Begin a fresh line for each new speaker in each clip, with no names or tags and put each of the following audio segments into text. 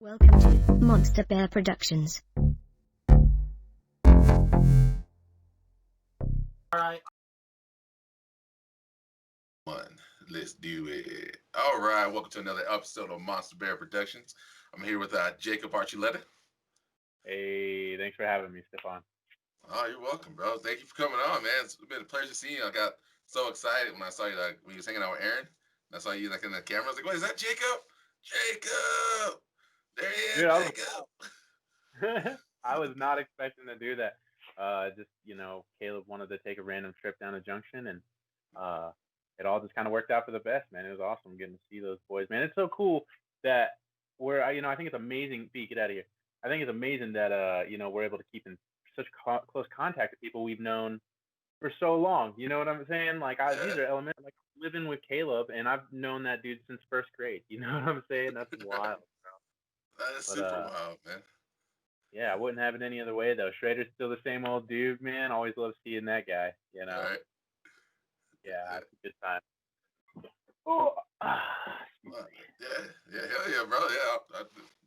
Welcome to Monster Bear Productions.
Alright. Let's do it. All right, welcome to another episode of Monster Bear Productions. I'm here with Jacob Archuleta.
Hey, thanks for having me, Stefan.
Oh, you're welcome, bro. Thank you for coming on, man. It's been a pleasure seeing you. I got so excited when I saw you, when you was hanging out with Aaron. And I saw you in the camera. I was like, "What is that, Jacob? Jacob! There he is,
Dude,
Jacob!"
I was not expecting to do that. Caleb wanted to take a random trip down to Junction, and it all just kind of worked out for the best, man. It was awesome getting to see those boys, man. It's so cool that I think it's amazing. B, get out of here. I think it's amazing that we're able to keep in such close contact with people we've known for so long. You know what I'm saying? These are elements like living with Caleb, and I've known that dude since first grade. You know what I'm saying? That's wild.
That is super wild, man.
Yeah, I wouldn't have it any other way though. Schrader's still the same old dude, man. Always love seeing that guy. You know.
Right.
Yeah, it's a good time. Oh,
yeah, hell yeah, bro. Yeah, I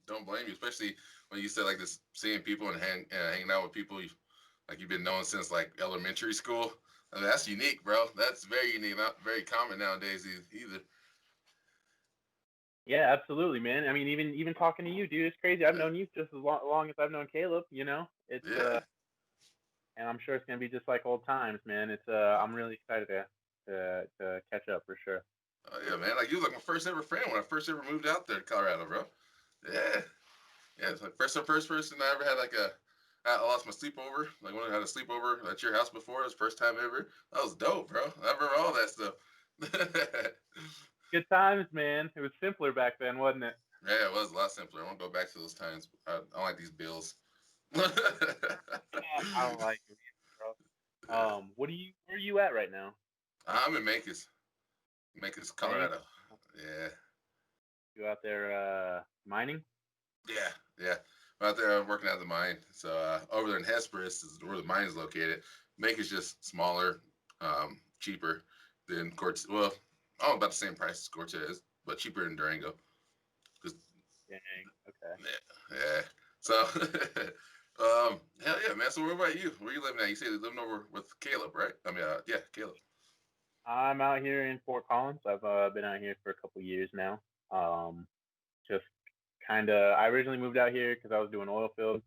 don't blame you, especially when you said like this, seeing people and hanging out with people you've been knowing since like elementary school. I mean, that's unique, bro. That's very unique, not very common nowadays either.
Yeah, absolutely, man. I mean, even talking to you, dude, it's crazy. I've known you just as long as I've known Caleb. You know, it's and I'm sure it's gonna be just like old times, man. It's I'm really excited to catch up for sure.
Oh yeah, man. Like you was like my first ever friend when I first ever moved out there to Colorado, bro. Yeah. It's like first person I ever had I lost my sleepover. Like when I had a sleepover at your house before, it was first time ever. That was dope, bro. I remember all that stuff.
Good times, man. It was simpler back then, wasn't it?
Yeah, it was a lot simpler. I want to go back to those times. I don't like these bills.
I don't like it, bro. Where are you at right now?
I'm in Mancos, Colorado. Yeah.
You out there mining?
Yeah. I'm out there working at the mine. So over there in Hesperus is where the mine is located. Mancos just smaller, cheaper than Cortez. Well, about the same price as Cortez, but cheaper than Durango.
Dang. Okay.
Yeah. So, hell yeah, man. So, where about you? Where you living at? You say you're living over with Caleb, right? I mean, yeah, Caleb.
I'm out here in Fort Collins. I've been out here for a couple years now. Just kind of. I originally moved out here because I was doing oil field,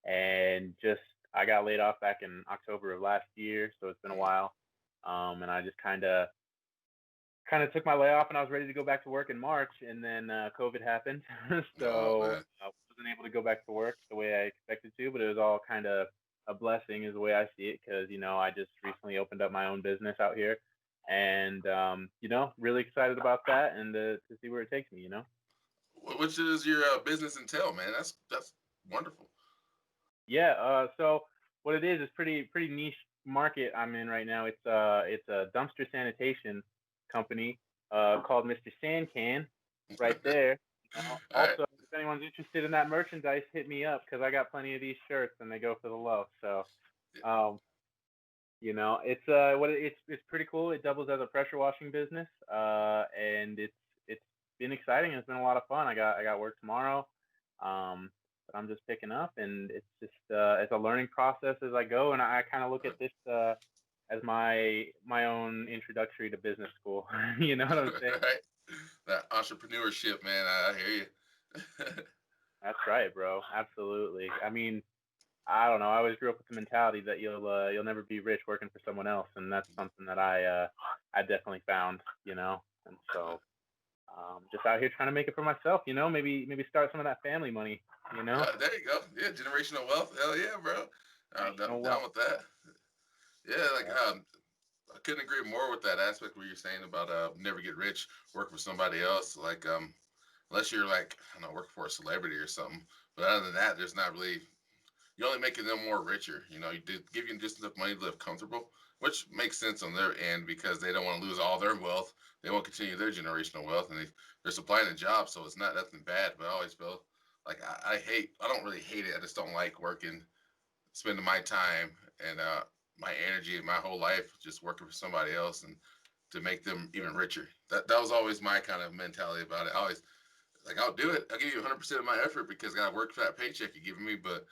and just I got laid off back in October of last year, so it's been a while. And I just kind of took my layoff, and I was ready to go back to work in March, and then COVID happened, so I wasn't able to go back to work the way I expected to. But it was all kind of a blessing, is the way I see it, because I just recently opened up my own business out here, and really excited about that, and to see where it takes me.
Which is your business entail, man? That's wonderful.
Yeah. So what it is pretty niche market I'm in right now. It's a dumpster sanitation company called Mr. Sand Can, right there. Also, if anyone's interested in that merchandise, hit me up because I got plenty of these shirts and they go for the low. So, it's pretty cool. It doubles as a pressure washing business, and it's been exciting. It's been a lot of fun. I got work tomorrow. But I'm just picking up, and it's just it's a learning process as I go, and I kind of look at this as my own introductory to business school. You know what I'm saying?
Right. That entrepreneurship, man. I hear you.
That's right, bro. Absolutely. I mean, I don't know. I always grew up with the mentality that you'll never be rich working for someone else, and that's something that I definitely found. And so just out here trying to make it for myself. Maybe start some of that family money.
There you go. Yeah, generational wealth. Hell yeah, bro. Down with that. Yeah, I couldn't agree more with that aspect where you're saying about never get rich, work for somebody else. Like unless you're like, I don't know, work for a celebrity or something. But other than that, there's not really. You're only making them more richer. You give you just enough money to live comfortable, which makes sense on their end because they don't want to lose all their wealth. They want to continue their generational wealth, and they're supplying a job, so it's not nothing bad. But I always feel like I don't really hate it. I just don't like working, spending my time and my energy and my whole life just working for somebody else and to make them even richer. That was always my kind of mentality about it. I always like I'll do it. I'll give you 100% of my effort because I got to work for that paycheck you're giving me. But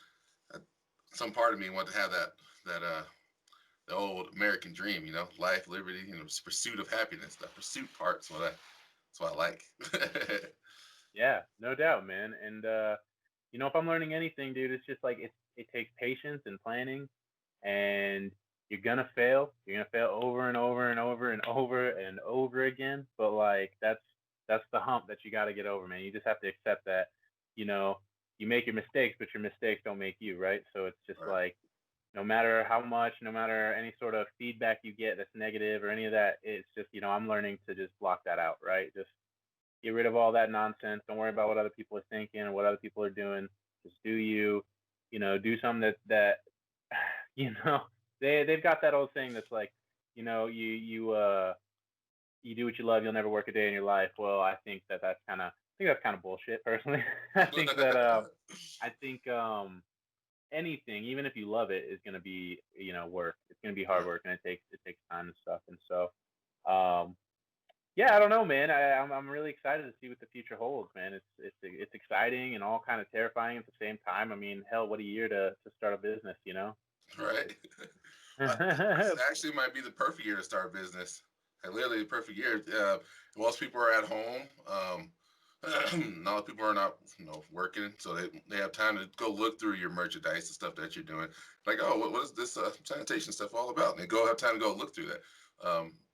some part of me wanted to have that the old American dream, life, liberty, pursuit of happiness. That pursuit part's what I like.
Yeah, no doubt, man. And if I'm learning anything, dude, it's just like it takes patience and planning, and you're gonna fail. You're gonna fail over and over and over and over and over again. But like that's the hump that you got to get over, man. You just have to accept that, you know, you make your mistakes, but your mistakes don't make you, right? So it's just
Right.
like no matter how much, no matter any sort of feedback you get that's negative or any of that, it's just, I'm learning to just block that out, right? Just get rid of all that nonsense. Don't worry about what other people are thinking or what other people are doing. Just do you, do something that you know, they've got that old saying that's like, you do what you love, you'll never work a day in your life. Well, I think that's kind of bullshit personally. I think that I think anything, even if you love it, is going to be work. It's going to be hard
Right.
work, and it takes time and stuff. And so, um, yeah, I don't know, man. I'm really excited to see what the future holds, man. It's exciting and all kind of terrifying at the same time. I mean, hell, what a year to start a business,
Right. This actually might be the perfect year to start a business. Like, literally the perfect year. Most people are at home. A lot of people are not, working, so they have time to go look through your merchandise, the stuff that you're doing. Like, oh, what is this sanitation stuff all about? And they go have time to go look through that.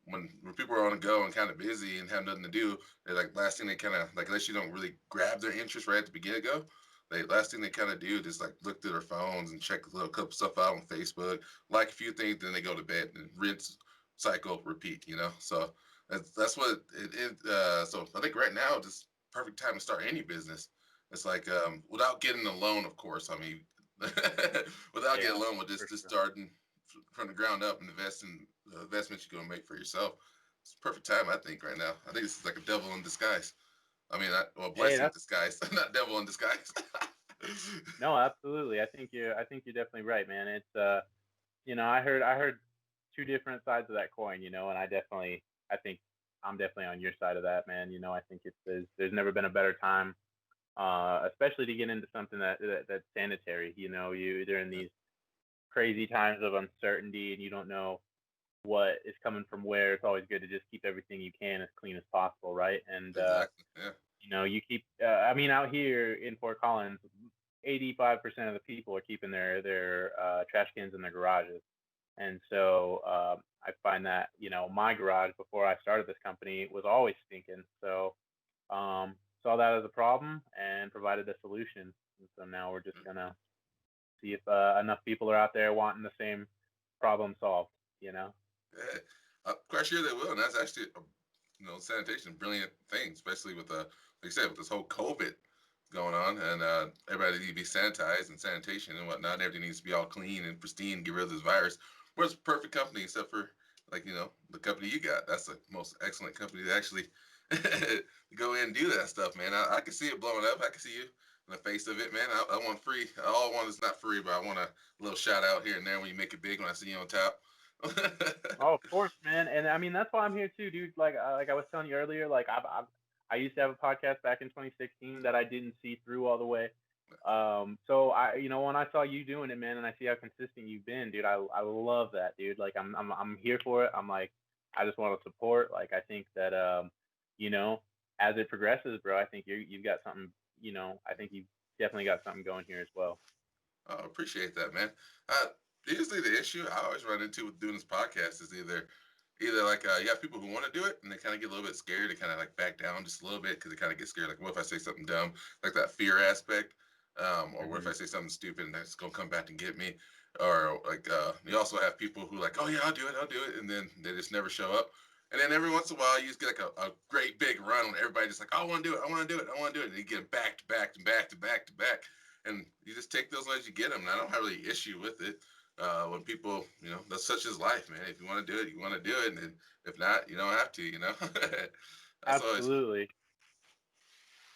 When people are on the go and kind of busy and have nothing to do, they're like last thing they kind of like unless you don't really grab their interest right at the beginning go, they last thing they kind of do is like look through their phones and check a little couple stuff out on Facebook, like a few things, then they go to bed and rinse, cycle, repeat. So that's what so I think right now just perfect time to start any business. It's like without getting a loan, of course. I mean, without getting
Yeah,
a loan, with
for
just
sure.
starting from the ground up and investing the investments you're gonna make for yourself. It's perfect time, I think, right now. I think this is like a devil in disguise. I mean, well,
Hey,
blessing in disguise, not devil in disguise.
no, absolutely. I think you're definitely right, man. It's I heard two different sides of that coin, and I think I'm definitely on your side of that, man. I think there's never been a better time, especially to get into something that's sanitary. You're in these crazy times of uncertainty and you don't know what is coming from where. It's always good to just keep everything you can as clean as possible, right? And
Exactly. Yeah.
you keep. I mean, out here in Fort Collins, 85% of the people are keeping their trash cans in their garages. And so I find that my garage before I started this company was always stinking. So saw that as a problem and provided a solution. And so now we're just gonna see if enough people are out there wanting the same problem solved. You know?
Yeah. I'm quite sure they will, and that's actually sanitation, brilliant thing, especially with like you said, with this whole COVID going on, and everybody needs to be sanitized and sanitation and whatnot. And everything needs to be all clean and pristine, get rid of this virus. We're a perfect company, except for like the company you got. That's the most excellent company to actually go in and do that stuff, man. I can see it blowing up. I can see you in the face of it, man. I want free. All I want is not free, but I want a little shout out here and there when you make it big when I see you on top.
Oh, of course, man. And I mean that's why I'm here too, dude. Like I was telling you earlier, like I used to have a podcast back in 2016 that I didn't see through all the way. So when I saw you doing it, man, and I see how consistent you've been, dude, I love that, dude. Like I'm here for it. I'm like, I just want to support. Like I think that you know, as it progresses, bro, I think you've got something. I think you've definitely got something going here as well.
Oh, appreciate that, man. Uh, Usually the issue I always run into with doing this podcast is either like you have people who want to do it and they kind of get a little bit scared, they kind of like back down just a little bit because they kind of get scared. Like, what if I say something dumb, like that fear aspect, or what if
Hmm.
I say something stupid and that's gonna come back and get me, or like you also have people who like, oh yeah, I'll do it, and then they just never show up. And then every once in a while, you just get like a great big run when everybody just like, oh, I want to do it, I want to do it, I want to do it, and you get them back to back to back to back to back, and you just take those as you get them. And I don't have really issue with it. When people, that's such as life, man. If you want to do it, you want to do it, and then if not, you don't have to. That's always,
Absolutely.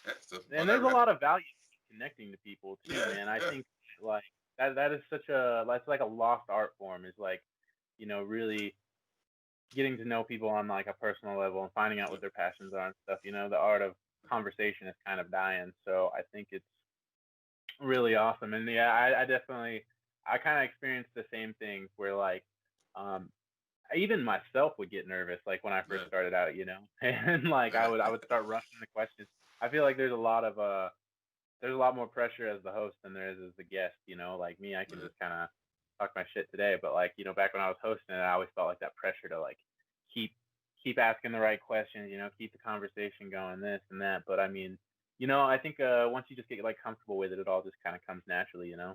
yeah. So
And there's
whatever.
a lot of value in connecting to people too,
Yeah,
man. I
yeah,
think like that is that's like a lost art form is like, really getting to know people on like a personal level and finding out
yeah,
what their passions are and stuff, the art of conversation is kind of dying. So I think it's really awesome. And yeah, I definitely, I kind of experienced the same thing where like, um, even myself would get nervous, like when I first
Yeah.
started out, and like I would start rushing the questions. I feel like there's a lot more pressure as the host than there is as the guest. Like me, I can
Yeah.
just kind of talk my shit today, but like back when I was hosting it, I always felt like that pressure to like keep keep asking the right questions, keep the conversation going, this and that. But I mean, I think once you just get like comfortable with it, it all just kind of comes naturally.
Yeah.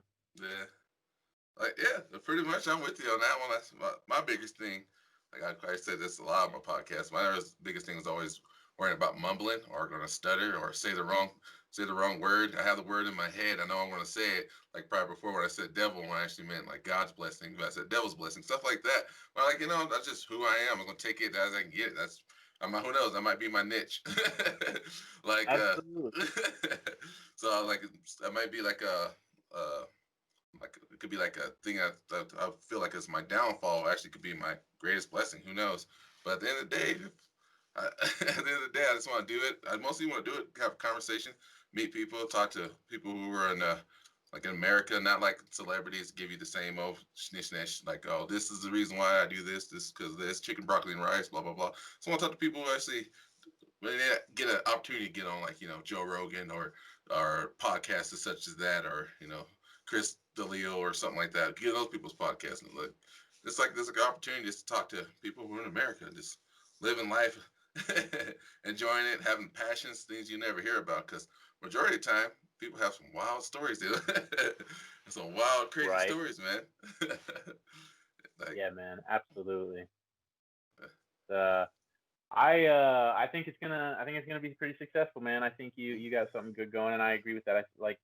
Like, yeah, pretty much I'm with you on that one. That's my biggest thing. Like I said this a lot on my podcast. My biggest thing is always worrying about mumbling or going to stutter or say the wrong word. I have the word in my head. I know I'm going to say it. Like probably before when I said devil, when I actually meant like God's blessing. But I said devil's blessing, stuff like that. But like that's just who I am. I'm going to take it as I can get it. Who knows? That might be my niche. like
Absolutely.
so like that might be like it could be like a thing that I feel like is my downfall. Actually, could be my greatest blessing. Who knows? But at the end of the day, at the end of the day, I just want to do it. I mostly want to do it, have a conversation, meet people, talk to people who are like in America, not like celebrities give you the same old snish, like, oh, this is the reason why I do this because this chicken, broccoli, and rice, blah blah blah. So I want to talk to people who actually when they get an opportunity to get on like Joe Rogan or podcasts such as that or Chris D'Elia or something like that. Get those people's podcasts and look. It's like there's an opportunity just to talk to people who are in America, just living life, enjoying it, having passions, things you never hear about. Because majority of the time, people have some wild stories, dude. Some wild, crazy
Right.
stories, man. Like,
Yeah, man. Absolutely. Uh, I think it's gonna be pretty successful, man. I think you got something good going, and I agree with that. I like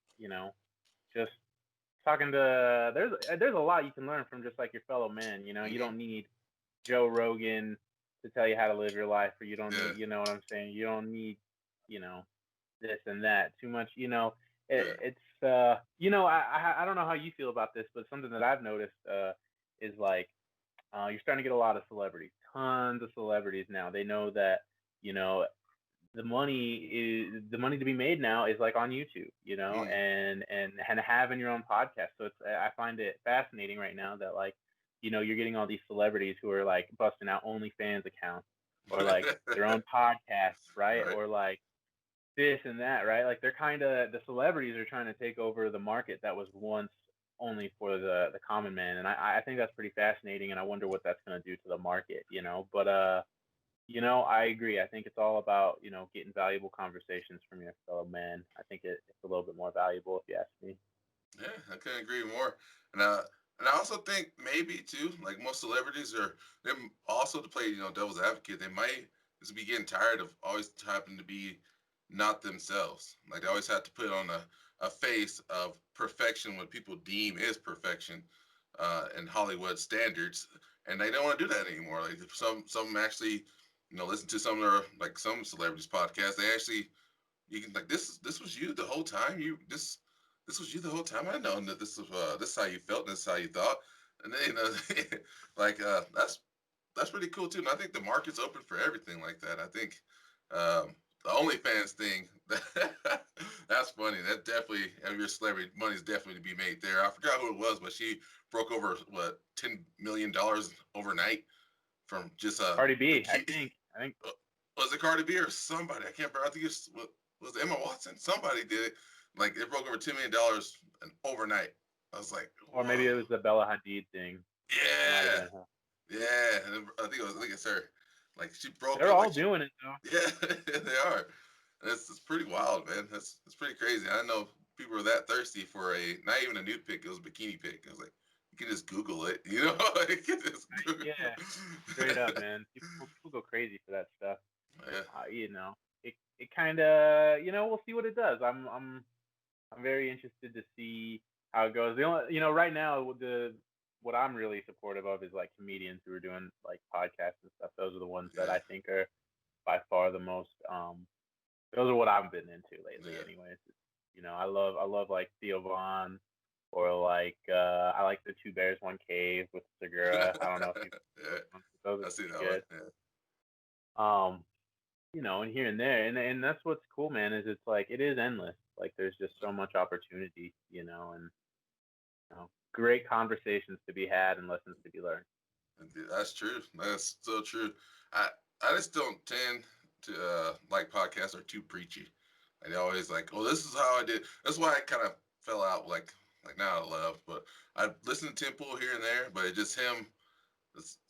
just talking to there's a lot you can learn from just like your fellow man. You
mm-hmm,
don't need Joe Rogan to tell you how to live your life, or you don't
yeah,
need, you know what I'm saying? You don't need, you know, this and that too much.
yeah,
I don't know how you feel about this, but something that I've noticed is like you're starting to get a lot of celebrities, tons of celebrities now. They know that you know the money to be made now is like on YouTube,
mm,
and having your own podcast. So I find it fascinating right now that like you're getting all these celebrities who are like busting out OnlyFans accounts or like their own podcasts, right?
right,
Or like this and that, right? Like they're kind of the celebrities are trying to take over the market that was once only for the common man, and I think that's pretty fascinating, and I wonder what that's going to do to the market. But I agree. I think it's all about getting valuable conversations from your fellow man. I think it's a little bit more valuable if you ask me.
yeah, I couldn't agree more. And and I also think maybe too, like most celebrities are, them also to play, devil's advocate. They might just be getting tired of always having to be not themselves. Like they always have to put on a face of perfection, what people deem is perfection, in Hollywood standards, and they don't want to do that anymore. Like some actually, listen to some of their like some celebrities podcasts. They actually you can like this was you the whole time. This was you the whole time. I know that this is how you felt. This is how you thought. And then like that's pretty cool too. And I think the market's open for everything like that. I think the OnlyFans thing that's funny. That definitely if you're a celebrity, money's definitely to be made there. I forgot who it was, but she broke over what $10 million overnight from just a
Cardi B, I
bikini.
think. I think,
Was it Cardi B or somebody? I can't remember. I think was it Emma Watson. Somebody did it. Like it broke over $10 million overnight. I was like,
or maybe
whoa,
it was the Bella Hadid thing. It might have
yeah,
been her.
yeah. And I think it's her. Like she broke
They're
it.
all
Like she,
doing it though.
yeah, they are. And it's pretty wild, man. That's pretty crazy. I know people are that thirsty for a not even a nude pic. It was a bikini pic. I was like, you can just Google it, you can just Google.
Yeah, straight up, man. People go crazy for that stuff.
Yeah,
It kind of we'll see what it does. I'm very interested to see how it goes. The only right now what I'm really supportive of is like comedians who are doing like podcasts and stuff. Those are the ones that
yeah,
I think are by far the most. Those are what I've been into lately,
yeah.
anyways. I love like Theo Vaughn or like I like the Two Bears One Cave with Segura. I don't know if you
Yeah,
those are
I see
pretty
that one.
good.
Yeah.
Um, and here and there, and that's what's cool, man. Is it's like it is endless. Like there's just so much opportunity, and great conversations to be had and lessons to be learned.
That's true. That's so true. I just don't tend to like podcasts are too preachy. And they always like, oh, this is how I did. That's why I kind of fell out like now I love. But I listened to Tim Pool here and there, but it just him.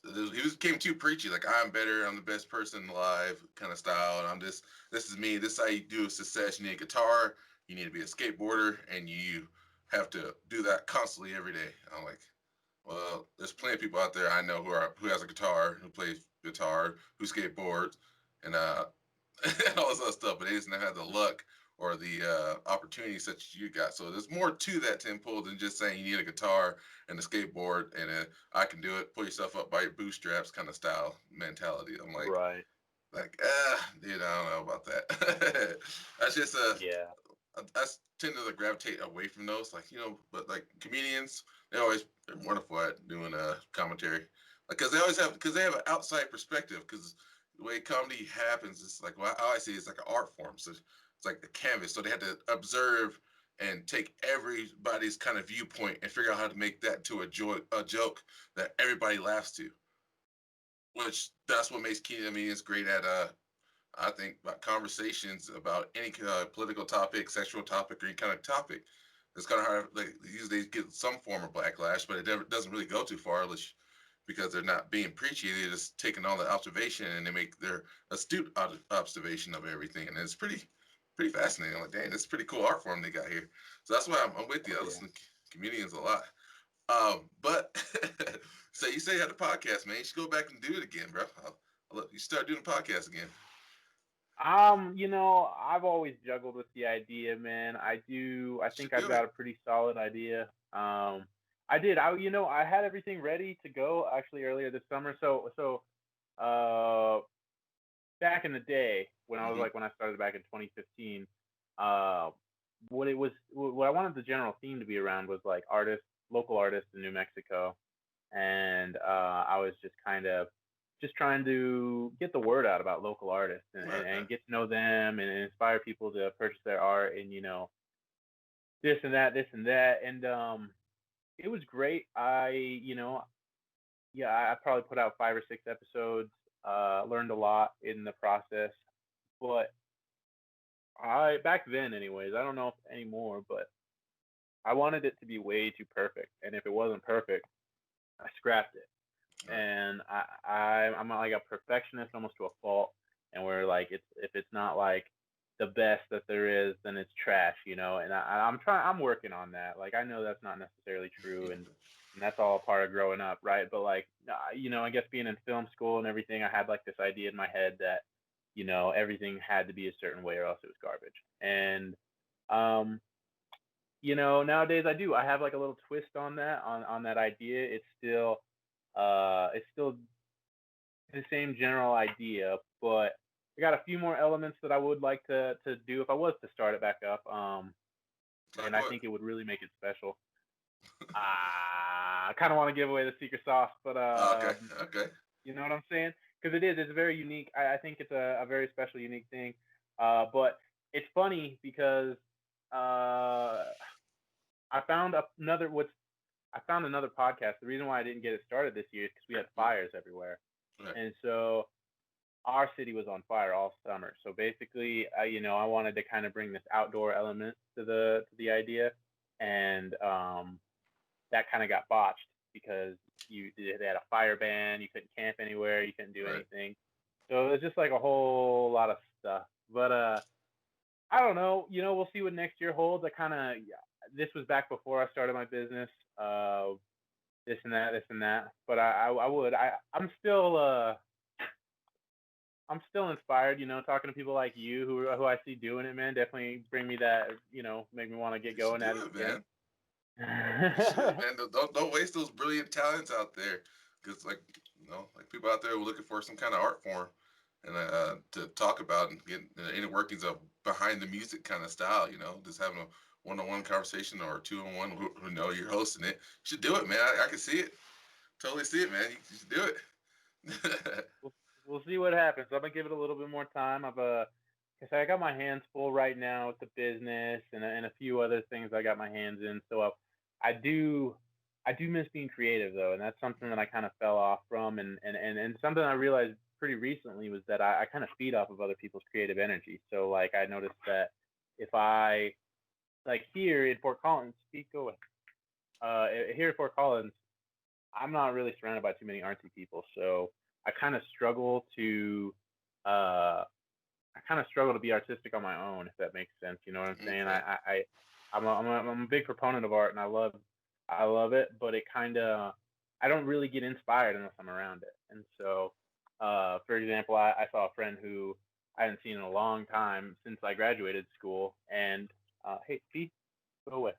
He became too preachy. Like I'm better. I'm the best person alive, kind of style. And I'm just this is me. This is how you do success. You need a guitar. You need to be a skateboarder, and you have to do that constantly every day. I'm like, well, there's plenty of people out there I know who has a guitar, who plays guitar, who skateboards, and and all this other stuff, but they just never had the luck or the opportunity such as you got. So there's more to that tempo than just saying you need a guitar and a skateboard and I can do it. Pull yourself up by your bootstraps kind of style mentality. I'm
Right.
dude, I don't know about that. That's just
Yeah.
I tend to gravitate away from those, like but like comedians, they're wonderful at doing commentary, like because they have an outside perspective. Because the way comedy happens, it's like how I see it's like an art form. So it's like a canvas. So they had to observe and take everybody's kind of viewpoint and figure out how to make that to a joke that everybody laughs to. Which that's what makes comedians great at I think about conversations about any political topic, sexual topic, or any kind of topic. It's kind of hard. Like usually they get some form of backlash, but it doesn't really go too far, because they're not being preachy. They're just taking all the observation and they make their astute observation of everything, and it's pretty fascinating. I'm like, dang, that's a pretty cool art form they got here. So that's why I'm with you.
Oh
I
yeah.
listen to comedians a lot. But so you say you had a podcast, man. You should go back and do it again, bro. I'll let you start doing a podcast again.
I've always juggled with the idea, man. I do. I
You
think
should
I've
do
got
it.
a pretty solid idea. I did. I had everything ready to go actually earlier this summer. Uh, back in the day
Hmm.
when I started back in 2015, uh, what I wanted the general theme to be around was like local artists in New Mexico, and I was just kind of just trying to get the word out about local artists
Right, right.
and get to know them and inspire people to purchase their art and this and that, and it was great. I probably put out 5 or 6 episodes. Learned a lot in the process, but I back then, anyways, I don't know if anymore, but I wanted it to be way too perfect, and if it wasn't perfect, I scrapped it.
Right.
And I'm like a perfectionist almost to a fault, and where like it's if it's not like the best that there is, then it's trash. And I'm working on that. Like I know that's not necessarily true, and that's all part of growing up, right? But like I guess being in film school and everything, I had like this idea in my head that everything had to be a certain way or else it was garbage. And um nowadays I do. I have like a little twist on that idea. It's still the same general idea, but I got a few more elements that I would like to do if I was to start it back up. And
Like
I
what?
think it would really make it special. I kind of want to give away the secret sauce, but
Oh, okay, okay.
you know what I'm saying? Because it's very unique. I think it's a very special, unique thing. But it's funny because uh, I found another podcast. The reason why I didn't get it started this year is because we had
Mm,
fires everywhere,
right.
and so our city was on fire all summer. So basically, I wanted to kind of bring this outdoor element to the idea, and that kind of got botched because they had a fire ban. You couldn't camp anywhere. You couldn't do
Right.
anything. So it was just like a whole lot of stuff. But I don't know. We'll see what next year holds. This was back before I started my business. This and that, this and that. But I would. I'm still inspired. Talking to people like you who I see doing it, man. Definitely bring me that. Make me want to get
You should
going
do
at it
it,
again.
man. You should, man. Don't waste those brilliant talents out there, because like people out there were looking for some kind of art form, and to talk about and get any workings of behind the music kind of style. Just having a one-on-one conversation or two-on-one. Who know you're hosting it. You should do it, man. I can see it. Totally see it, man. You should do it.
we'll see what happens. I'm gonna give it a little bit more time. Cause I got my hands full right now with the business and a few other things I got my hands in. So I do I do miss being creative though, and that's something that I kind of fell off from, and something I realized pretty recently was that I kind of feed off of other people's creative energy. So like I noticed that if I like here in Fort Collins, speak away. Here at Fort Collins, I'm not really surrounded by too many artsy people, so I kind of struggle to uh, I kind of struggle to be artistic on my own, if that makes sense. You know what I'm saying?
Okay.
I'm a big proponent of art, and I love it, but it kind of I don't really get inspired unless I'm around it. And so, for example, I saw a friend who I hadn't seen in a long time since I graduated school, and hey, Pete, go away.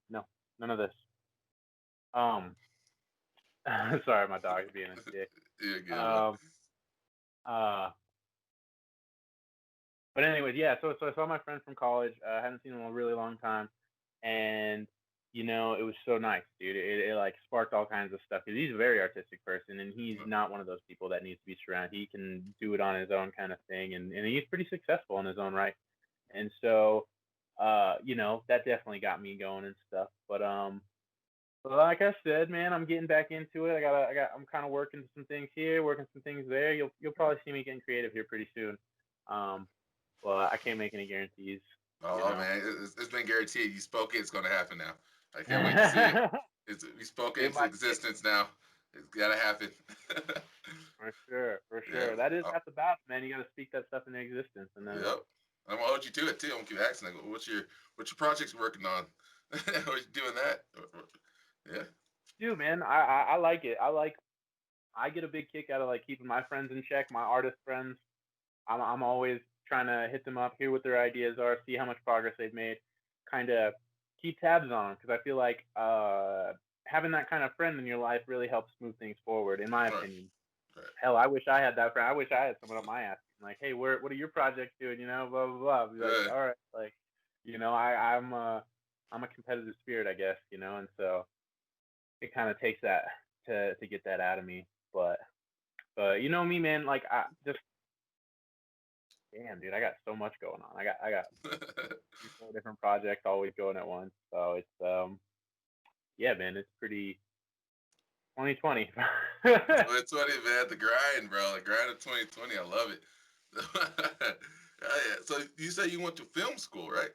No, none of this. Um, sorry, my dog's being a dick.
You're good, bro.
Um, uh, but anyways, yeah. So I saw my friend from college. I hadn't seen him in a really long time, and it was so nice, dude. It like sparked all kinds of stuff. 'Cause he's a very artistic person, and he's not one of those people that needs to be surrounded. He can do it on his own kind of thing, and he's pretty successful in his own right. And so, that definitely got me going and stuff. But like I said, man, I'm getting back into it. I'm kind of working some things here, working some things there. You'll probably see me getting creative here pretty soon. Um, well, I can't make any guarantees, you
Oh
know.
man, it's been guaranteed. You spoke it. It's going to happen now. I can't wait to see it. We spoke it
It
into
might
existence now. It's got to happen.
for sure, for
Yeah.
sure. That is half the battle, man. You got to speak that stuff into existence, and then
Yep. I'm gonna hold you to it too. I'm gonna keep asking, like, what's your projects working on? Are you doing that? Yeah.
dude, man, I like it. I get a big kick out of like keeping my friends in check, my artist friends. I'm always trying to hit them up, hear what their ideas are, see how much progress they've made, kind of keep tabs on them because I feel like having that kind of friend in your life really helps move things forward, in my
Right.
opinion.
Right.
Hell, I wish I had that friend. I wish I had someone up my ass. Like, hey, what are your projects doing? Blah blah blah. Be like,
Yeah.
all right, like, I'm a competitive spirit, I guess, and so it kind of takes that to get that out of me. But you know me, man. Like, I just damn, dude, I got so much going on. I got 4 different projects always going at once. So it's yeah, man, it's pretty 2020.
2020, man, the grind, bro. The grind of 2020. I love it. Yeah. So you say you went to film school, right?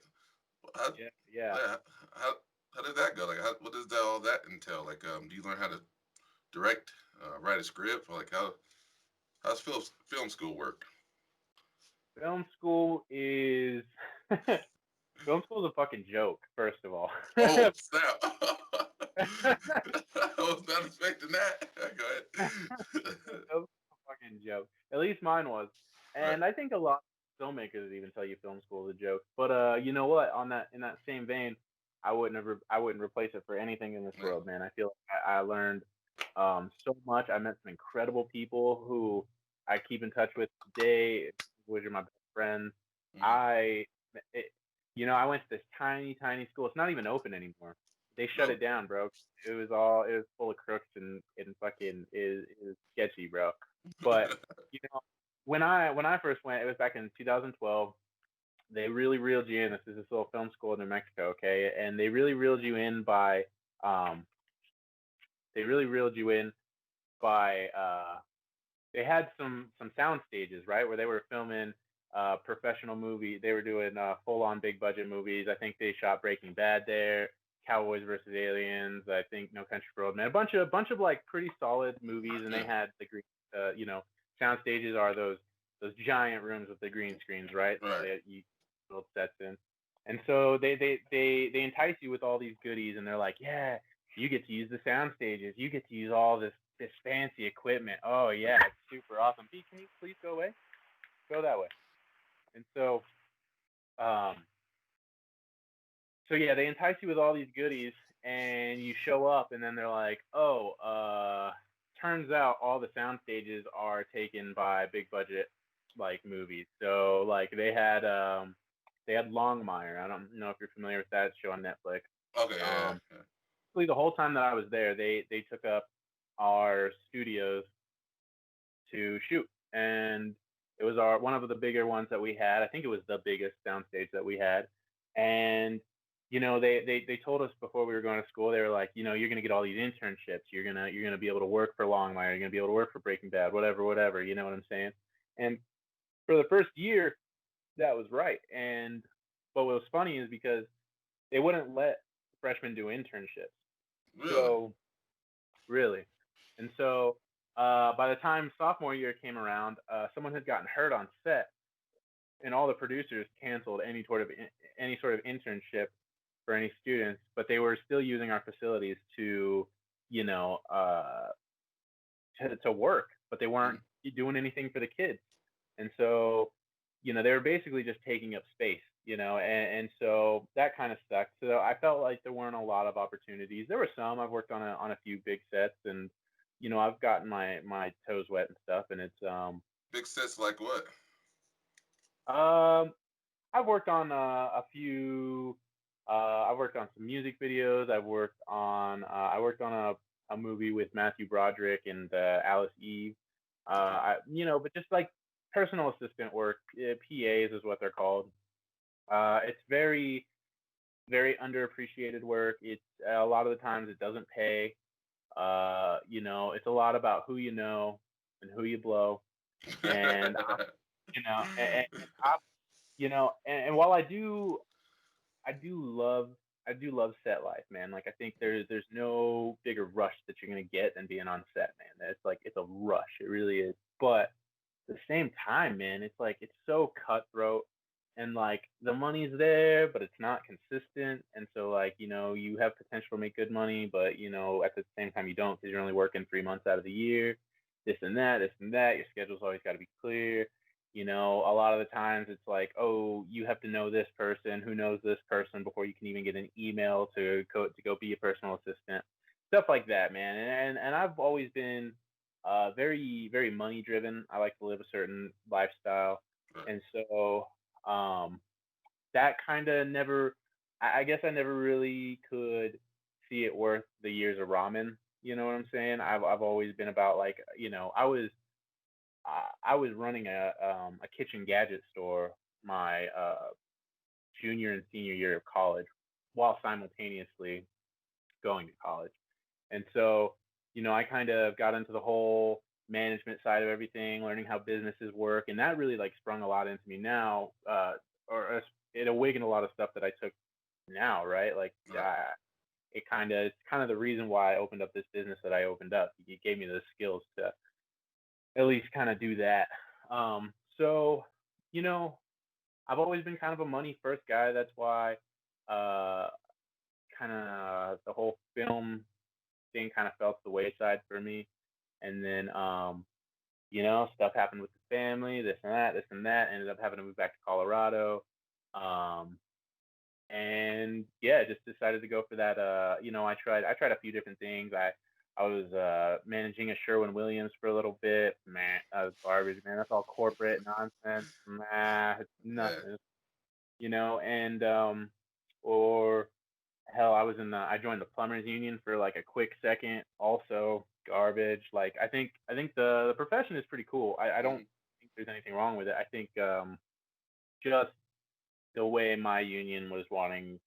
How,
Yeah, yeah.
yeah, how, how did that go? Like, what does all that entail? Like, do you learn how to direct, write a script? Or like, how's film school work?
Film school is film school is a fucking joke. First of all,
Oh, snap. I was not expecting that. Go ahead.
Film school's a fucking joke. At least mine was,
Right.
and I think a lot of filmmakers even tell you film school is a joke. But you know what? In that same vein, I wouldn't replace it for anything in this
Yeah.
world, man. I feel like I learned so much. I met some incredible people who I keep in touch with today, which are my best friends.
Mm-hmm.
I, it, I went to this tiny, tiny school. It's not even open anymore. They shut
No.
it down, bro. It was full of crooks and fucking is sketchy, bro. But you know, when I first went, it was back in 2012. They really reeled you in. This is this little film school in New Mexico, okay? And they really reeled you in by um, they really reeled you in by they had some sound stages, right, where they were filming professional movie. They were doing full on big budget movies. I think they shot Breaking Bad there, Cowboys versus Aliens. I think No Country for Old Men. A bunch of like pretty solid movies, and they
Yeah.
had the green. Sound stages are those giant rooms with the green screens, right?
Right.
That you build sets in. And so they entice you with all these goodies, and they're like, yeah, you get to use the sound stages, you get to use all this fancy equipment. Oh yeah, it's super awesome. Pete, can you please go away? Go that way. And um, so yeah, they entice you with all these goodies, and you show up, and then they're like, oh, turns out all the sound stages are taken by big budget like movies. So like they had Longmire. I don't know if you're familiar with that show on Netflix.
Okay. Yeah.
Um,
Yeah.
Basically the whole time that I was there, they took up our studios to shoot. and it was one of the bigger ones that we had. I think it was the biggest downstage that we had, and they told us before we were going to school, they were like, you're gonna get all these internships, you're gonna be able to work for Longmire, you're gonna be able to work for Breaking Bad, whatever, you know what I'm saying? And for the first year, that was right. And but what was funny is because they wouldn't let freshmen do internships.
Really?
So really, and so by the time sophomore year came around, someone had gotten hurt on set, and all the producers canceled any sort of internship for any students, but they were still using our facilities to, you know, to work, but they weren't doing anything for the kids. And so, they were basically just taking up space, and so that kind of sucked. So I felt like there weren't a lot of opportunities. There were some. I've worked on a few big sets, and I've gotten my toes wet and stuff, and it's
big sets like what?
I've worked on a few. I've worked on some music videos. I worked on a movie with Matthew Broderick and Alice Eve. But just like personal assistant work, PAs is what they're called. It's very, very underappreciated work. It's a lot of the times it doesn't pay. It's a lot about who you know and who you blow, and and while I do love set life, man. Like I think there's no bigger rush that you're gonna get than being on set, man. It's a rush, it really is. But at the same time, man, it's like it's so cutthroat, and like the money's there, but it's not consistent, and so like you have potential to make good money, but at the same time you don't because you're only working 3 months out of the year. This and that, this and that. Your schedule's always got to be clear. A lot of the times it's like, oh, you have to know this person who knows this person before you can even get an email to go be a personal assistant, stuff like that, man. And I've always been very, very money driven. I like to live a certain lifestyle, and so that kind of never. I guess I never really could see it worth the years of ramen. You know what I'm saying? I've always been about like I was running a kitchen gadget store my junior and senior year of college while simultaneously going to college. And so, I kind of got into the whole management side of everything, learning how businesses work, and that really like sprung a lot into me now, or it awakened a lot of stuff that I took now, right? Like it's kind of the reason why I opened up this business that I opened up. It gave me the skills to at least kind of do that. So, I've always been kind of a money first guy. That's why kind of the whole film thing kind of fell to the wayside for me. And then, stuff happened with the family, this and that. Ended up having to move back to Colorado. And yeah, just decided to go for that. I tried a few different things. I was managing a Sherwin-Williams for a little bit. Man, that was garbage, man. That's all corporate nonsense. Nah, it's nothing. And or hell, I joined the plumbers union for like a quick second. Also garbage. Like I think the profession is pretty cool. I don't think there's anything wrong with it. I think just the way my union was wanting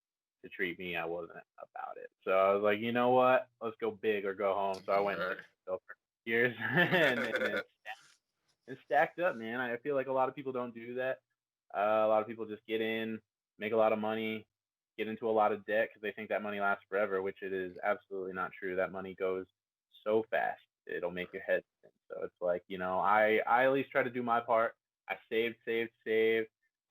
to treat me, I wasn't about it. So I was like, you know what? Let's go big or go home. So I went for years and stacked up, man. I feel like a lot of people don't do that. A lot of people just get in, make a lot of money, get into a lot of debt because they think that money lasts forever, which it is absolutely not true. That money goes so fast, it'll make your head spin. So it's like, I at least try to do my part. I saved,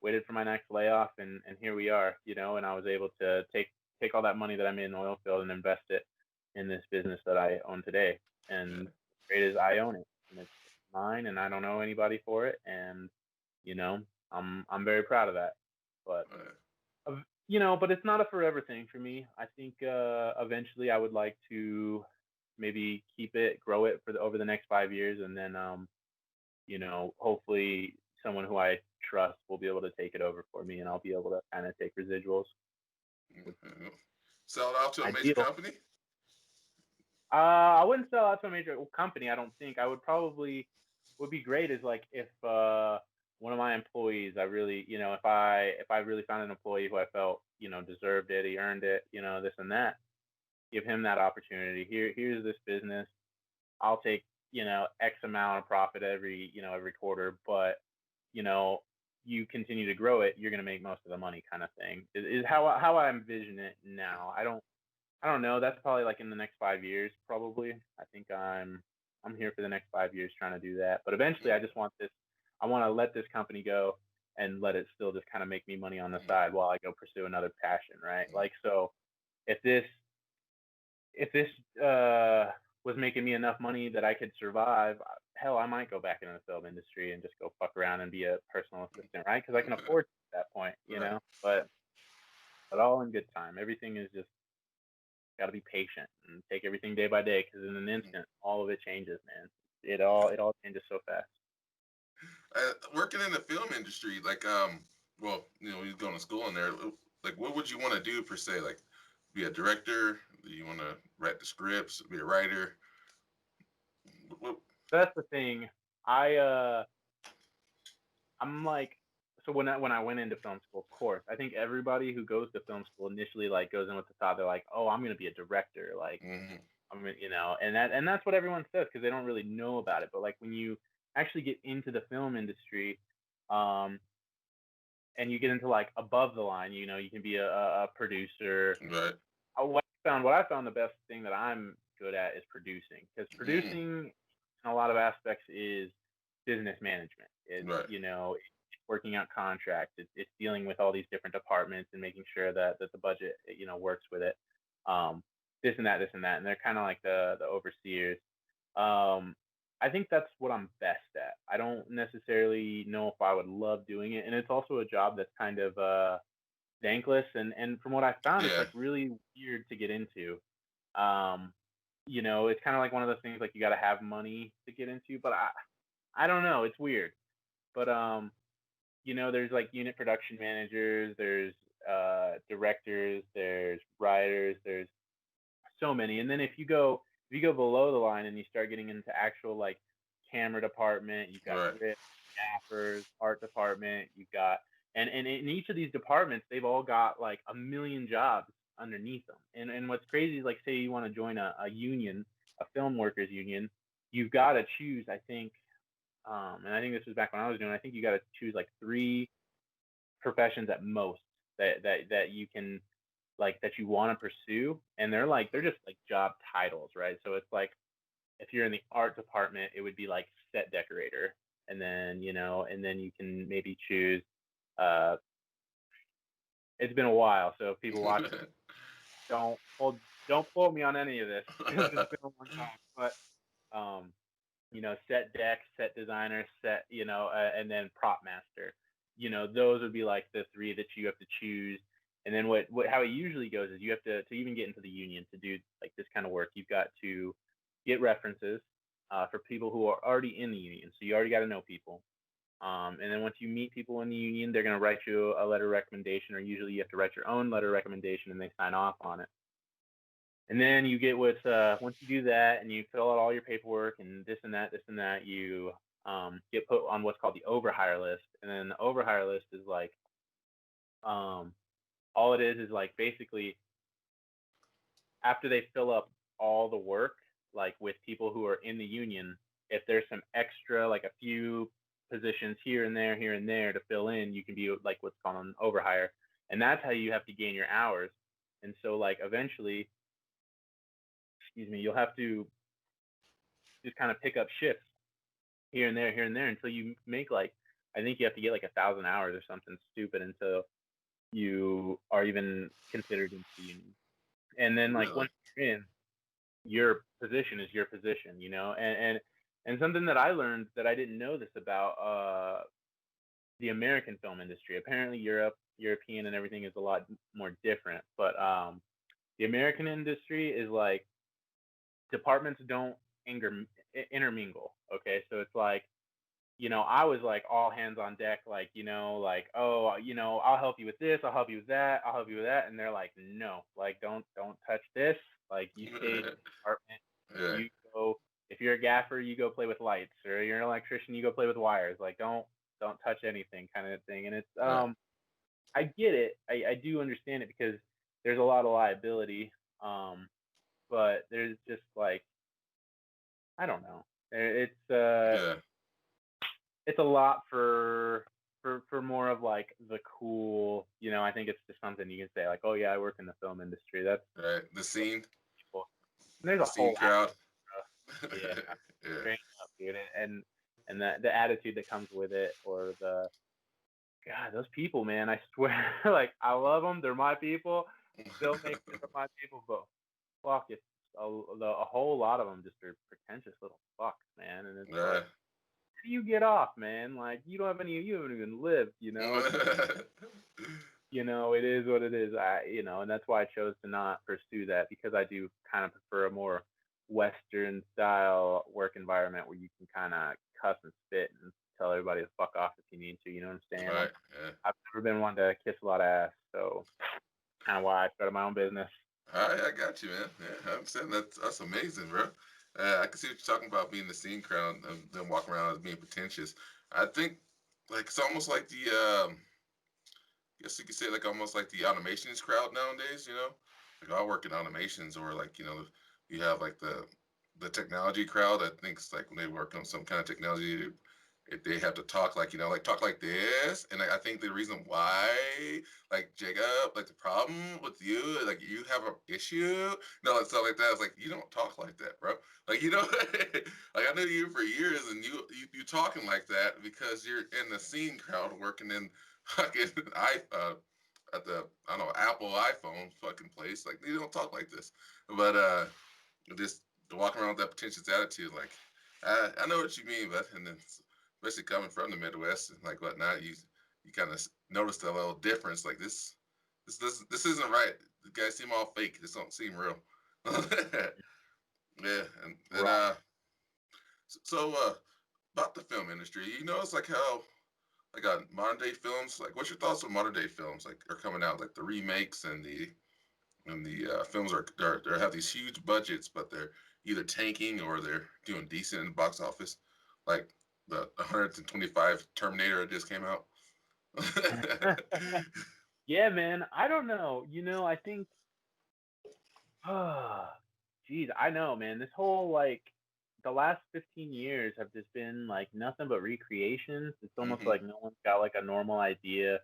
waited for my next layoff, and here we are, and I was able to take all that money that I made in the oil field and invest it in this business that I own today. And great is I own it, and it's mine, and I don't owe anybody for it. And I'm very proud of that. But but it's not a forever thing for me. I think eventually I would like to maybe keep it, grow it over the next 5 years, and then hopefully someone who I trust will be able to take it over for me, and I'll be able to kind of take residuals.
Sell it out to a major company?
I wouldn't sell out to a major company. I don't think. I would probably would be great is like if one of my employees, I really, if I really found an employee who I felt, deserved it, he earned it, this and that, give him that opportunity. Here's this business. I'll take, X amount of profit every quarter, but, you know, you continue to grow it, you're going to make most of the money kind of thing is how I envision it now. I don't know. That's probably like in the next 5 years, probably. I think I'm here for the next 5 years trying to do that. But eventually, I just want this. I want to let this company go and let it still just kind of make me money on the side while I go pursue another passion, right? Like so, if this was making me enough money that I could survive, hell, I might go back into the film industry and just go fuck around and be a personal assistant, right? Because I can afford it at that point,
Right.
But all in good time. Everything is just got to be patient and take everything day by day because in an instant, all of it changes, man. It all changes so fast.
Working in the film industry, like well, you're going to school in there. Like, what would you want to do per se? Like, be a director? Do you want to write the scripts? Be a writer? What,
That's the thing. I I'm like so when I went into film school, of course, I think everybody who goes to film school initially like goes in with the thought they're like, oh, I'm gonna be a director, like
mm-hmm.
I'm gonna, and that's what everyone says because they don't really know about it. But like when you actually get into the film industry, um, and you get into like above the line, you can be a producer.
Right.
What I found the best thing that I'm good at is producing because
Mm-hmm.
producing in a lot of aspects is business management. It's
Right.
it's working out contracts. It's dealing with all these different departments and making sure that the budget works with it. Um, this and that, and they're kind of like the overseers. Um, I think that's what I'm best at. I don't necessarily know if I would love doing it, and it's also a job that's kind of thankless and from what I found, it's
Yeah.
like really weird to get into. Um, it's kind of like one of those things like you got to have money to get into, but I don't know, it's weird. But there's like unit production managers, there's directors, there's writers, there's so many. And then if you go below the line and you start getting into actual like camera department, you've got
Right.
grip, gaffers, art department, you've got and in each of these departments they've all got like a million jobs underneath them. And what's crazy is like say you want to join a union, a film workers union, you've got to choose, I think, and I think this was back when I was doing, I think you got to choose like three professions at most that you can like that you want to pursue, and they're just like job titles, right? So it's like if you're in the art department it would be like set decorator, and then you can maybe choose uh it's been a while, so if people watch this, don't hold don't quote me on any of this because it's been a long time, but um set deck, set designer, and then prop master. Those would be like the three that you have to choose. And then what how it usually goes is you have to even get into the union to do like this kind of work. You've got to get references for people who are already in the union. So you already got to know people. And then once you meet people in the union, they're going to write you a letter of recommendation, or usually you have to write your own letter of recommendation and they sign off on it. And then you get once you do that and you fill out all your paperwork and this and that, you get put on what's called the overhire list. And then the overhire list is like, um, all it is like basically after they fill up all the work, like with people who are in the union, if there's some extra, like a few positions here and there to fill in, you can be like what's called an overhire. And that's how you have to gain your hours. And so like eventually, excuse me, you'll have to just kind of pick up shifts here and there until you make like I think you have to get like 1,000 hours or something stupid until you are even considered into the union. And then like
Really?
once you're in, your position is your position, and something that I learned that I didn't know this about the American film industry. Apparently European and everything is a lot more different, but the American industry is like departments don't intermingle. Okay, so it's like I was like all hands on deck, like, like, oh, I'll help you with this, I'll help you with that, I'll help you with that. And they're like, no, like, don't touch this. Like, you stay in the department.
Yeah.
You go, if you're a gaffer, you go play with lights, or you're an electrician, you go play with wires. Like don't touch anything, kind of thing. And it's I get it. I do understand it because there's a lot of liability. But there's just like I don't know. It's a lot for more of like the cool. I think it's just something you can say like, oh yeah, I work in the film industry. That's
right. The scene.
people. And there's
The
a
scene
whole
crowd.
yeah,
Yeah.
straight up, dude, and the attitude that comes with it, or the God, those people, man, I swear, like I love them. They're my people. They'll make sure they're my people, but fuck, it's a whole lot of them just are pretentious little fucks, man. And it's like,
Yeah.
how do you get off, man? Like you haven't even lived, it is what it is. And that's why I chose to not pursue that, because I do kind of prefer a more Western style work environment where you can kind of cuss and spit and tell everybody to fuck off if you need to. You know what I'm saying?
Right. Yeah.
I've never been one to kiss a lot of ass, so kind of why I started my own business.
All right, I got you, man. Yeah, I'm saying that's amazing, bro. I can see what you're talking about, being the scene crowd and then walking around as being pretentious. I think like it's almost like the I guess you could say like almost like the automations crowd nowadays. Like I work in automations, or like you have like the technology crowd that thinks like when they work on some kind of technology, if they have to talk like like talk like this. And I think the reason why, like Jacob, like the problem with you, like you have an issue, no, and stuff like that. It's like you don't talk like that, bro. Like like I knew you for years, and you talking like that because you're in the scene crowd working in fucking at the I don't know Apple iPhone fucking place. Like you don't talk like this, but just walking around with that pretentious attitude, like I know what you mean, but and then especially coming from the Midwest and like whatnot, you kind of notice a little difference. Like this isn't right. The guys seem all fake. This don't seem real. Yeah, and
Right.
so about the film industry, it's like how like modern day films. Like, what's your thoughts on modern day films? Like, are coming out like the remakes and the films they have these huge budgets, but they're either tanking or they're doing decent in the box office. Like the 125 Terminator that just came out.
Yeah, man. I don't know. I think, geez, I know, man. This whole like the last 15 years have just been like nothing but recreations. It's almost
Hmm.
like no one's got like a normal idea.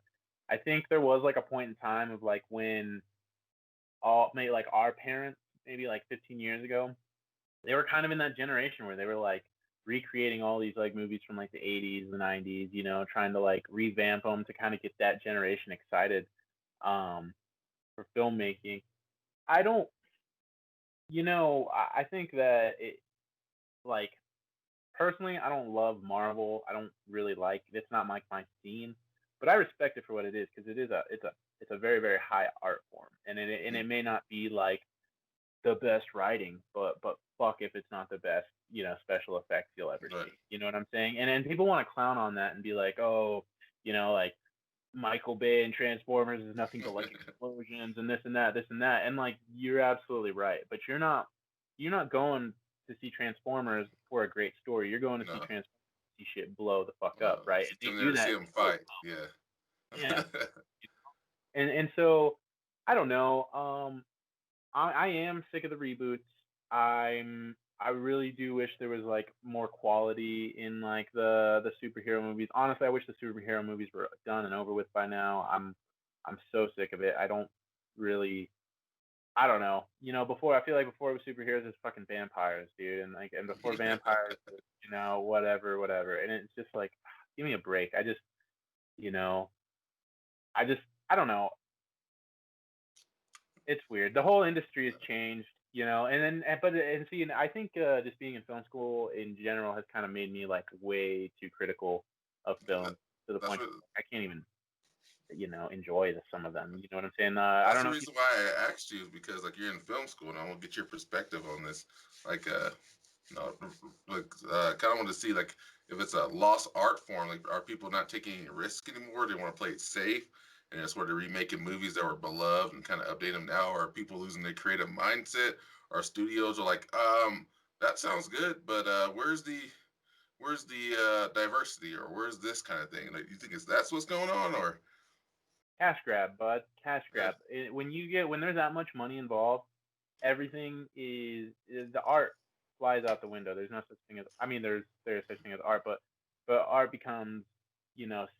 I think there was like a point in time of like when maybe like our parents, maybe like 15 years ago, they were kind of in that generation where they were like recreating all these like movies from like the 80s, the 90s, trying to like revamp them to kind of get that generation excited for filmmaking. I don't, I think that it like personally, I don't love Marvel. I don't really like it's not like my scene, but I respect it for what it is because it's a very very high art form, and it may not be like the best writing, but fuck if it's not the best, special effects you'll ever
Right.
see. You know what I'm saying? And people want to clown on that and be like, oh, like Michael Bay and Transformers is nothing but like explosions and this and that, this and that. And like you're absolutely right, but you're not going to see Transformers for a great story. You're going to see
No.
Transformers to see shit blow the fuck up, right? And
Come
they
there
do
to see
that
them
so
fight.
well.
Yeah.
Yeah. And so I don't know. I am sick of the reboots. I really do wish there was like more quality in like the superhero movies. Honestly, I wish the superhero movies were done and over with by now. I'm so sick of it. I don't know. Before I feel like before it was superheroes, it was fucking vampires, dude, and before vampires, it was, whatever. And it's just like, give me a break. You know, I just I don't know. It's weird. The whole industry has changed, and see, and I think just being in film school in general has kind of made me like way too critical of
That-
film to the
that's
point
what
I can't even, enjoy some of them. You know what I'm saying? I
That's
don't
the
know if you.
reason why I asked you, is because like you're in film school and I want to get your perspective on this. Like no, like kind of want to see like if it's a lost art form. Like, are people not taking any risk anymore? They want to play it safe, and it's where they're remaking movies that were beloved and kind of update them now. Or are people losing their creative mindset? Or studios are like, that sounds good, but where's the diversity, or where's this kind of thing? Like, you think that's what's going on, or
Cash grab, bud. Cash
yeah,
grab. When there's that much money involved, everything is the art flies out the window. There's no such thing as, I mean, there's such thing as art, but art becomes,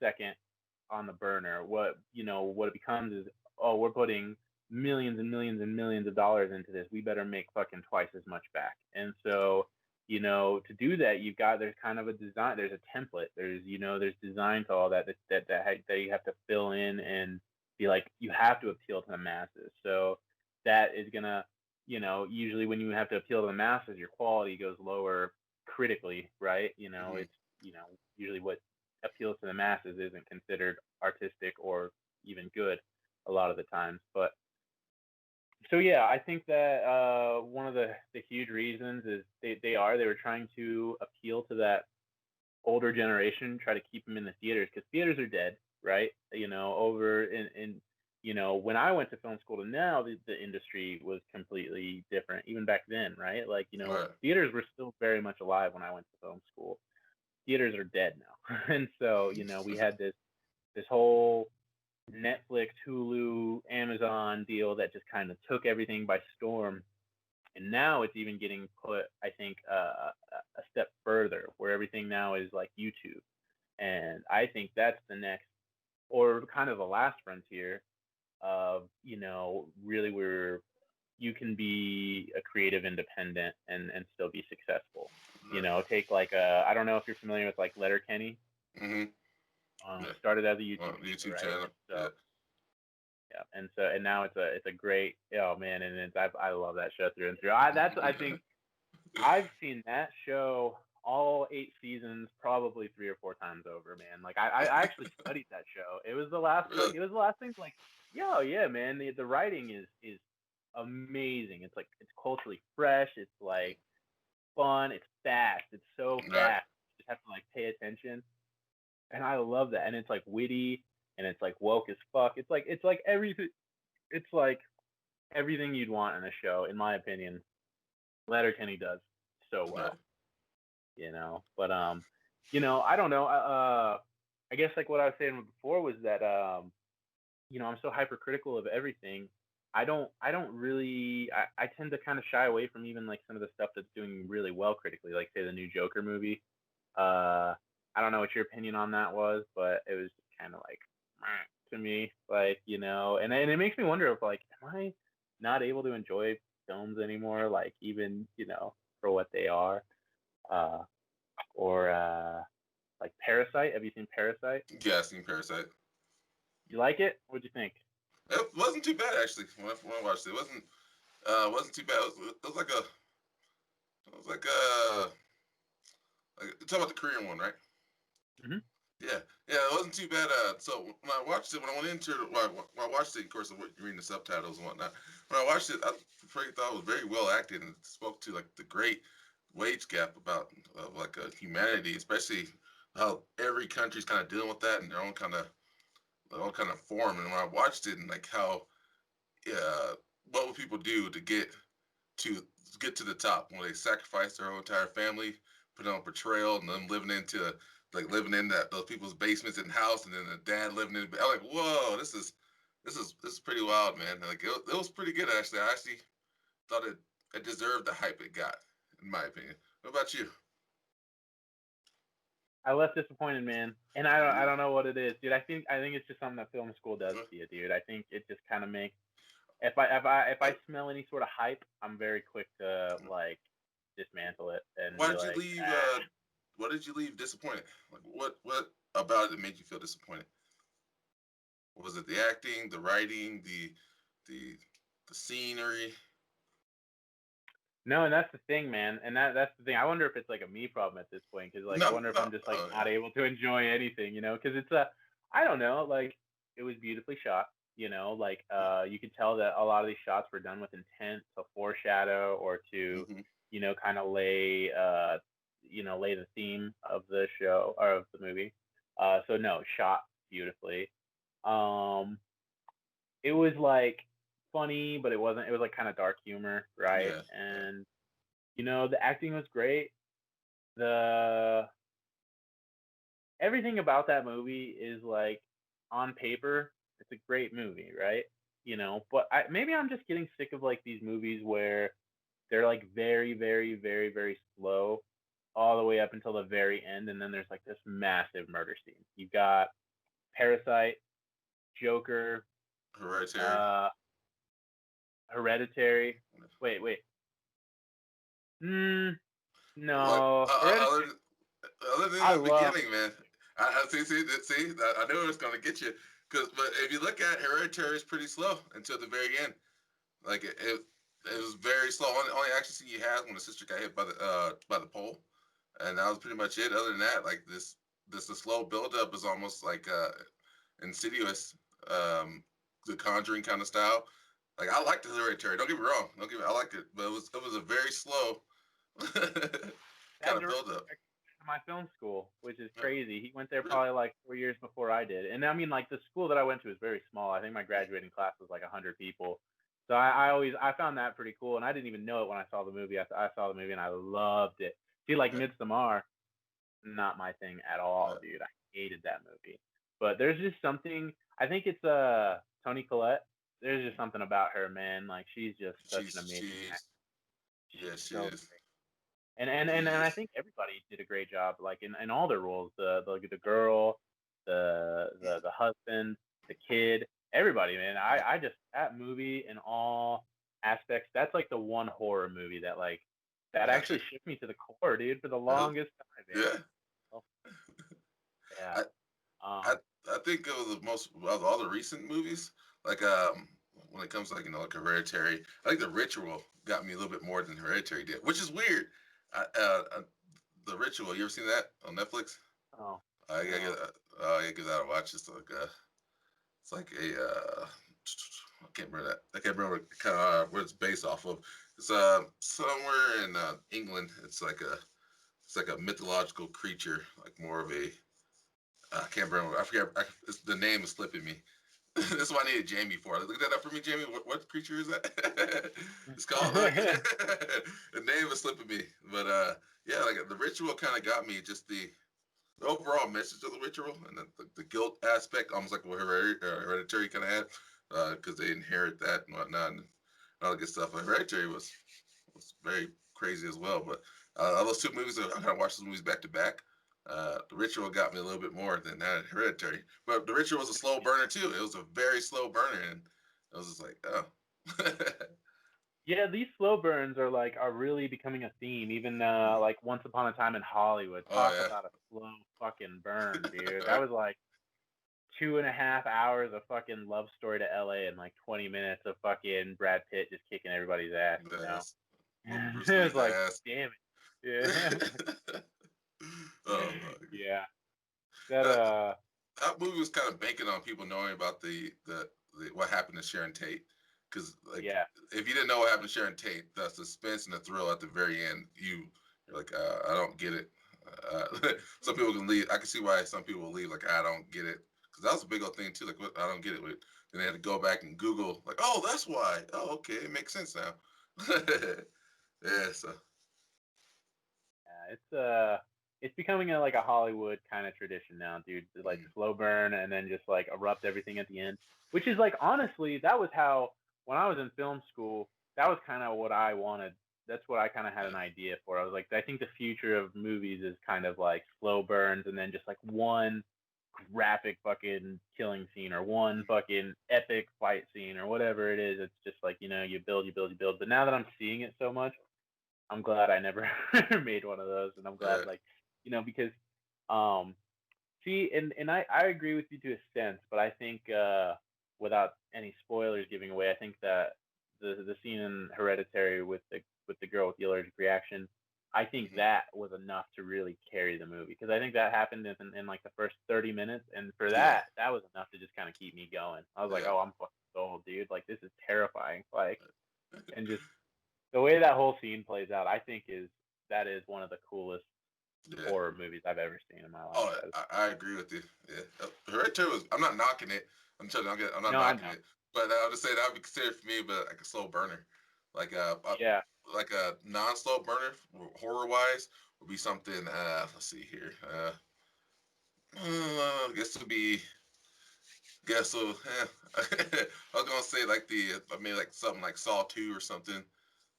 second on the burner. What it becomes is, oh, we're putting millions and millions and millions of dollars into this. We better make fucking twice as much back. And so, to do that, there's kind of a design, there's a template, there's design to all that you have to fill in and be like, you have to appeal to the masses. So that is gonna, usually when you have to appeal to the masses, your quality goes lower critically, right? It's, usually what appeals to the masses isn't considered artistic or even good a lot of the times. But so yeah, I think that one of the huge reasons is they were trying to appeal to that older generation, try to keep them in the theaters, because theaters are dead, right? Over in when I went to film school to now, the industry was completely different. Even back then, right? Like,
right.
theaters were still very much alive when I went to film school. Theaters are dead now, and so we had this whole Netflix, Hulu, Amazon deal that just kind of took everything by storm. And now it's even getting put, I think, a step further, where everything now is like YouTube. And I think that's the next, or kind of the last frontier of, really where you can be a creative independent and still be successful. Take like I don't know if you're familiar with like Letterkenny.
Mm-hmm.
Started as a YouTube,
YouTube
right?
channel.
So, yeah, and now it's a great, oh man, and I love that show through and through. I think I've seen that show all 8 seasons probably 3 or 4 times over, man. Like I actually studied that show. It was the last
Really?
it was the last thing, like, yeah, man. The writing is amazing. It's like, it's culturally fresh. It's like fun. It's fast. It's so
Right.
fast. You just have to like pay attention. And I love that. And it's like witty, and it's like woke as fuck. It's like everything. It's like everything you'd want in a show, in my opinion. Letterkenny does so
Right.
well, But I don't know. I guess like what I was saying before was that I'm so hypercritical of everything. I don't really. I tend to kind of shy away from even like some of the stuff that's doing really well critically, like say the new Joker movie. I don't know what your opinion on that was, but it was just kind of like meh to me, like, and it makes me wonder if, like, am I not able to enjoy films anymore, like, even for what they are, uh, or like Parasite. Have you seen Parasite?
Yeah, I seen Parasite.
You like it? What'd you think?
It wasn't too bad actually. When I watched it, it wasn't too bad. It was like a it was like talking about the Korean one, right?
Mm-hmm.
Yeah, yeah, it wasn't too bad. So when I watched it, when I went into it, when I watched it, of course, I'm reading the subtitles and whatnot. When I watched it, I thought it was very well acted, and it spoke to like the great wage gap about like humanity, especially how every country's kind of dealing with that in their own kind of form. And when I watched it, and like how what would people do to get to the top when they sacrifice their whole entire family, put on portrayal, and them living in that those people's basements and house, and then the dad living in. I'm like, whoa, this is pretty wild, man. Like it was pretty good actually. I actually thought it deserved the hype it got, in my opinion. What about you?
I left disappointed, man, and I don't know what it is, dude. I think it's just something that film school does to you, dude. I think it just kind of makes, if I smell any sort of hype, I'm very quick to like dismantle it and
Why
be
did you
like,
leave? Why did you leave disappointed? Like what about it made you feel disappointed? Was it the acting, the writing, the the scenery?
no. And that's the thing, man. And that's the thing. I wonder if it's like a me problem at this point, because like I
No,
wonder if
no.
I'm just like not able to enjoy anything, because it's I don't know, like, it was beautifully shot, like you could tell that a lot of these shots were done with intent to foreshadow or to
Mm-hmm.
kind of lay the theme of the show or of the movie. So no, shot beautifully. Um, it was like funny, but it wasn't. It was like kind of dark humor, right?
Yeah, yeah.
And The acting was great. The everything about that movie is like on paper, it's a great movie, right? But maybe I'm just getting sick of like these movies where they're like very, very, very, very slow all the way up until the very end, and then there's like this massive murder scene. You've got Parasite, Joker,
Hereditary.
uh, Hereditary. Wait.
Like
No, Hereditary.
other than
I
the
love.
beginning, man. I see. I knew it was gonna get you. But if you look at Hereditary, it's pretty slow until the very end. Like it was very slow. Only action scene you had when the sister got hit by the pole, and that was pretty much it. Other than that, like this the slow build up is almost like Insidious, the Conjuring kind of style. Like I liked the Hereditary. Don't get me wrong. Don't get me. I liked it, but it was a very slow
That
kind of
director
build up.
to my film school, which is
Yeah.
crazy. He went there
Really?
probably like 4 years before I did. And I mean, like the school that I went to is very small. I think my graduating class was like 100 people. So I found that pretty cool, and I didn't even know it when I saw the movie. I saw the movie and I loved it. See, like
Yeah.
Midsommar, not my thing at all,
Yeah.
dude. I hated that movie. But there's just something. I think it's Toni Collette. There's just something about her, man. Like she's just such an amazing actor.
She's
She's
yeah, she
so
is.
and
She
I
is.
think everybody did a great job, like in all their roles. The girl, the husband, the kid, everybody, man. I just that movie in all aspects. That's like the one horror movie that like that
Got you.
actually shook me to the core, dude, for the
Yeah.
longest time, man.
Yeah.
Oh, yeah.
I, I
Um.
I think of the most of all the recent movies, like when it comes to like like Hereditary, I think The Ritual got me a little bit more than Hereditary did, which is weird. The Ritual, you ever seen that on Netflix?
Oh
I gotta
no.
get yeah, give that a watch. It's like a I can't remember that. I can't remember kind of where it's based off of. It's somewhere in England. It's like a mythological creature, like more of a I can't remember. I forget. The name is slipping me. That's why I needed Jamie for. Look that up for me, Jamie. What creature is that? It's called like the name is slipping me. But yeah, like the ritual kind of got me. Just the overall message of the ritual and the guilt aspect, almost like what Hereditary kind of had, because they inherit that and whatnot and all the good stuff. But Hereditary was very crazy as well. But those two movies, I kind of watched those movies back to back. The Ritual got me a little bit more than that Hereditary, but The Ritual was a slow burner too. It was a very slow burner, and I was just like, oh,
Yeah, these slow burns are really becoming a theme. Even like Once Upon a Time in Hollywood. Talk
oh
about a slow fucking burn, dude.
yeah,
That was like 2.5 hours of fucking love story to LA and like 20 minutes of fucking Brad Pitt just kicking everybody's ass,
that's whooping Bruce
it was
Lee's
like,
ass.
damn it.
Oh
Yeah.
my
Yeah. That
god. That movie was kind of banking on people knowing about the what happened to Sharon Tate, because like
yeah.
if you didn't know what happened to Sharon Tate, the suspense and the thrill at the very end, you're like, I don't get it. Some people can leave. I can see why some people will leave. Like I don't get it, because that was a big old thing too. Like what, I don't get it. Then they had to go back and Google. Like, oh, that's why. Oh, okay, it makes sense now. Yeah. So
Yeah, it's becoming like a Hollywood kind of tradition now, dude. To, like
mm,
slow burn and then just like erupt everything at the end, which is like honestly, that was how when I was in film school, that was kind of what I wanted. That's what I kind of had
yeah,
an idea for. I was like, I think the future of movies is kind of like slow burns and then just like one graphic fucking killing scene or one fucking epic fight scene or whatever it is. It's just like you build, you build, you build. But now that I'm seeing it so much, I'm glad I never made one of those, and I'm glad
yeah,
like because um see and I agree with you to a sense, but I think without any spoilers giving away, I think that the scene in Hereditary with the girl with the allergic reaction, I think
mhm,
that was enough to really carry the movie because I think that happened in like the first 30 minutes, and for
yeah,
that was enough to just kind of keep me going. I was like,
yeah,
oh, I'm fucking sold, dude. Like this is terrifying. Like and just the way that whole scene plays out, I think that is one of the coolest
yeah.
horror movies I've ever seen in my life.
Oh, I agree with you. Yeah, Hereditary was. I'm not knocking it. I'm telling you, I'm not
No, I
knocking
know.
it. But I'll just say that would be considered for me, but like a slow burner. Like
Yeah.
like a non-slow burner horror wise would be something. Let's see here. I guess it would be. Guess so. I was gonna say like I mean like something like Saw 2 or something.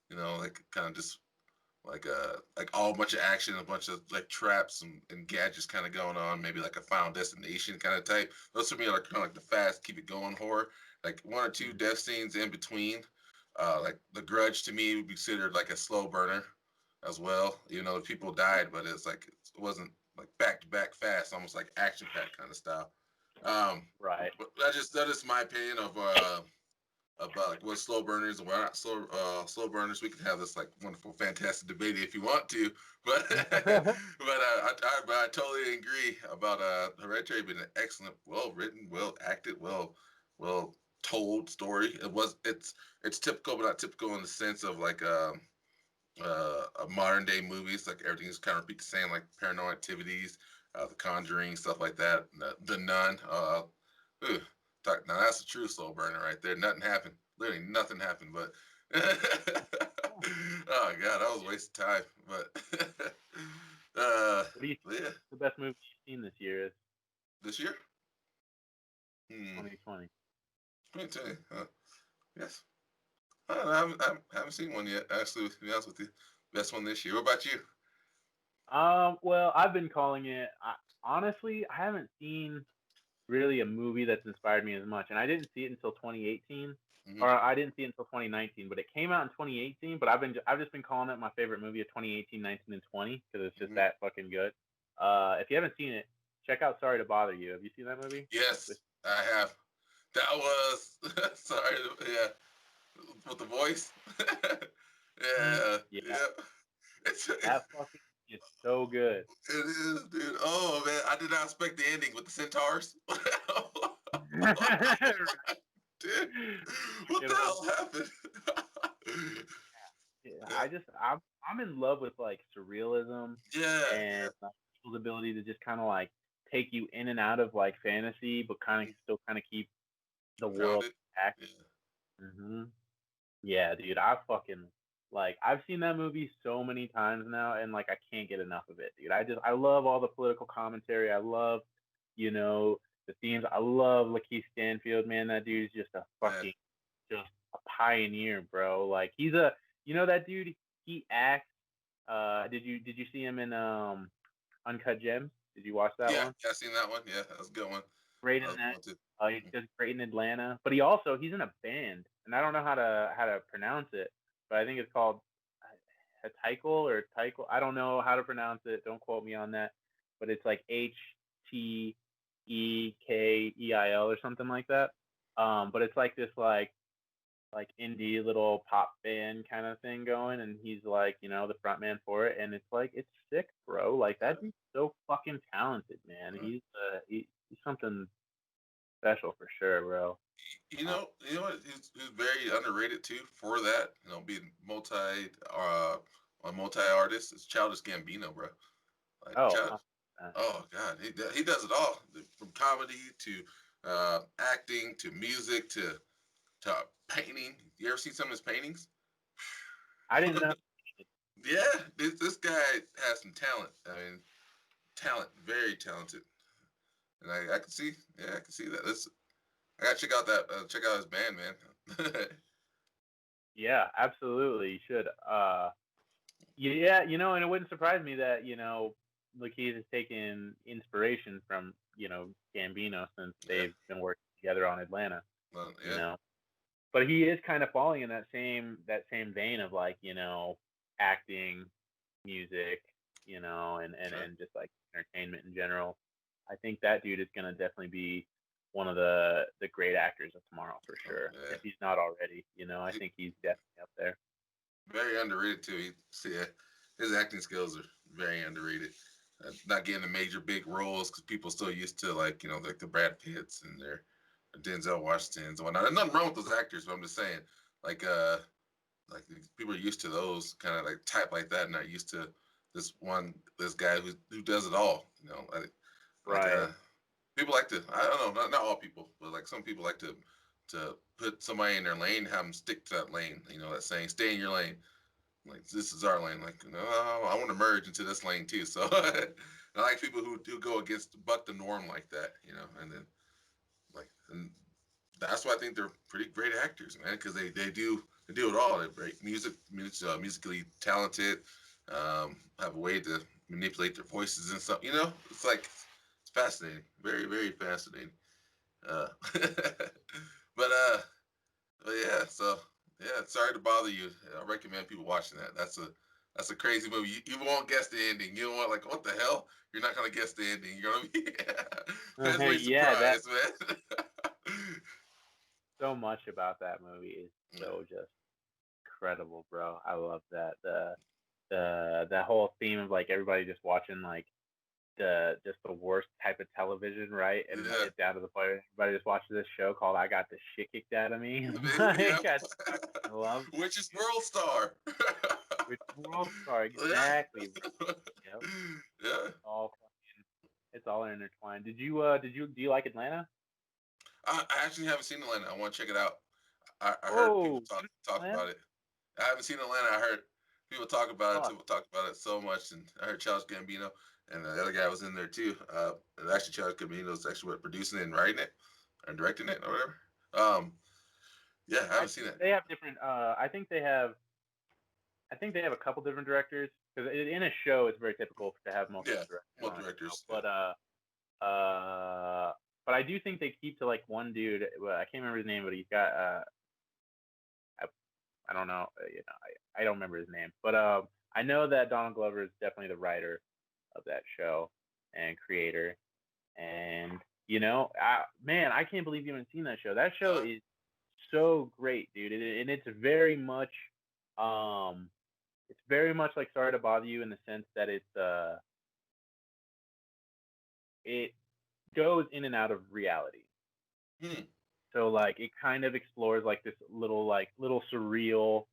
You know, like kind of just like all a bunch of action, a bunch of like traps and gadgets kind of going on. Maybe like a Final Destination kind of type. Those for me are kind of like the fast, keep it going horror. Like one or two death scenes in between. Like The Grudge to me would be considered like a slow burner as well. You know, people died, but it's like it wasn't like back to back fast, almost like action packed kind of style.
Right.
But that is my opinion of about like what slow burners and what not slow burners. We can have this like wonderful, fantastic debate if you want to, but but I totally agree about Hereditary being an excellent, well written, well acted, well told story. It's typical, but not typical in the sense of like modern day movies. Like everything's kind of repeat the same, like Paranormal Activities, The Conjuring, stuff like that. The Nun. Ooh, now that's a true slow burner right there. Nothing happened. Literally nothing happened. But oh god, that was a waste of time. But
What do you think
yeah,
the best movie you've seen this year is?
this year.
2020.
Let me tell you. Yes, I haven't seen one yet. Actually, to be honest with you, best one this year. What about you?
Well, I've been calling it. Honestly, I haven't seen really a movie that's inspired me as much, and I didn't see it until 2018,
Mm-hmm.
or I didn't see it until 2019. But it came out in 2018. But I've just been calling it my favorite movie of 2018, 19, and 20 because it's just
Mm-hmm.
that fucking good. If you haven't seen it, check out Sorry to Bother You. Have you seen that movie?
Yes, I have. That was sorry. Yeah, with the voice. Yeah,
Yeah,
yeah. It
that fucking is so good.
is, dude. Oh man, I did not expect the ending with the centaurs. Dude, what
It
the
was.
hell happened?
Yeah, I'm in love with like surrealism
Yeah,
and like, people's ability to just kind of like take you in and out of like fantasy, but kind of still kind of keep the world
grounded.
intact.
Yeah,
hmm Yeah, dude, I fucking like I've seen that movie so many times now, and like I can't get enough of it, dude. I love all the political commentary. I love, you know, the themes. I love Lakeith Stanfield, man. That dude's just a
man.
fucking just a pioneer, bro. Like he's a you know that dude. He acts. Did you see him in Uncut Gems? Did you watch that
Yeah,
one?
yeah, I seen that one. Yeah, that was a good one.
Great
That
in
was
that.
one too.
He does great in Atlanta, but he's in a band, and I don't know how to pronounce it, but I think it's called Hetikel or Tykel. I don't know how to pronounce it. Don't quote me on that, but it's like Hekeil or something like that. But it's like this like indie little pop band kind of thing going, and he's like the front man for it, and it's like it's sick, bro. Like that dude's so fucking talented, man. He's something special for sure, bro. Uh,
You know what? He's very underrated too for that. You know, being a multi artist. It's Childish Gambino, bro. Like
oh,
Child.
100%.
Oh God, he does it all from comedy to acting to music to painting. You ever see some of his paintings?
I didn't know.
Yeah, this guy has some talent. I mean, talent, very talented, and I can see, yeah, I can see that. I gotta check out check out his band, man.
Yeah, absolutely. You should. Yeah, and it wouldn't surprise me that Lakeith has taken inspiration from Gambino since
Yeah,
they've been working together on Atlanta.
well,
You
yeah,
know, but he is kind of falling in that same vein of like acting, music,
okay.
and just like entertainment in general. I think that dude is gonna definitely be one of the great actors of tomorrow for
Oh,
sure.
yeah.
If he's not already, I
He,
think he's definitely up there.
very underrated too. His acting skills are very underrated. Not getting the major big roles because people still used to like the Brad Pitts and their Denzel Washingtons and whatnot. There's nothing wrong with those actors, but I'm just saying, like like people are used to those kind of like type like that, and not used to this guy who does it all. You know, like
Right.
people like to. I don't know, not all people, but like some people like to to put somebody in their lane, have them stick to that lane. You know, that saying, "Stay in your lane." Like this is our lane. Like no, I want to merge into this lane too. So I like people who do go against buck the norm like that. You know, and then like and that's why I think they're pretty great actors, man, because they do it all. They're great musically talented, have a way to manipulate their voices and stuff. You know, it's like it's fascinating, very very fascinating. Uh, but yeah, so yeah, sorry to bother you. I recommend people watching that. That's a crazy movie. You won't guess the ending. You don't want like what the hell? You're not gonna guess the ending. You're gonna be pleasantly
Yeah, that
surprised, man.
so much about that movie is so just incredible, bro. I love that. The whole theme of like everybody just watching like the worst type of television, right? And
Yeah.
it's down to the point where everybody just watches this show called "I Got the Shit Kicked Out of Me."
Yeah.
Like, I love that.
Which is World Star.
Which World Star
Yeah.
exactly, bro. Yep.
Yeah.
All fucking, it's all intertwined. Do you like Atlanta?
I actually haven't seen Atlanta. I want to check it out. I heard people
Oh,
talk
Atlanta?
about it. I haven't seen Atlanta. I heard people talk about it.
Fuck.
People talk about it so much, and I heard Charles Gambino and the other guy was in there too. And actually, Charles Gambino was actually producing it and writing it and directing it or whatever. Yeah, I
I
haven't seen
think
it.
they have different. I think they have a couple different directors because in a show it's very typical to have multiple
Yeah,
directors
both
on a show.
directors.
But I do think they keep to like one dude. Well, I can't remember his name, but he's got I, I don't know. I don't remember his name, but I know that Donald Glover is definitely the writer of that show and creator. And man, I can't believe you haven't seen that show. That show is so great, dude, and it's very much like Sorry to Bother You in the sense that it goes in and out of reality.
Hmm.
So like it kind of explores like this little surreal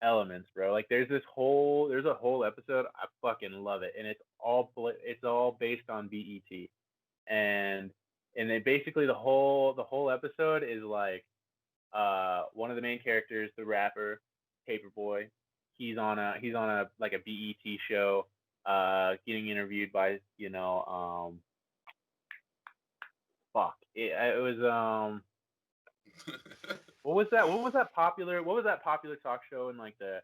elements, bro. Like there's a whole episode I fucking love it, and it's all based on BET, and they basically the whole episode is like one of the main characters, the rapper Paperboy, he's on a like a BET show, getting interviewed by it was what was that popular talk show in like the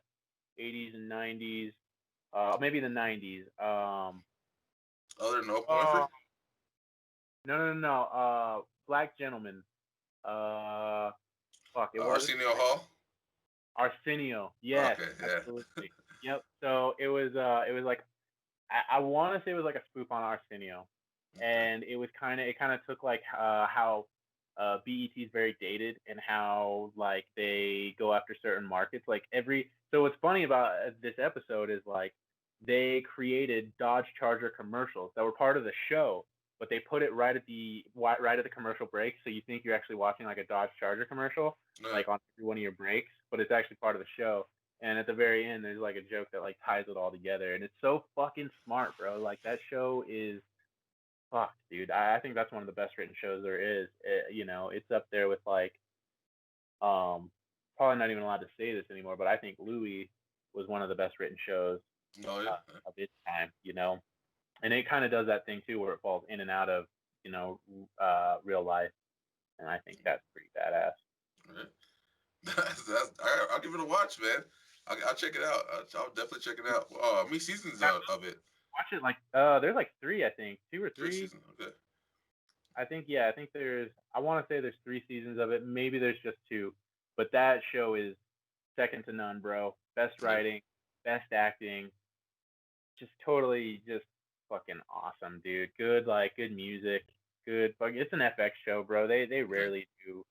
80s and 90s, maybe the 90s.
Other than Oprah
Oh,
Winfrey?
no. Black gentleman. Uh, it was
Arsenio Hall?
Arsenio. Yes,
Okay, yeah.
absolutely. Yep. So it was like I want to say it was like a spoof on Arsenio,
Okay.
and it kind of took like how BET is very dated and how like they go after certain markets. Like so what's funny about this episode is like they created Dodge Charger commercials that were part of the show, but they put it right at the commercial break, so you think you're actually watching like a Dodge Charger commercial, like on every one of your breaks, but it's actually part of the show. And at the very end, there's like a joke that like ties it all together, and it's so fucking smart, bro. Like that show is fuck, dude. I think that's one of the best written shows there is. It's up there with like probably not even allowed to say this anymore, but I think Louis was one of the best written shows
Oh yeah.
of its time. And it kind of does that thing too, where it falls in and out of real life, and I think that's pretty badass.
Right. I'll give it a watch, man. I'll check it out. I'll definitely check it out. Oh, how many seasons of it?
Watch it like there's like three, I think, two or
Three
three.
seasons. Okay.
I think I want to say there's three seasons of it. Maybe there's just two, but that show is second to none, bro. Best
Yeah.
writing, best acting, just totally just fucking awesome, dude. Good music, good. It's an FX show, bro. They
Okay.
rarely do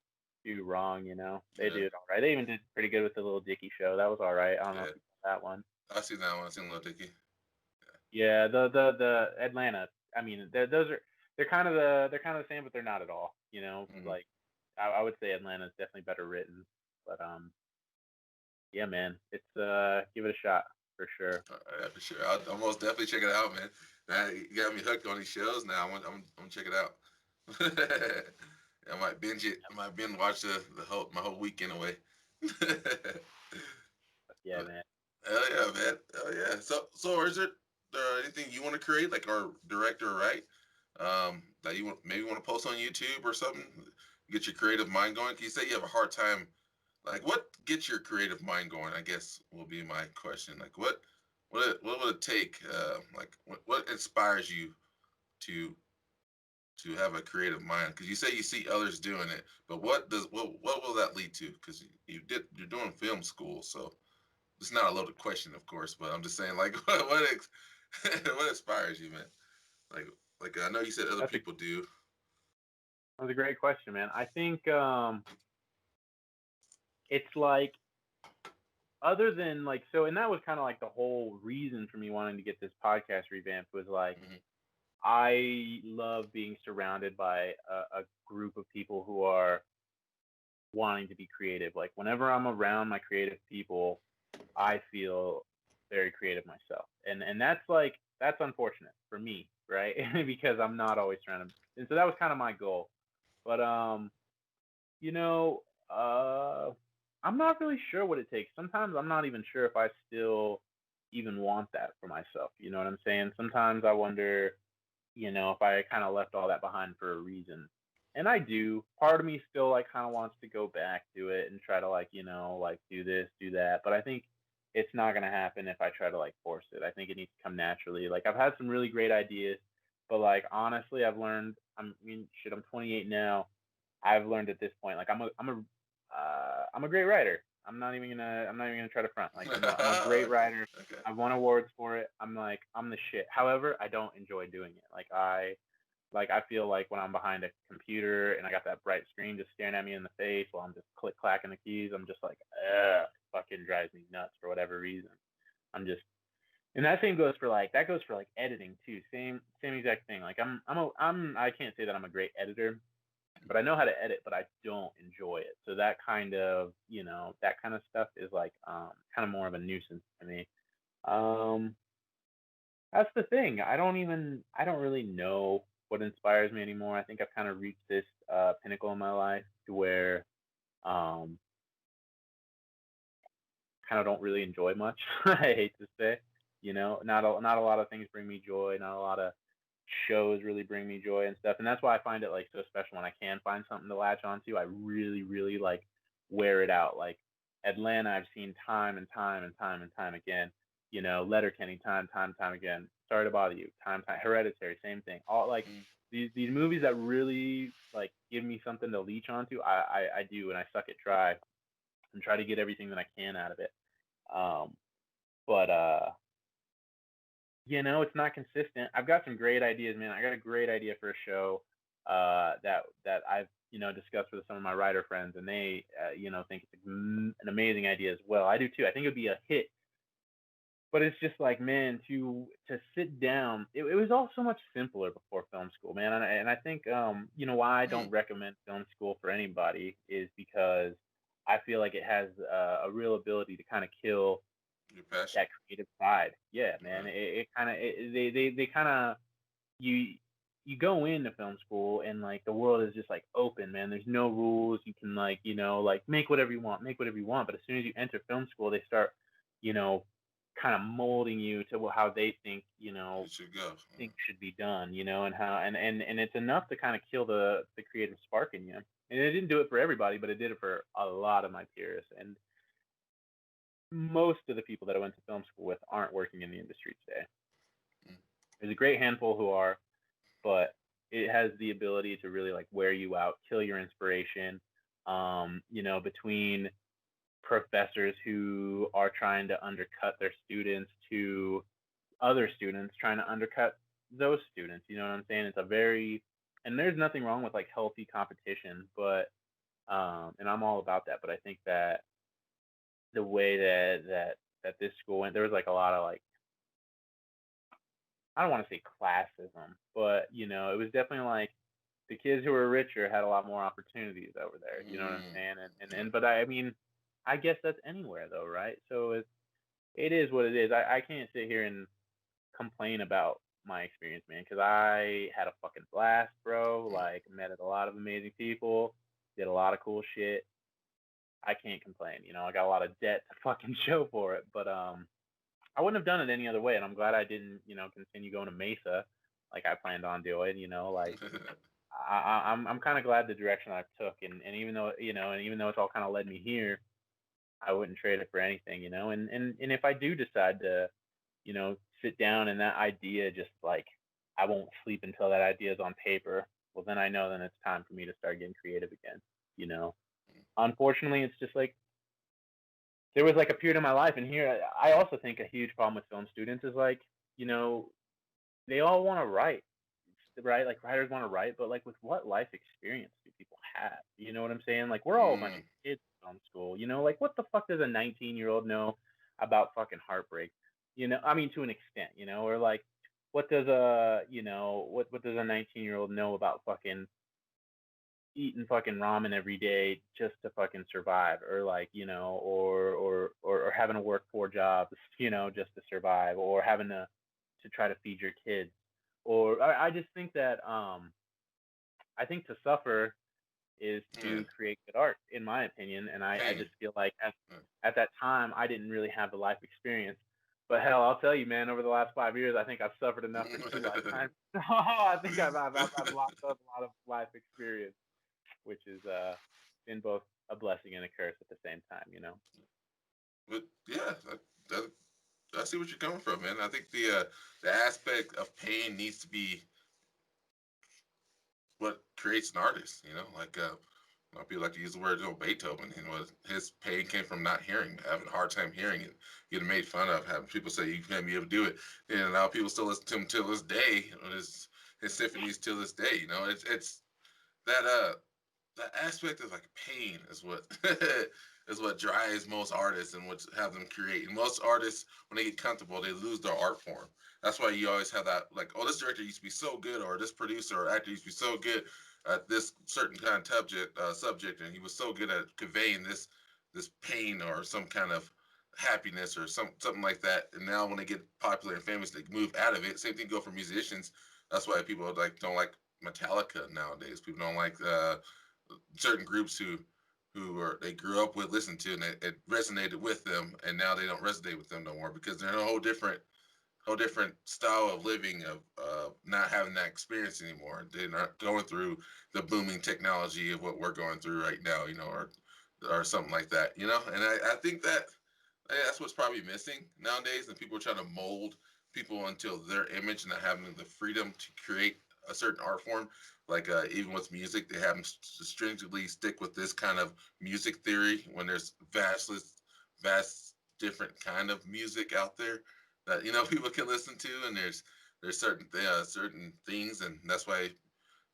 wrong, They
Yeah.
do it all right. They even did pretty good with the Little Dicky show. That was all right. I don't know
Yeah.
if you saw that one.
I've seen that one. I've seen Lil Dicky.
Yeah, the Atlanta. I mean, they're kind of the same, but they're not at all.
Mm-hmm.
Like I would say Atlanta is definitely better written, but yeah, man, it's give it a shot for sure.
Yeah, for sure. I'll most definitely check it out, man. Now, you got me hooked on these shows. Now I'm gonna check it out. I might binge it. I might binge watch my whole weekend away.
Yeah, man.
Hell yeah, man. Hell yeah. So is there anything you want to create, like, or direct or write, that you maybe want to post on YouTube or something? Get your creative mind going. 'Cause you say you have a hard time. Like, what gets your creative mind going? I guess will be my question. Like, what would it take? Like, what inspires you to have a creative mind? Because you say you see others doing it, but what will that lead to? Because you're doing film school, so it's not a loaded question, of course, but I'm just saying, like, what inspires you, man? Like, I know you said other
That's a
people do.
that's a great question, man. I think it's like other than like so, and that was kind of like the whole reason for me wanting to get this podcast revamped was like
Mm-hmm.
I love being surrounded by a group of people who are wanting to be creative. Like whenever I'm around my creative people, I feel very creative myself. And that's like that's unfortunate for me, right? Because I'm not always surrounded. And so that was kind of my goal. But you know, uh I'm not really sure what it takes. Sometimes I'm not even sure if I still even want that for myself. You know what I'm saying? Sometimes I wonder, if I kind of left all that behind for a reason. And I do. Part of me still like kind of wants to go back to it and try to like, like do this, do that. But I think it's not going to happen if I try to like force it. I think it needs to come naturally. Like I've had some really great ideas, but like honestly, I've learned shit, I'm 28 now. I've learned at this point like I'm a great writer. I'm not even gonna try to front. Like I'm a great
Okay.
writer.
Okay.
I've won awards for it. I'm the shit. However, I don't enjoy doing it. I feel like when I'm behind a computer and I got that bright screen just staring at me in the face while I'm just click clacking the keys, I'm just like, ugh, fucking drives me nuts for whatever reason. I'm just and that goes for like editing too. Same exact thing. Like I can't say that I'm a great editor, but I know how to edit, but I don't enjoy it. So that that kind of stuff is like kind of more of a nuisance to me. Um, that's the thing. I don't really know what inspires me anymore. I think I've kind of reached this pinnacle in my life to where um kind of don't really enjoy much. I hate to say, not a lot of things bring me joy. Not a lot of shows really bring me joy and stuff. And that's why I find it like so special when I can find something to latch onto. I really, really like wear it out. Like Atlanta, I've seen time and time and time and time again. Letterkenny, time again. Sorry to bother you, time. Hereditary, same thing. All like
Mm.
these movies that really like give me something to leech onto. I do, and I suck at try and try to get everything that I can out of it. Um, but it's not consistent. I've got some great ideas, man. I got a great idea for a show that I've discussed with some of my writer friends, and they think it's an amazing idea as well. I do too. I think it would be a hit, but it's just like, man, to sit down. It was all so much simpler before film school, man. And I think why I
Mm.
don't recommend film school for anybody is because I feel like it has a real ability to kind of kill
Your passion.
that creative side. Yeah, man.
Okay.
It kind of they kind of you you go into film school and like the world is just like open, man. There's no rules. You can like like make whatever you want, make whatever you want. But as soon as you enter film school, they start you know kind of molding you to how they think
It should go.
think should be done, and how and it's enough to kind of kill the creative spark in you. And it didn't do it for everybody, but it did it for a lot of my peers. And most of the people that I went to film school with aren't working in the industry today.
Mm.
There's a great handful who are, but it has the ability to really like wear you out, kill your inspiration. Between professors who are trying to undercut their students to other students trying to undercut those students. You know what I'm saying? And there's nothing wrong with like healthy competition, but and I'm all about that. But I think that the way that this school went, there was like a lot of like I don't want to say classism, but it was definitely like the kids who were richer had a lot more opportunities over there. You know what I'm
Mm.
saying? And
Yeah.
and but I mean, I guess that's anywhere though, right? So it is what it is. I can't sit here and complain about my experience, man, because I had a fucking blast, bro. Like, met a lot of amazing people, did a lot of cool shit. I can't complain. I got a lot of debt to fucking show for it, but I wouldn't have done it any other way, and I'm glad I didn't, continue going to Mesa like I planned on doing. Like I'm kind of glad the direction I took, and even though it's all kind of led me here, I wouldn't trade it for anything. And if I do decide to, sit down and that idea just like I won't sleep until that idea is on paper. Well, then I know then it's time for me to start getting creative again. Unfortunately, it's just like there was like a period in my life, and here I also think a huge problem with film students is like, they all want to write, right? Like writers want to write, but like with what life experience do people have? You know what I'm saying? Like we're all a bunch of kids in film school. Like what the fuck does a 19-year-old know about fucking heartbreak? I mean to an extent, or like what does what does a 19-year-old know about fucking eating fucking ramen every day just to fucking survive, or like or having to work 4 jobs just to survive, or having to try to feed your kids, or I just think that I think to suffer is to create good art, in my opinion, and I just feel like at that time I didn't really have the life experience. But hell, I'll tell you, man, over the last 5 years, I think I've suffered enough for 2 lifetimes. I think I've locked up a lot of life experience, which is been both a blessing and a curse at the same time.
But yeah, I see what you're coming from, man. I think the aspect of pain needs to be what creates an artist. Like a lot of people like to use the word Beethoven. His pain came from not hearing, having a hard time hearing it, getting made fun of, having people say you can't be able to do it, and now people still listen to him till this day. His symphonies till this day. It's that that aspect of like pain is what is what drives most artists and what have them create. And most artists, when they get comfortable, they lose their art form. That's why you always have that like, oh, this director used to be so good, or this producer or actor used to be so good at this certain kind of subject, and he was so good at conveying this pain or some kind of happiness or something like that. And now when they get popular and famous, they move out of it. Same thing go for musicians. That's why people like don't like Metallica nowadays. People don't like certain groups who are they grew up with, listened to, and it resonated with them, and now they don't resonate with them no more because they're in a whole different style of living, of not having that experience anymore. They're not going through the booming technology of what we're going through right now, or something like that, And I think that that's what's probably missing nowadays, and people are trying to mold people until their image and not having the freedom to create a certain art form. Like even with music, they have them stringently stick with this kind of music theory when there's vast different kind of music out there that people can listen to, and there's certain things, and that's why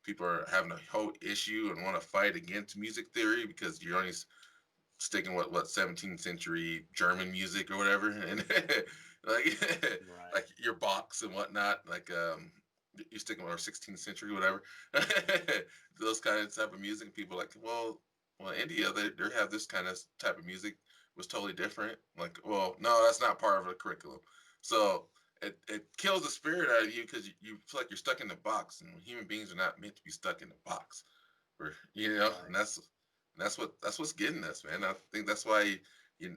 people are having a whole issue and want to fight against music theory because you're only sticking with what 17th century German music or whatever, and like
Right.
like your Bachs and whatnot, like you're sticking with our 16th century, whatever. Those kind of type of music. People are like, well, India they have this kind of type of music was totally different. Like, well, no, that's not part of the curriculum. So it kills the spirit out of you because you feel like you're stuck in the box, and human beings are not meant to be stuck in the box. Or
Right.
and that's what's getting us, man. I think that's why you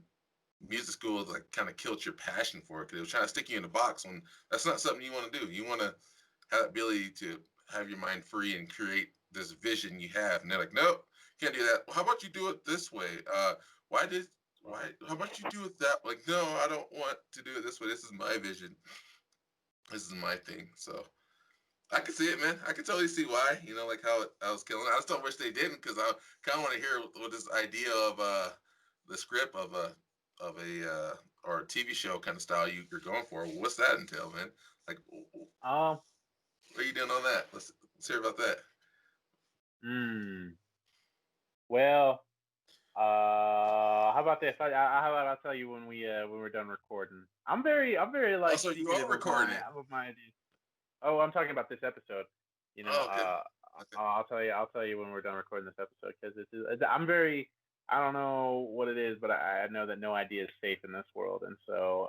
music school is like kind of killed your passion for it because it was trying to stick you in a box when that's not something you want to do. You want to have the ability to have your mind free and create this vision you have. And they're like, nope, can't do that. Well, how about you do it this way? Why did why? How about you do it that? Like, no, I don't want to do it this way. This is my vision. This is my thing. So I can see it, man. I can totally see why. Like how I was killing. I just don't wish they didn't because I kind of want to hear what this idea of the script of a or a TV show kind of style you're going for. What's that entail, man? Like,
Um.
what are you doing on that? Let's hear about that.
Hmm. Well. How about this? How about I'll tell you when we're done recording. I'm very like
Also, you
secretive
are recording it.
of my ideas. Oh, I'm talking about this episode.
Oh, okay. Okay.
I'll tell you when we're done recording this episode because I'm very. I don't know what it is, but I know that no idea is safe in this world, and so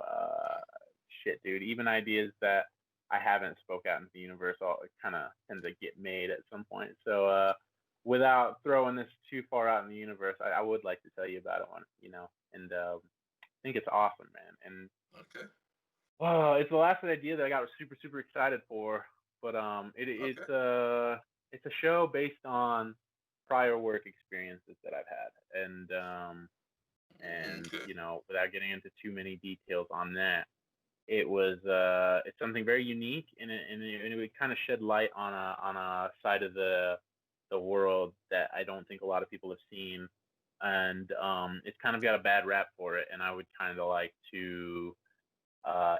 shit, dude. Even ideas that I haven't spoke out into the universe, all it kind of tends to get made at some point. So without throwing this too far out in the universe, I would like to tell you about it one, and I think it's awesome, man. And
Okay.
oh, it's the last idea that I got super super excited for. But it's a show based on prior work experiences that I've had, and
Okay.
without getting into too many details on that, it's something very unique, and it would kind of shed light on a side of the world that I don't think a lot of people have seen, and it's kind of got a bad rap for it, and I would kind of like to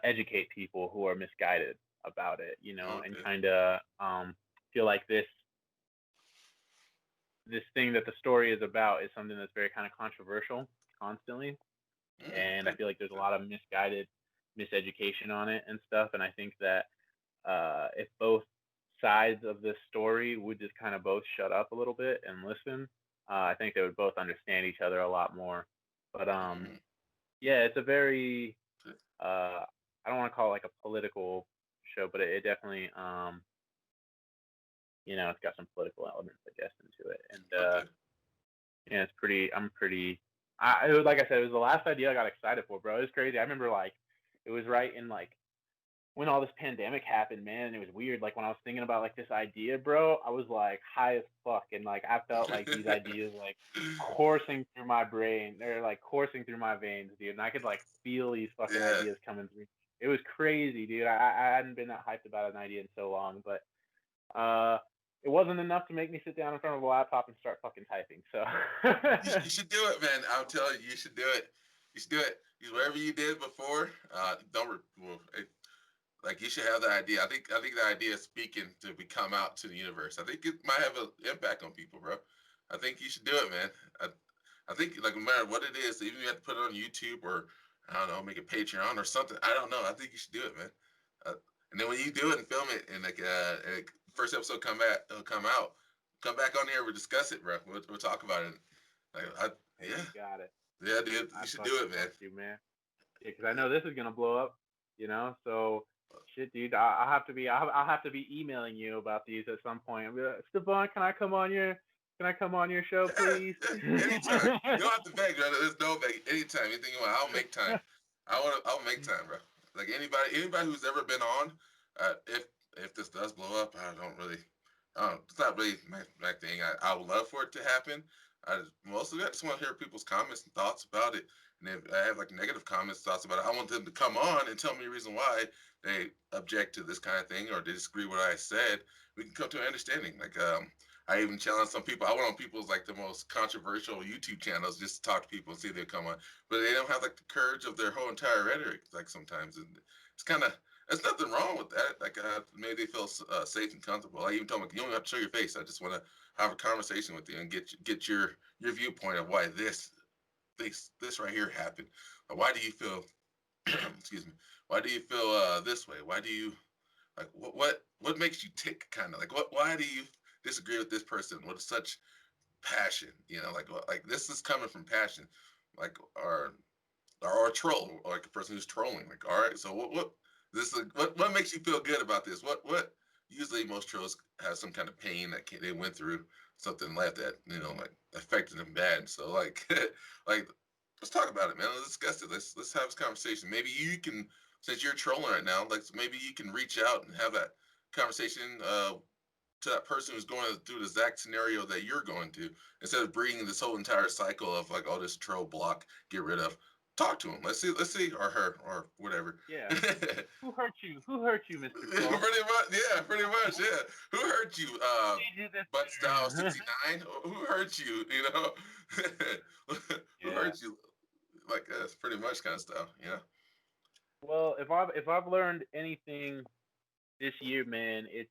educate people who are misguided about it, and
Okay.
kind of feel like this thing that the story is about is something that's very kind of controversial constantly, and I
Okay.
feel like there's a lot of misguided miseducation on it and stuff, and I think that if both sides of this story would just kind of both shut up a little bit and listen, I think they would both understand each other a lot more. But
Mm,
yeah, it's a very
okay.
I don't want to call it like a political show, but it definitely it's got some political elements, I guess, into it, and
Okay.
yeah, it's pretty. I'm pretty. It was, like I said, it was the last idea I got excited for, bro. It was crazy. I remember like it was right in like when all this pandemic happened, man, and it was weird. Like when I was thinking about like this idea, bro, I was like high as fuck, and like I felt like these ideas like coursing through my brain. They're like coursing through my veins, dude, and I could like feel these fucking
Yeah.
ideas coming through. It was crazy, dude. I hadn't been that hyped about an idea in so long, but uh, it wasn't enough to make me sit down in front of a laptop and start fucking typing. So
You should do it, man. I'm telling you, you should do it. You should do it. Whatever you did before, don't well, like you should have the idea. I think the idea is speaking to come out to the universe. I think it might have an impact on people, bro. I think you should do it, man. I think like no matter what it is, even if you have to put it on YouTube or I don't know, make a Patreon or something. I don't know. I think you should do it, man. Uh, and then when you do it and film it, and like first episode come out, come back on here. We'll discuss it, bro. We'll talk about it. Like,
hey,
yeah,
you got it.
yeah, dude.
I
You should do
fucking
it, man.
want to, man. Yeah, because I know this is gonna blow up, So, shit, dude, I'll have to be emailing you about these at some point. I'll be like, Stephon, can I come on your show,
Yeah,
please?
yeah, anytime. You don't have to beg, bro. There's no beg. Anytime. Anything you want. I'll make time. I'll make time, bro. Like anybody who's ever been on, if this does blow up, I don't really, it's not really my thing. I would love for it to happen. Mostly I just want to hear people's comments and thoughts about it. And if I have like negative comments, thoughts about it, I want them to come on and tell me a reason why they object to this kind of thing or they disagree with what I said. We can come to an understanding. Like I even challenged some people. I went on people's like the most controversial YouTube channels just to talk to people and see if they come on. But they don't have like the courage of their whole entire rhetoric. Like sometimes, and it's kind of there's nothing wrong with that. Like maybe they feel safe and comfortable. I even told them you don't have to show your face. I just want to have a conversation with you and get your viewpoint of why this right here happened. Why do you feel? Excuse me. Why do you feel this way? Why do you like what makes you tick? Kind of like what? Why do you disagree with this person with such passion? Like this is coming from passion, like or a troll, or like a person who's trolling. Like, all right, so what this is what makes you feel good about this? What usually most trolls have some kind of pain that they went through something like that, like affected them bad. So like like let's talk about it, man. Let's discuss it. Let's have this conversation. Maybe you can, since you're trolling right now, like maybe you can reach out and have that conversation to that person who's going through the exact scenario that you're going to, instead of breeding this whole entire cycle of like, oh, this troll block, get rid of. Talk to him. Let's see, or her, or whatever.
Yeah.
Pretty
Who hurt you? Who hurt you, Mr. Troll?
much, yeah, pretty much, yeah. Who hurt you?
Who did this
Butt style
to you?
69. Who hurt you? Who
Yeah.
hurt you? Like that's pretty much kind of stuff.
Well, if I've learned anything this year, man, it's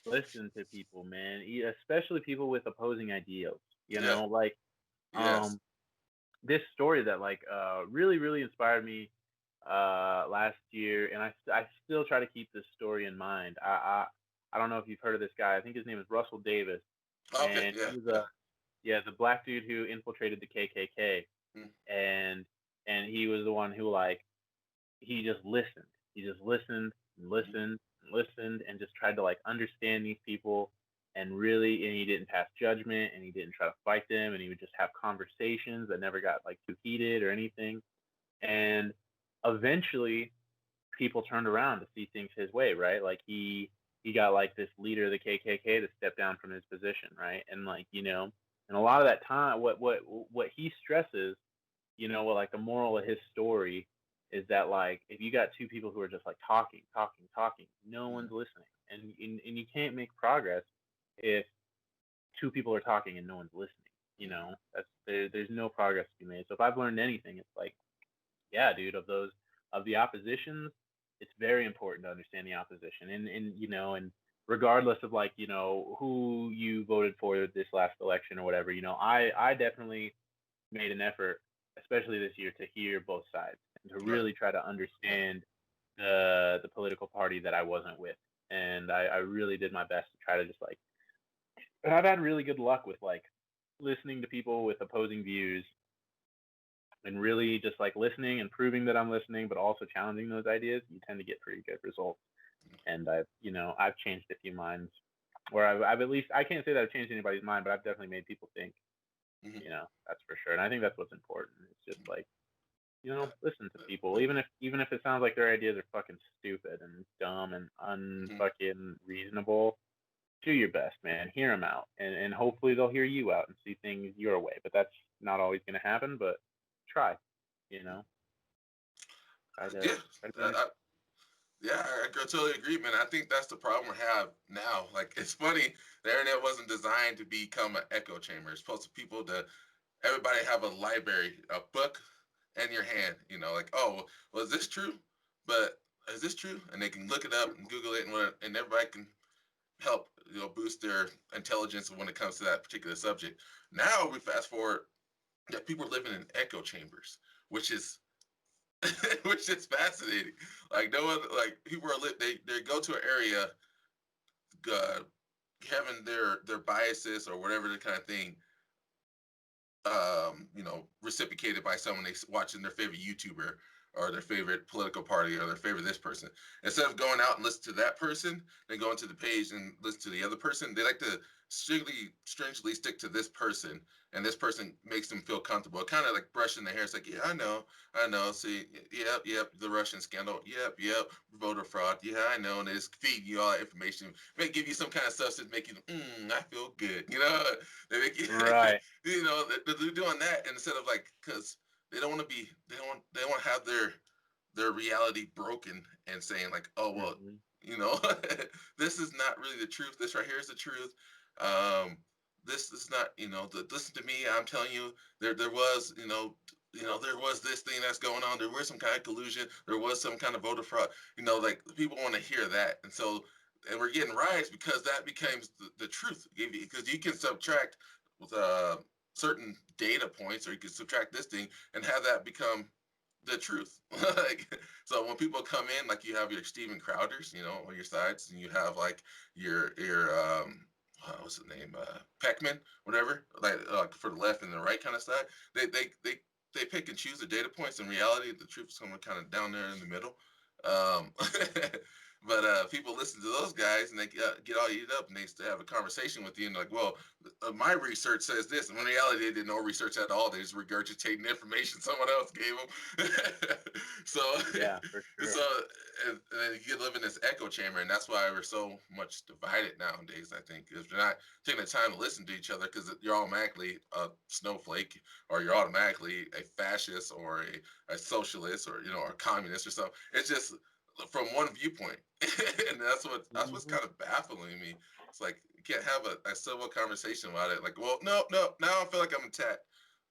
listen to people, man, especially people with opposing ideals.
Yeah.
Like
Yes.
um this story that like really really inspired me last year, and I still try to keep this story in mind. I don't know if you've heard of this guy. I think his name is Russell Davis,
Okay.
and
Yeah.
he was
Yeah.
the black dude who infiltrated the KKK,
Mm,
and he was the one who like he just listened. He just listened and listened, and just tried to like understand these people, and he didn't pass judgment, and he didn't try to fight them, and he would just have conversations that never got like too heated or anything. And eventually people turned around to see things his way, right? Like he got like this leader of the KKK to step down from his position, right? And like, and a lot of that time, what he stresses, what like the moral of his story is that like if you got two people who are just like talking, no one's listening, and you can't make progress if two people are talking and no one's listening. There's no progress to be made. So if I've learned anything, it's like, yeah, dude, of the oppositions, it's very important to understand the opposition, and regardless of like who you voted for this last election or whatever, I definitely made an effort, especially this year, to hear both sides and to really try to understand the political party that I wasn't with, and I really did my best to try to just like. And I've had really good luck with like listening to people with opposing views and really just like listening and proving that I'm listening, but also challenging those ideas. You tend to get pretty good results. And I've changed a few minds, or I've at least, I can't say that I've changed anybody's mind, but I've definitely made people think. That's for sure. And I think that's what's important. It's just like, listen to people, even if it sounds like their ideas are fucking stupid and dumb and unfucking reasonable. Do your best, man. Hear them out, and hopefully they'll hear you out and see things your way. But that's not always going to happen. But try,
Yeah, I totally agree, man. I think that's the problem we have now. Like, it's funny, the internet wasn't designed to become an echo chamber. It's supposed to everybody have a library, a book in your hand. Like, oh, well, is this true? But is this true? And they can look it up and Google it, and everybody can help boost their intelligence when it comes to that particular subject. Now we fast forward, people are living in echo chambers, which is which is fascinating. Like, no one, like, people are they go to an area, uh, having their biases or whatever the kind of thing, reciprocated by someone they watching their favorite YouTuber or their favorite political party or their favorite this person. Instead of going out and listen to that person, they go into the page and listen to the other person. They like to strangely stick to this person, and this person makes them feel comfortable. Kind of like brushing their hair. It's like, yeah, I know. See, yep, the Russian scandal. Yep, voter fraud. Yeah, I know. And they just feed you all that information. May give you some kind of substance, make you, I feel good. They make you,
right.
They're doing that instead of like, because they don't want to be, they don't want to have their reality broken and saying like, oh well, this is not really the truth. This right here is the truth. This is not, listen to me. I'm telling you, there was, there was this thing that's going on. There was some kind of collusion. There was some kind of voter fraud. Like, people want to hear that, and we're getting riots because that becomes the truth. Because you can subtract with certain data points, or you can subtract this thing and have that become the truth. Like, so when people come in, like, you have your Steven Crowders, on your sides, and you have like your what's the name, Peckman, whatever, like for the left and the right kind of side. They pick and choose the data points. In reality, the truth is somewhere kind of down there in the middle. um but people listen to those guys, and they get all eaten up, and they have a conversation with you, and like, well, my research says this, and in reality they did no research at all. They just regurgitating the information someone else gave them. So
yeah, for sure.
so and you live in this echo chamber, and that's why we're so much divided nowadays. I think if you're not taking the time to listen to each other, because you're automatically a snowflake, or you're automatically a fascist, or a socialist, or a communist or something. It's just from one viewpoint. And that's what's kind of baffling me. It's like, you can't have a civil conversation about it. Like, well, no, now I feel like I'm attacked.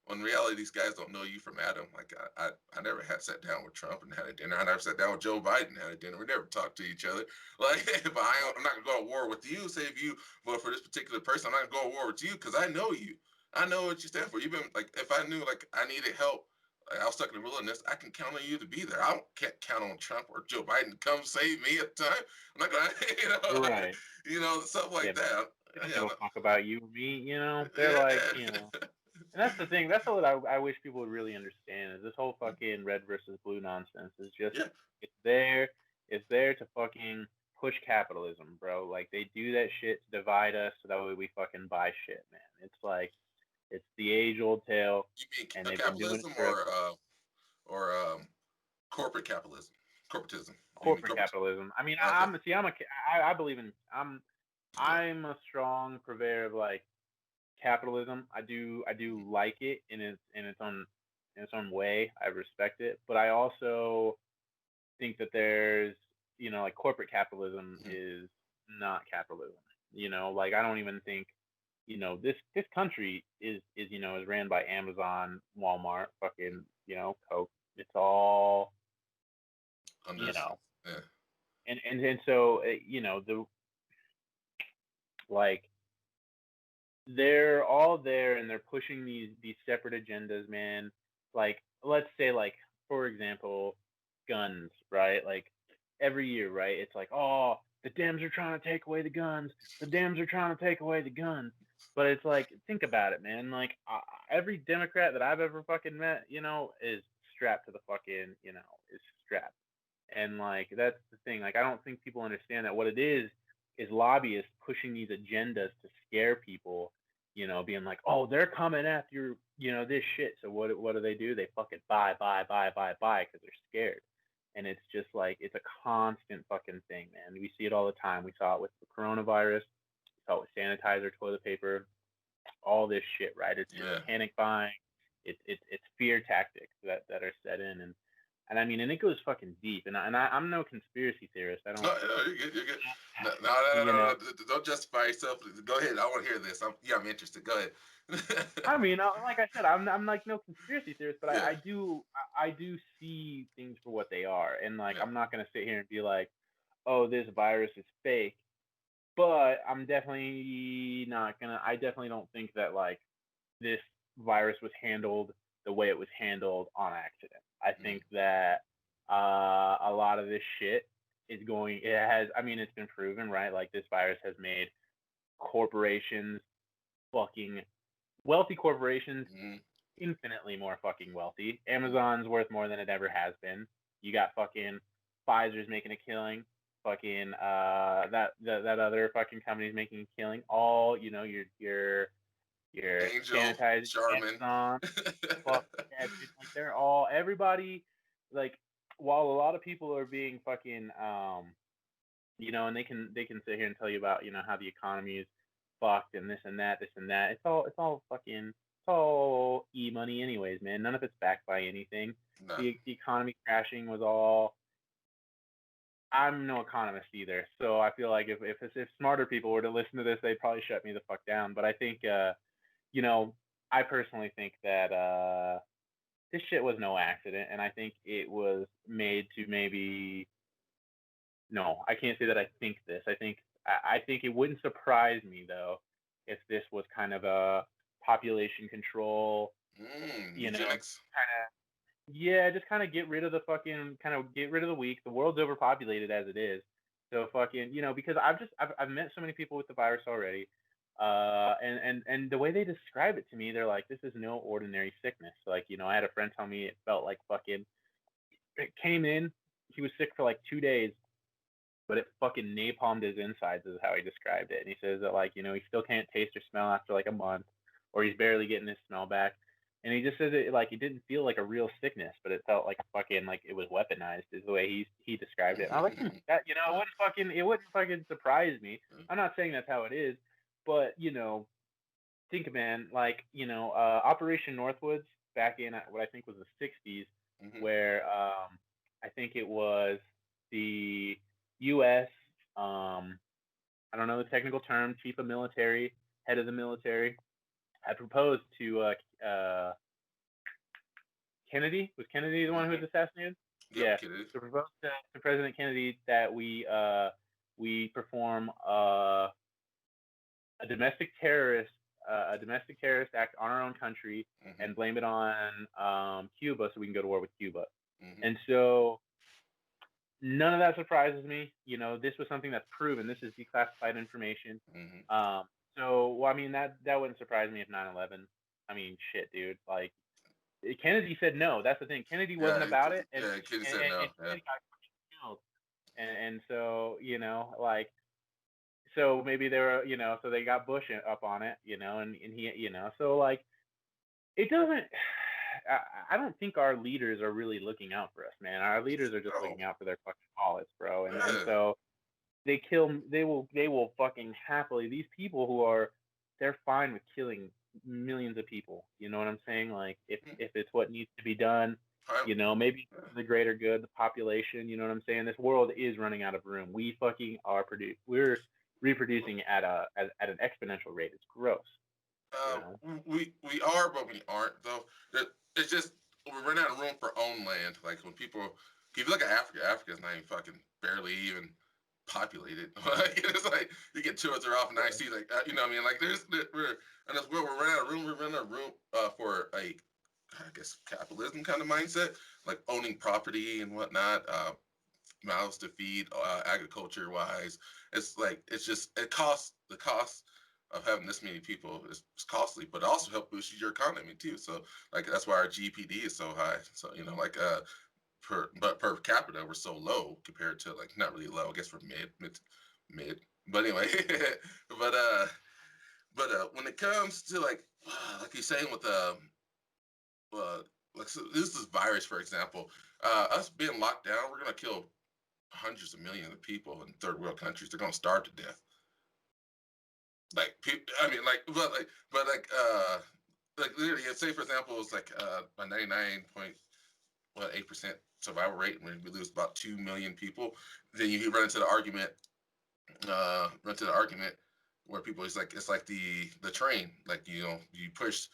When in reality, these guys don't know you from Adam. Like, I never had sat down with Trump and had a dinner. I never sat down with Joe Biden and had a dinner. We never talked to each other. Like, but I'm not gonna go to war with you. Say if you vote for this particular person, I'm not gonna go to war with you because I know you. I know what you stand for. You've been, like, if I knew, like, I needed help, like, I was stuck in the wilderness, I can count on you to be there. Can't count on Trump or Joe Biden to come save me at the time. I'm not gonna,
Right.
Stuff like that.
They don't talk about you or me. They're like, and that's the thing. That's what I wish people would really understand is this whole fucking red versus blue nonsense is just,
Yeah.
it's there. It's there to fucking push capitalism, bro. Like they do that shit to divide us so that way we fucking buy shit, man. It's like it's the age old tale,
You mean
and they've been doing it
capitalism
for
or corporate capitalism? Corporatism. You mean
corporate
corporate?
capitalism. I mean,
Okay.
I believe in
Yeah.
I'm a strong purveyor of like capitalism. I do like it in its own way. I respect it, but I also think that there's like corporate capitalism
Mhm.
is not capitalism. Like I don't even think this country is ran by Amazon, Walmart, fucking Coke. It's all
Under.
you know,
Yeah.
and so the like they're all there and they're pushing these separate agendas, man. Like let's say like for example, guns, right? Like every year, right? It's like, oh, the Dems are trying to take away the guns. The Dems are trying to take away the guns. But it's like, think about it, man. Like every Democrat that I've ever fucking met, is strapped to the fucking, is strapped. And like that's the thing. Like I don't think people understand that what it is lobbyists pushing these agendas to scare people, being like, "Oh, they're coming after this shit." So what do? They fucking buy because they're scared. And it's just like it's a constant fucking thing, man. We see it all the time. We saw it with the coronavirus, we saw it with sanitizer, toilet paper, all this shit, right? It's just
Yeah.
panic buying. It's fear tactics that are set in, and I mean, and it goes fucking deep. I'm no conspiracy theorist. I don't,
No, no, you're good. You're good. No, no, no,
you
no,
know.
no. Don't justify yourself. Go ahead. I want to hear this. I'm interested. Go ahead.
I mean, like I said, I'm like no conspiracy theorist, but
Yeah.
I do see things for what they are, and like
Yeah.
I'm not gonna sit here and be like, oh, this virus is fake, but I'm definitely not gonna. I definitely don't think that like this virus was handled the way it was handled on accident. I think that a lot of this shit is going. It has. I mean, it's been proven, right? Like this virus has made corporations fucking wealthy corporations
Mm-hmm.
infinitely more fucking wealthy. Amazon's worth more than it ever has been. You got fucking Pfizer's making a killing. Fucking that other fucking company's making a killing. All your
Angel,
sanitizing,
Charmin.
Amazon, fuck yeah, dude. Like they're all everybody like while a lot of people are being fucking and they can sit here and tell you about how the economy is fucked and this and that. It's all fucking it's all e money anyways, man. None of it's backed by anything.
No.
The economy crashing was all. I'm no economist either, so I feel like if smarter people were to listen to this, they'd probably shut me the fuck down. But I think you know I personally think that this shit was no accident, and I think it was made to maybe no, I can't say that I think this. I think it wouldn't surprise me though if this was kind of a population control,
Eugenics.
kind of yeah, just kind of get rid of the fucking kind of get rid of the weak. The world's overpopulated as it is. So fucking, because I've met so many people with the virus already. And the way they describe it to me, they're like, this is no ordinary sickness. Like, I had a friend tell me it felt like fucking it came in, he was sick for like 2 days, but it fucking napalmed his insides is how he described it. And he says that like, he still can't taste or smell after like a month, or he's barely getting his smell back. And he just says it like it didn't feel like a real sickness, but it felt like fucking like it was weaponized is the way he described it. And I was like, that it wouldn't fucking surprise me. I'm not saying that's how it is, but think man, like, Operation Northwoods back in what I think was the 60s, where I think it was the U.S. I don't know the technical term, chief of military, head of the military, had proposed to Kennedy. Was Kennedy the one who was assassinated?
Yep,
Yeah.
Kennedy.
So proposed to President Kennedy that we perform a domestic terrorist act on our own country and blame it on Cuba so we can go to war with Cuba. And so none of that surprises me. This was something that's proven. This is declassified information. So, well, I mean, that wouldn't surprise me if 9/11. I mean, shit, dude. Like, Kennedy said no. That's the thing. Kennedy wasn't about it, and
Kennedy said no.
Kennedy got killed. and so like so maybe they were so they got Bush up on it, and he so like it doesn't. I don't think our leaders are really looking out for us, man. Our leaders are just looking out for their fucking wallets, bro. And so they will fucking happily. These people they're fine with killing millions of people. You know what I'm saying? Like if it's what needs to be done, maybe the greater good, the population. You know what I'm saying? This world is running out of room. We fucking are we're reproducing at an exponential rate. It's gross.
We are, but we aren't though. It's just we run out of room for own land. Like when people, if you look at Africa, Africa's not even fucking barely even populated. It's like you get 2 or 3 off, and I see like you know what I mean. Like we're in this world, we're running out of room. We're running out of room for a, I guess, capitalism kind of mindset, like owning property and whatnot. Mouths to feed, agriculture wise. It's like it costs the cost of having this many people is costly, but it also help boost your economy too. So like that's why our GPD is so high. So like per capita we're so low compared to like not really low. I guess we're mid. But anyway, but when it comes to like you're saying with like so this is virus for example, us being locked down, we're gonna kill hundreds of millions of people in third world countries. They're gonna starve to death. Like people, I mean, like literally, say for example, it's like a 99.8% survival rate when we lose about 2 million people. Then you run into the argument, where people it's like the train, like you push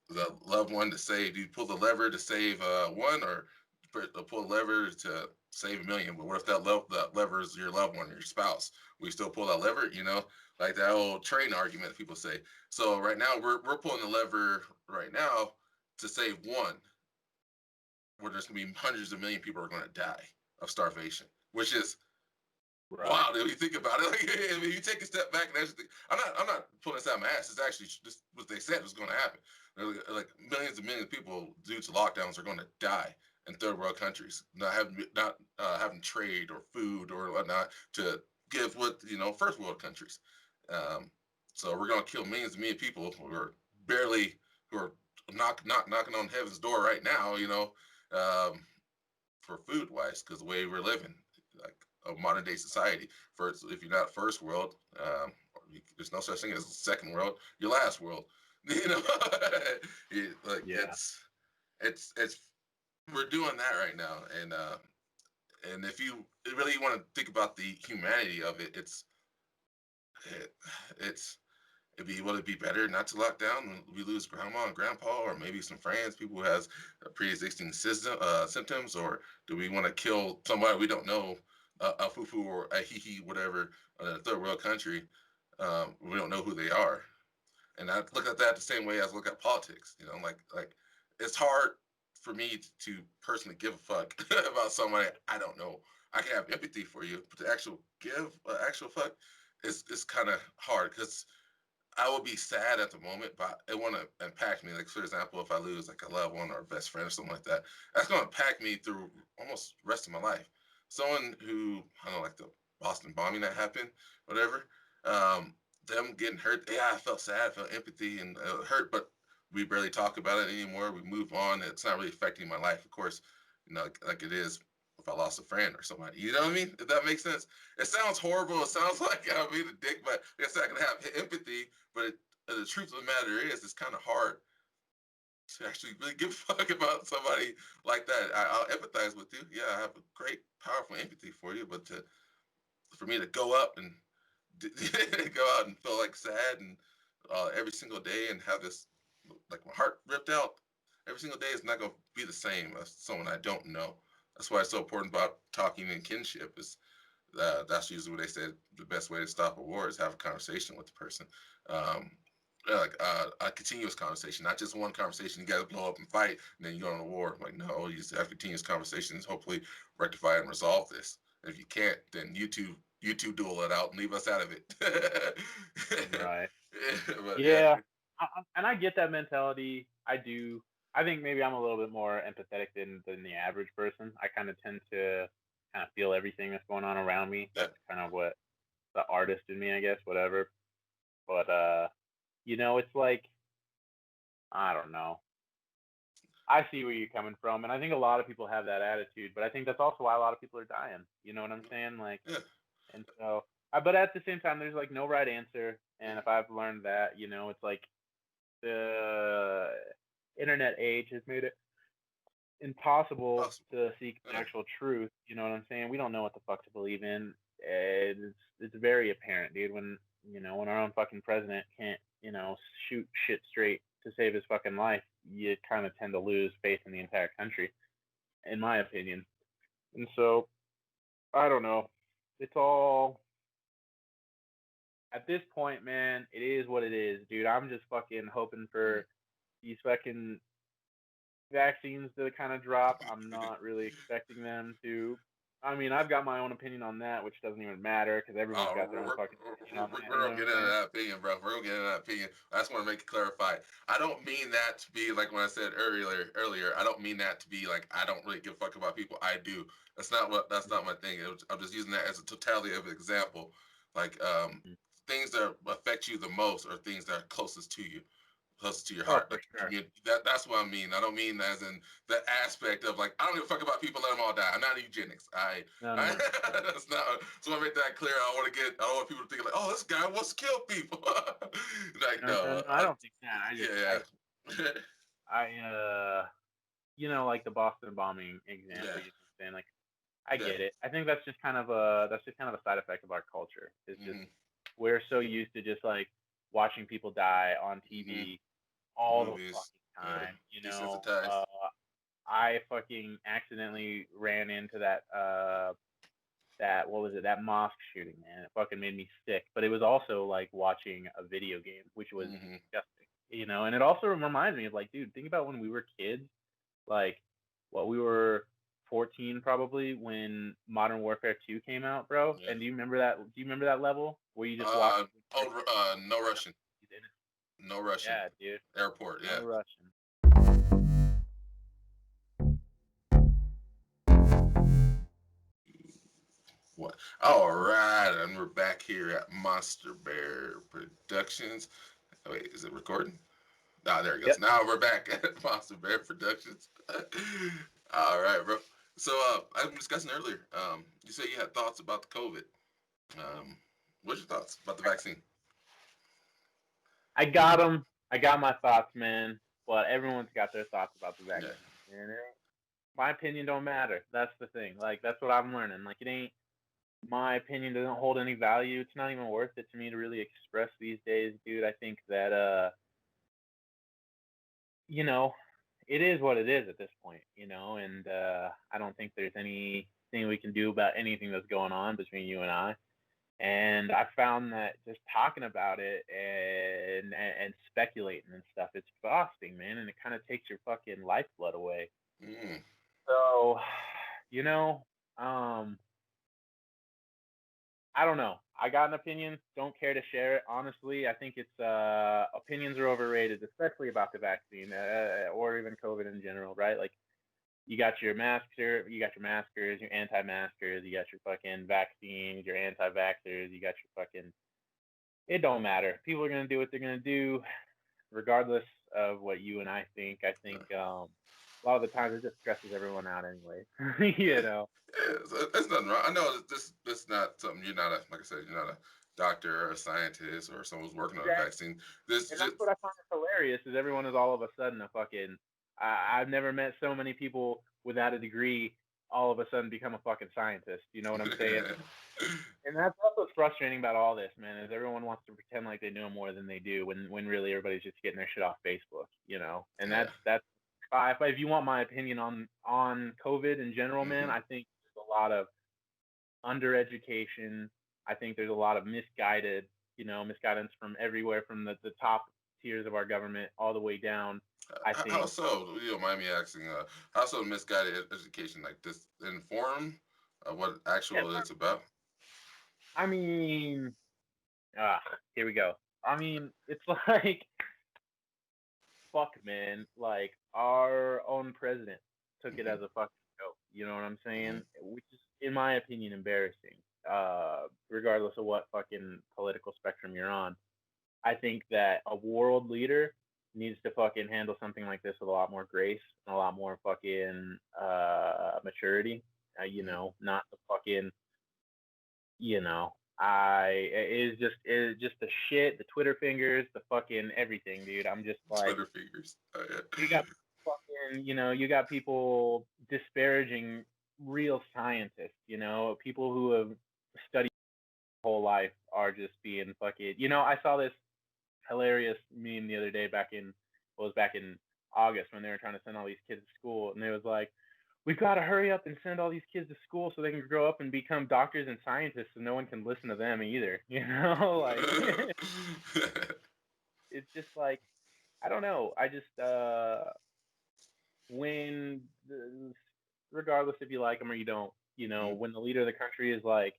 the loved one to save. Do you pull the lever to save one, or pull the lever to save a million? But what if that lever is your loved one or your spouse? We still pull that lever, like that old train argument that people say. So right now we're pulling the lever right now to save one, where there's gonna be hundreds of million people are going to die of starvation, which is wow. If you think about it, like, if you take a step back and actually, I'm not pulling this out of my ass. It's actually just what they said was going to happen. Like millions and millions of people due to lockdowns are going to die in third world countries, not having trade or food or whatnot to give what first world countries. So we're going to kill millions and millions of people who are knocking on heaven's door right now, for food wise, because the way we're living, like of modern day society. First, if you're not first world, there's no such thing as second world. Your last world, it's we're doing that right now, and if you really want to think about the humanity of it, would it be better not to lock down when we lose grandma and grandpa, or maybe some friends, people who has pre-existing symptoms, or do we want to kill somebody we don't know, a fufu or a hihi, whatever, in a third world country? We don't know who they are, and I look at that the same way as I look at politics. Like it's hard for me to personally give a fuck about somebody I don't know. I can have empathy for you, but to actual fuck is kind of hard, because I will be sad at the moment, but it won't impact me. Like, for example, if I lose like a loved one or a best friend or something like that, that's going to impact me through almost the rest of my life. Someone who, I don't know, like the Boston bombing that happened, whatever, them getting hurt, yeah, I felt sad, I felt empathy and hurt, but we barely talk about it anymore. We move on. It's not really affecting my life, of course, like it is if I lost a friend or somebody. You know what I mean? If that makes sense. It sounds horrible. It sounds like I'm being a dick, but I guess I can have empathy. But the truth of the matter is, it's kind of hard to actually really give a fuck about somebody like that. I'll empathize with you. Yeah, I have a great, powerful empathy for you. But for me to go up and go out and feel like sad and every single day and have this, like, my heart ripped out every single day is not going to be the same as someone I don't know. That's why it's so important about talking in kinship. Is that's usually what they said. The best way to stop a war is have a conversation with the person, a continuous conversation, not just one conversation. You got to blow up and fight, and then you go on a war. Like, no, you just have continuous conversations. Hopefully, rectify and resolve this. And if you can't, then you two duel it out and leave us out of it.
Right.
But,
yeah. And I get that mentality. I do. I think maybe I'm a little bit more empathetic than the average person. I kind of tend to kind of feel everything that's going on around me.
Yeah.
That's kind of what the artist in me, I guess, whatever. But it's like, I don't know. I see where you're coming from, and I think a lot of people have that attitude. But I think that's also why a lot of people are dying. You know what I'm saying? Like,
Yeah.
and so, but at the same time, there's like no right answer. And if I've learned that, it's like the internet age has made it impossible
Possible.
to seek
Yeah.
actual truth. You know what I'm saying? We don't know what the fuck to believe in. It's very apparent, dude. When our own fucking president can't shoot shit straight to save his fucking life, you kind of tend to lose faith in the entire country, in my opinion. And so I don't know. It's all at this point, man. It is what it is, dude. I'm just fucking hoping for these fucking vaccines to kind of drop. I'm not really expecting them to. I mean, I've got my own opinion on that, which doesn't even matter because everyone's got their own fucking opinion on that.
We're gonna get into that opinion, bro. We're gonna get into that opinion. I just want to make it clarified. I don't mean that to be like when I said earlier. I don't mean that to be like I don't really give a fuck about people. I do. That's not my thing. I'm just using that as a totality of an example. Like things that affect you the most are things that are closest to you. Close to your heart. Like
sure.
that's what I mean. I don't mean as in the aspect of like I don't give a fuck about people, let them all die. I'm not eugenics.
No.
That's not. So I want to make that clear. I don't want people to think like, oh, this guy wants to kill people. Like no,
I don't think that.
yeah.
Like the Boston bombing example.
Yeah.
You know what I'm saying? Like, I
Yeah.
get it. I think that's just kind of a side effect of our culture. It's just we're so used to just like watching people die on TV all
Movies,
the fucking time.
desensitized.
I fucking accidentally ran into that what was it, that mosque shooting, man. It fucking made me sick. But it was also like watching a video game, which was disgusting. And it also reminds me of like, dude, think about when we were kids, like we were 14 probably when Modern Warfare 2 came out, bro.
Yeah.
And do you remember that level where you just watched
no Russian. No Russian.
Yeah, dude.
Airport, yeah.
No Russian.
What? All right, and we're back here at Monster Bear Productions. Wait, is it recording? Ah, there it goes. Yep. Now we're back at Monster Bear Productions. All right, bro. So, I was discussing earlier. You said you had thoughts about the COVID. What's your thoughts about the vaccine?
I got them. I got my thoughts, man. But everyone's got their thoughts about the vaccine. Yeah. And my opinion don't matter. That's the thing. Like, that's what I'm learning. Like, it ain't. My opinion doesn't hold any value. It's not even worth it to me to really express these days, dude. I think that, it is what it is at this point, and I don't think there's anything we can do about anything that's going on between you and I. And I found that just talking about it and speculating and stuff, it's exhausting, man, and it kind of takes your fucking lifeblood away. So, I don't know. I got an opinion. Don't care to share it. Honestly, I think it's opinions are overrated, especially about the vaccine or even COVID in general, right? Like, you got your maskers, your anti-maskers, you got your fucking vaccines, your anti-vaxxers, you got your fucking. It don't matter. People are gonna do what they're gonna do, regardless of what you and I think. I think a lot of the times it just stresses everyone out anyway.
Yeah, there's nothing wrong. I know this is not something you're not like I said, you're not a doctor or a scientist or someone who's working on a vaccine.
That's what I find hilarious is everyone is all of a sudden a fucking. I've never met so many people without a degree all of a sudden become a fucking scientist. You know what I'm saying? And that's what's frustrating about all this, man, is everyone wants to pretend like they know more than they do when really everybody's just getting their shit off Facebook, And that's if you want my opinion on COVID in general, man, I think there's a lot of undereducation. I think there's a lot of misguidance from everywhere, from the top tiers of our government all the way down. I think.
How so? You don't mind me asking? How so misguided education, like this, inform what actual it's about?
I mean, here we go. I mean, it's like, fuck, man. Like, our own president took it as a fucking joke. You know what I'm saying? Which is, in my opinion, embarrassing. Regardless of what fucking political spectrum you're on, I think that a world leader needs to fucking handle something like this with a lot more grace and a lot more fucking maturity. You know, not the fucking, you know, it is just the shit, the Twitter fingers, the fucking everything, dude. I'm just like,
Twitter fingers. Oh, yeah.
you got fucking, you got people disparaging real scientists, people who have studied their whole life are just being fucking, I saw this hilarious meme the other day back in August when they were trying to send all these kids to school, and it was like, we've got to hurry up and send all these kids to school so they can grow up and become doctors and scientists, so no one can listen to them either. Like it's just like, I don't know. I just when regardless if you like them or you don't, when the leader of the country is like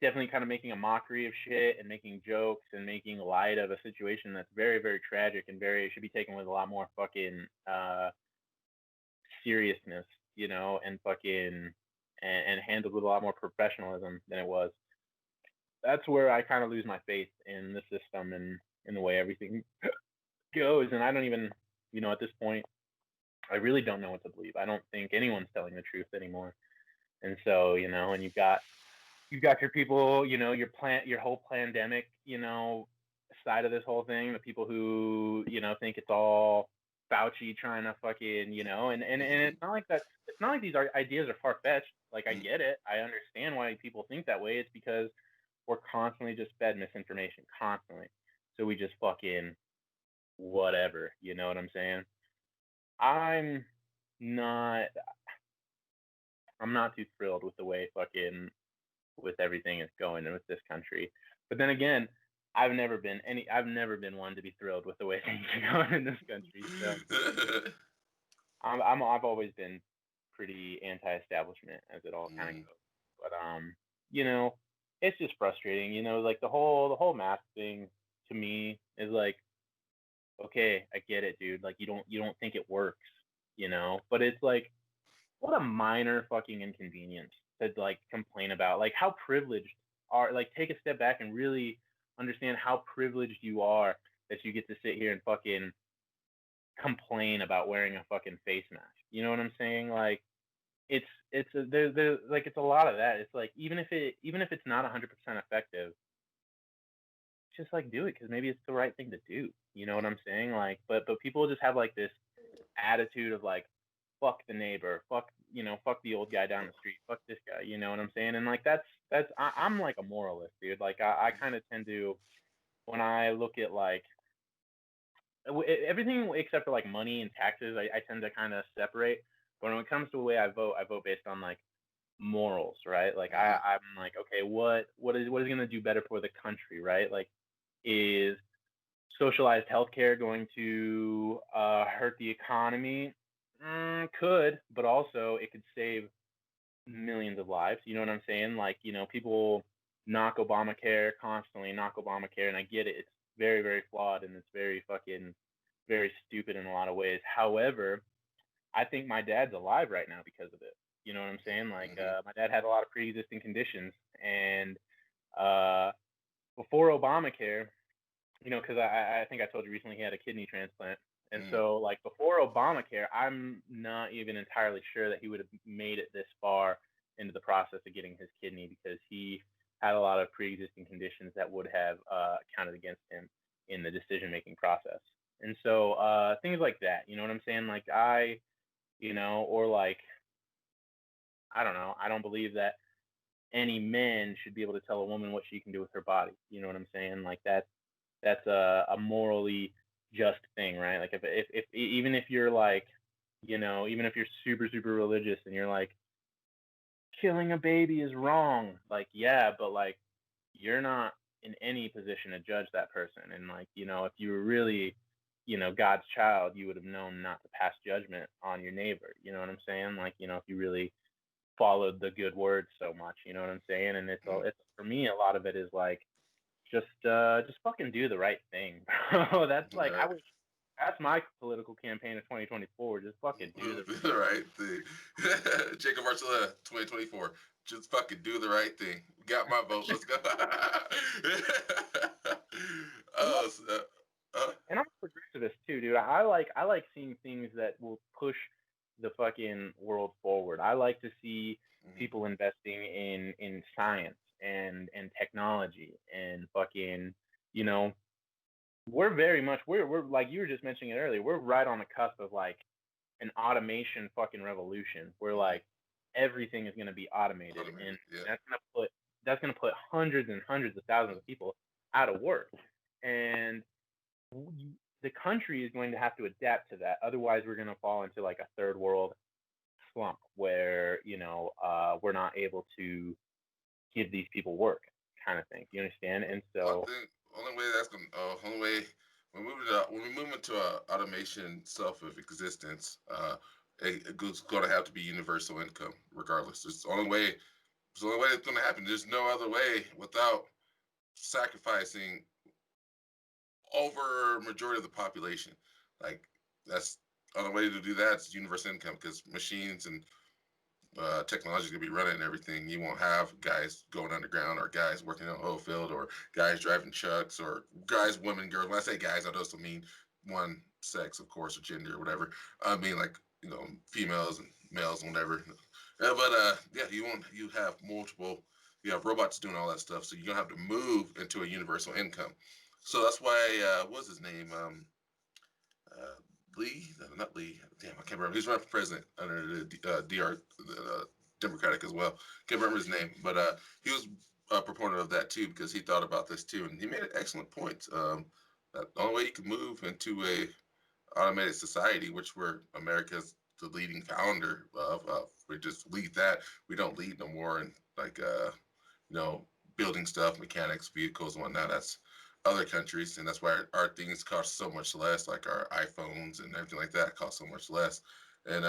definitely kind of making a mockery of shit and making jokes and making light of a situation that's very, very tragic and should be taken with a lot more fucking seriousness, and fucking and handled with a lot more professionalism than it was. That's where I kind of lose my faith in the system and in the way everything goes. And I don't even, at this point, I really don't know what to believe. I don't think anyone's telling the truth anymore. And so, and you've got your people, your whole pandemic, side of this whole thing, the people who, think it's all Fauci trying to fucking, and it's not like it's not like these ideas are far fetched. Like, I get it. I understand why people think that way. It's because we're constantly just fed misinformation, constantly. So we just fucking whatever, you know what I'm saying? I'm not too thrilled with the way fucking with everything is going with this country. But then again, I've never been one to be thrilled with the way things are going in this country. So I've always been pretty anti-establishment as it all kind of goes. But it's just frustrating. Like the whole mask thing to me is like, okay, I get it, dude. Like you don't think it works, but it's like, what a minor fucking inconvenience to like complain about. Like, how privileged take a step back and really understand how privileged you are that you get to sit here and fucking complain about wearing a fucking face mask. You know what I'm saying? Like, there's like, it's a lot of that. It's like, even if it's not 100% effective, just like do it because maybe it's the right thing to do. You know what I'm saying? Like, but people just have like this attitude of like, fuck the neighbor, fuck the old guy down the street, fuck this guy, you know what I'm saying? And like I'm like a moralist, dude. Like I kind of tend to, when I look at like everything except for like money and taxes, I tend to kind of separate. But when it comes to the way I vote based on like morals, right? Like I'm like, okay, what is going to do better for the country, right? Like, is socialized healthcare going to hurt the economy? Could, but also it could save millions of lives. You know what I'm saying? Like, people knock Obamacare constantly, and I get it. It's very, very flawed and it's very fucking, very stupid in a lot of ways. However, I think my dad's alive right now because of it. You know what I'm saying? Like, my dad had a lot of pre-existing conditions, and before Obamacare, because I think I told you recently he had a kidney transplant. And so, like, before Obamacare, I'm not even entirely sure that he would have made it this far into the process of getting his kidney, because he had a lot of pre-existing conditions that would have counted against him in the decision-making process. And so things like that, you know what I'm saying? Like, or like, I don't know. I don't believe that any man should be able to tell a woman what she can do with her body. You know what I'm saying? Like, that's a morally just thing, right? Like, if even if you're like, even if you're super, super religious and you're like, killing a baby is wrong, like, yeah, but like, you're not in any position to judge that person. And like, if you were really, God's child, you would have known not to pass judgment on your neighbor. You know what I'm saying? Like, if you really followed the good words so much, you know what I'm saying? And it's for me, a lot of it is like, just fucking do the right thing, bro. That's like, That's my political campaign of 2024. Just fucking do the
The right thing. Jacob Archuleta, 2024. Just fucking do the right thing. Got my vote. Let's go. Oh,
and I'm a progressivist too, dude. I like seeing things that will push the fucking world forward. I like to see people investing in science and technology and fucking, you know, we're very much we're like you were just mentioning it earlier. We're right on the cusp of like an automation fucking revolution where like everything is going to be automated, and
yeah.
that's going to put hundreds and hundreds of thousands of people out of work, and the country is going to have to adapt to that. Otherwise, we're going to fall into like a third world slump where we're not able to give these people work, kind of thing. You understand? And
I
so,
think only way that's gonna only way when we move into automation self of existence, it's going to have to be universal income regardless. It's the only way. It's the only way it's going to happen. There's no other way without sacrificing over majority of the population. Like that's the only way to do that is universal income because machines and technology is gonna be running everything. You won't have guys going underground or guys working in the oil field or guys driving trucks or guys, women, girls. When I say guys, I also mean one sex, of course, or gender or whatever. I mean like females and males and whatever. But yeah, you won't. You have multiple. You have robots doing all that stuff, so you're gonna have to move into a universal income. So that's why what's his name? Uh, Lee, no, not Lee. Damn, I can't remember. He's running for president under the DR, Democratic as well. Can't remember his name, but he was a proponent of that too because he thought about this too, and he made an excellent point. That the only way you can move into a automated society, which we're America's the leading founder of, we just lead that. We don't lead no more, and like you know, building stuff, mechanics, vehicles, and whatnot. That's other countries, and that's why our things cost so much less, like our iPhones and everything like that cost so much less. And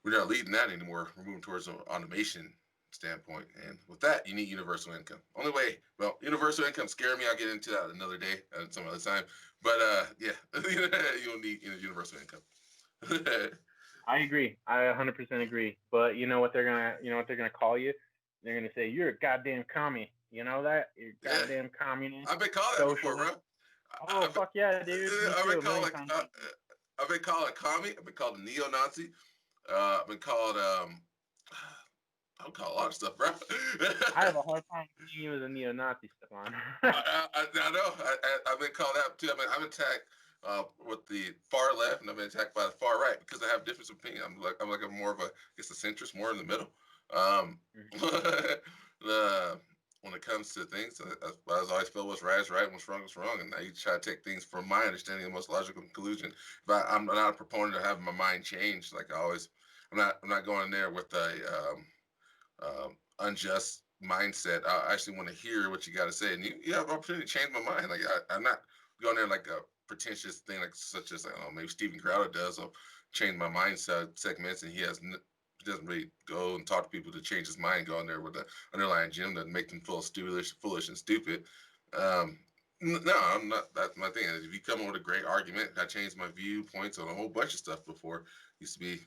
we're not leading that anymore. We're moving towards an automation standpoint. And with that, you need universal income. Only way, well, universal income scare me. I'll get into that another day at some other time. But yeah, you'll need universal income.
I agree. I 100% agree. But you know what they're gonna call you? They're gonna say you're a goddamn commie. You know that? You're a
Yeah,
goddamn communist,
I've been called that before,
socialist.
bro.
Oh
I've,
fuck yeah, dude. Me
I've been
too. A
called
million
like
times.
I've been called a commie. I've been called a neo-Nazi. I've been called I've called a lot of stuff, bro.
I have a hard time seeing you as a neo-Nazi, Stefan.
I know. I've been called out too. I mean, I'm attacked with the far left, and I've been attacked by the far right because I have different opinions. I'm like a more of a, I guess, a centrist, more in the middle. The when it comes to things, I always felt what's right is right, and what's wrong is wrong, and I try to take things from my understanding the most logical conclusion. But I'm not a proponent of having my mind changed. Like I always, I'm not going there with a unjust mindset. I actually want to hear what you got to say, and you have an opportunity to change my mind. Like I'm not going there like a pretentious thing, like such as I don't know, maybe Steven Crowder does. I'll change my mindset segments, and he doesn't really go and talk to people to change his mind. Go in there with the underlying agenda and make them feel foolish and stupid. Um, no, I'm not. That's my thing. If you come up with a great argument, I changed my viewpoints on a whole bunch of stuff before. Used to be,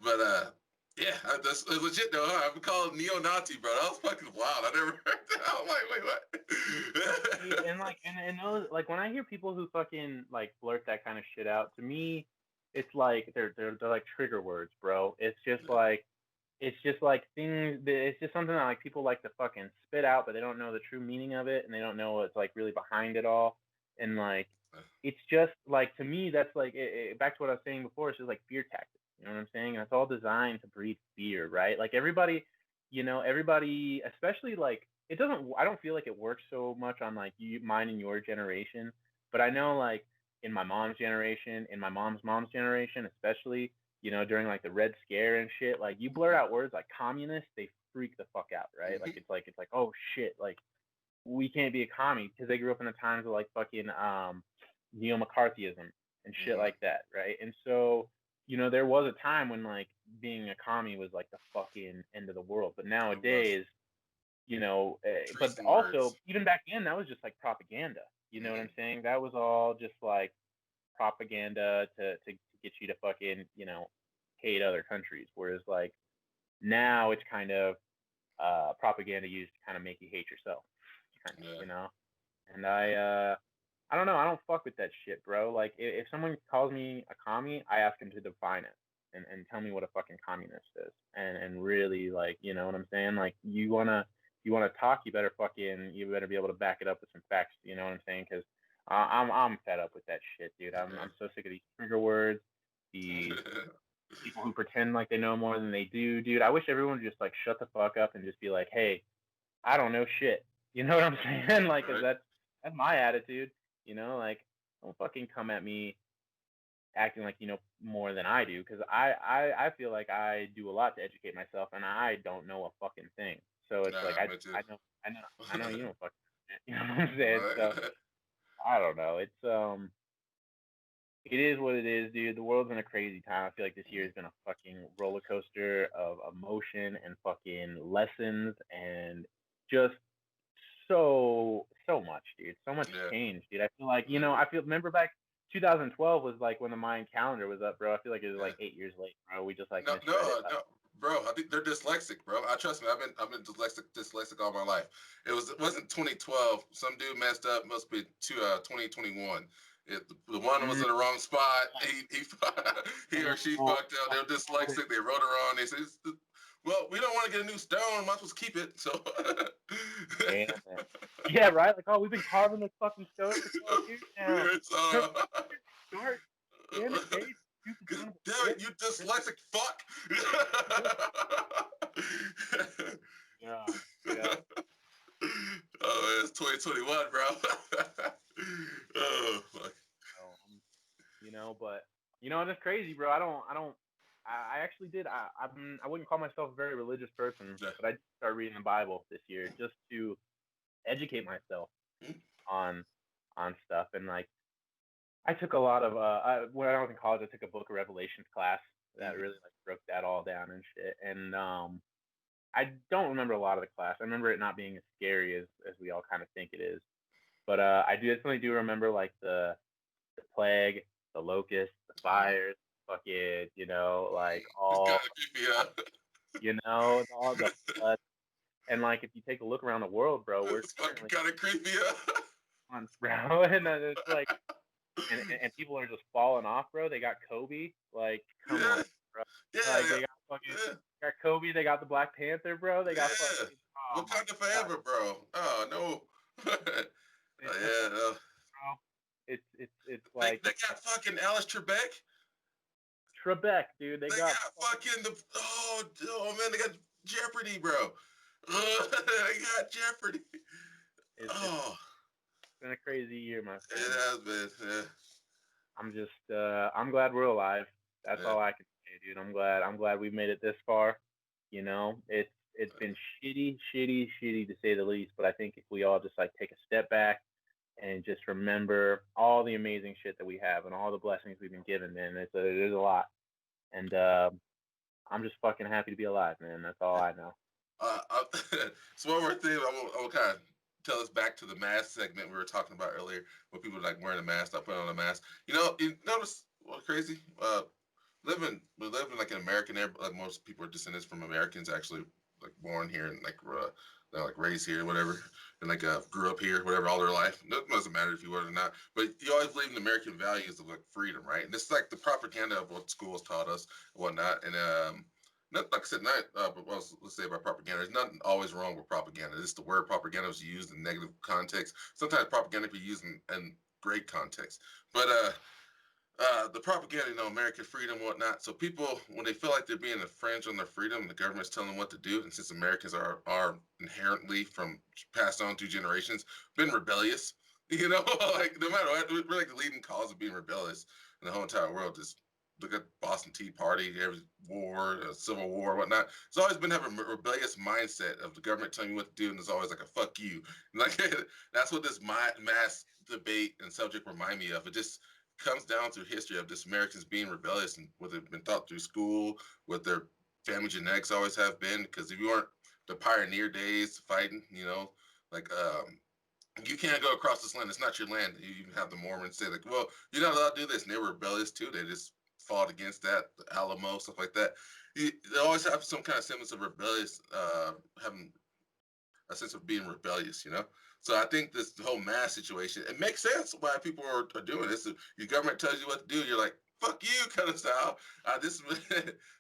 but yeah, that's legit though. Huh? I've been called neo-Nazi, bro. That was fucking wild. I never heard that. I'm like, wait, what?
And like and those like when I hear people who fucking like blurt that kind of shit out, to me, it's like they're like trigger words, bro. It's just like things. It's just something that like people like to fucking spit out, but they don't know the true meaning of it, and they don't know what's like really behind it all. And like, it's just like to me, that's like back to what I was saying before. It's just like fear tactics. You know what I'm saying? And it's all designed to breed fear, right? Like everybody, especially like it doesn't. I don't feel like it works so much on like mine and your generation, but I know like in my mom's generation, in my mom's generation, especially during like the Red Scare and shit, like you blurt out words like communist, they freak the fuck out, right? Like it's like oh shit, like we can't be a commie because they grew up in the times of like fucking neo McCarthyism and shit like that, right? And so there was a time when like being a commie was like the fucking end of the world, but nowadays, but
Treason
also
words.
even back then that was just like propaganda. You know what I'm saying? That was all just like propaganda to get you to fucking, hate other countries. Whereas like now it's kind of propaganda used to kind of make you hate yourself, kind of, And I don't know. I don't fuck with that shit, bro. Like, if someone calls me a commie, I ask them to define it and tell me what a fucking communist is, and really, like, you know what I'm saying? Like, you wanna talk, you better be able to back it up with some facts. You know what I'm saying? Because I'm fed up with that shit, dude. I'm so sick of these trigger words, these people who pretend like they know more than they do, dude. I wish everyone would just like shut the fuck up and just be like, hey, I don't know shit. You know what I'm saying? Like, 'cause that's my attitude. Like, don't fucking come at me acting like you know more than I do, because I feel like I do a lot to educate myself, and I don't know a fucking thing. So it's like I know you don't fucking shit. You know what I'm saying? So I don't know. It is what it is, dude. The world's in a crazy time. I feel like this year has been a fucking roller coaster of emotion and fucking lessons and just so much, dude. So much change, dude. I feel like, remember back 2012 was like when the Mayan calendar was up, bro. I feel like it was like 8 years late, bro. We just like
no,
misread it.
no, bro. I think they're dyslexic, bro. I trust me. I've been dyslexic all my life. It wasn't 2012. Some dude messed up. Must be 2021. The one was in the wrong spot. He or she fucked up. They were dyslexic. They wrote it wrong. They said, well, we don't want to get a new stone. Might as well keep it. So.
Yeah, right. Like, oh, we've been carving this fucking stone for 12 years now. Start. Damn it, Dave.
Damn it, you dyslexic fuck.
Yeah.
Oh, it's 2021, bro. Oh, fuck.
But it's crazy, bro. I actually did. I wouldn't call myself a very religious person, but I did start reading the Bible this year just to educate myself on stuff. And like, I took a lot of when I was in college, I took a book of Revelations class that really like broke that all down and shit. And I don't remember a lot of the class. I remember it not being as scary as we all kind of think it is. But I definitely do remember like the plague, the locusts, the fires, fucking, like all, all the blood. And like, if you take a look around the world, bro, we're
fucking kind of creepy,
bro. And it's like, and people are just falling off, bro. They got Kobe, like, come on, bro. Like, they got fucking, got Kobe. They got the Black Panther, bro. They got fucking.
Wakanda forever, bro. Oh no.
Bro. It's like
they got fucking Alice Trebek.
Dude. They
got fucking man, they got Jeopardy, bro. They got Jeopardy.
It's been a crazy year, my friend.
It has been. Yeah.
I'm just I'm glad we're alive. That's all I can say, dude. I'm glad we made it this far. It's been shitty to say the least, but I think if we all just like take a step back and just remember all the amazing shit that we have and all the blessings we've been given, man, there's a lot. And I'm just fucking happy to be alive, man. That's all I know.
So one more thing, I will kind of tell us back to the mask segment we were talking about earlier, where people like wearing a mask, not putting on a mask. You notice what's crazy? We live in like an American era. Like most people are descendants from Americans, actually, like born here and like they're like raised here, whatever, and like grew up here, whatever, all their life. It doesn't matter if you were or not, but you always believe in American values of like freedom, right? And it's like the propaganda of what schools taught us and whatnot. And not, like I said, let's say about propaganda. There's nothing always wrong with propaganda. It's the word propaganda was used in negative context. Sometimes propaganda can be used in great context. But the propaganda, American freedom, whatnot. So people, when they feel like they're being infringed on their freedom, the government's telling them what to do. And since Americans are inherently from passed on through generations, been rebellious, like no matter what, we're like the leading cause of being rebellious in the whole entire world. Just look at Boston Tea Party, every war, Civil War, whatnot. It's always been having a rebellious mindset of the government telling you what to do, and it's always like a fuck you. And like that's what this mass debate and subject remind me of. It just comes down through history of just Americans being rebellious, and what they've been taught through school, what their family genetics always have been. Because if you weren't the pioneer days fighting, like you can't go across this land. It's not your land. You even have the Mormons say like, well, you're not allowed to do this. And they were rebellious too. They just fought against that, the Alamo, stuff like that. They always have some kind of semblance of rebellious, having a sense of being rebellious, you know? So I think this whole mass situation, it makes sense why people are doing this. Your government tells you what to do, you're like, fuck you, kind of style. This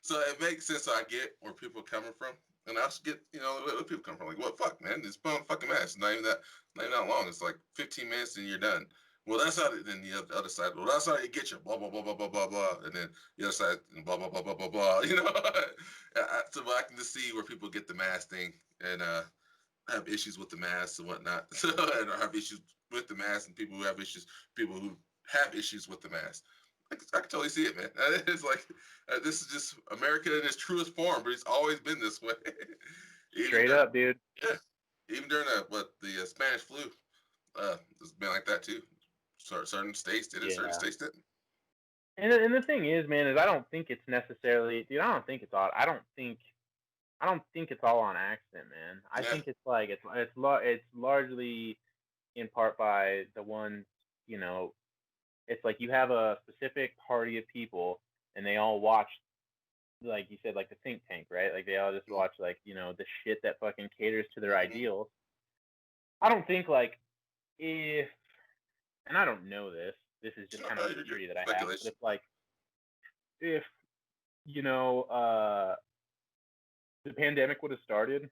So it makes sense. So I get where people are coming from. And I also get, where people come from. Like, what, fuck, man? It's fucking mass. It's not even that long. It's like 15 minutes and you're done. Well, that's how. Then the other side. Well, that's how you get you. Blah blah blah blah blah blah blah. And then the other side. Blah blah blah blah blah blah. So I can just see where people get the mass thing and have issues with the mask and whatnot. And have issues with the mask, and people who have issues with the mask. I can totally see it, man. It's like this is just America in its truest form, but it's always been this way.
Straight up, dude.
Yeah, even during the Spanish flu, it's been like that too. Certain states did it, certain states didn't.
And the thing is, man, is I don't think it's necessarily, dude. I don't think it's all. I don't think it's all on accident, man. I think it's like it's largely in part by the ones, it's like you have a specific party of people and they all watch, like you said, like the think tank, right? Like they all just watch like, the shit that fucking caters to their ideals. I don't think like if, and I don't know this is just kind of a theory that I have, but it's like if, the pandemic would have started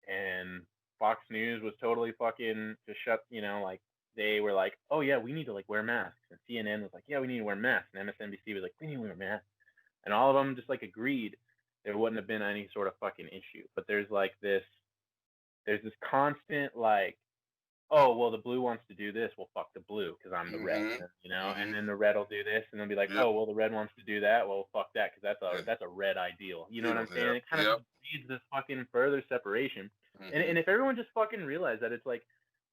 and Fox News was totally fucking just shut, like they were like, oh yeah, we need to like wear masks. And CNN was like, yeah, we need to wear masks. And MSNBC was like, we need to wear masks. And all of them just like agreed there wouldn't have been any sort of fucking issue. But there's this constant like, oh, well, the blue wants to do this. Well, fuck the blue because I'm the red, and then the red will do this. And they'll be like, oh, well, the red wants to do that. Well, fuck that because that's a red ideal. You know what I'm saying? It kind of leads this fucking further separation. And if everyone just fucking realized that it's like,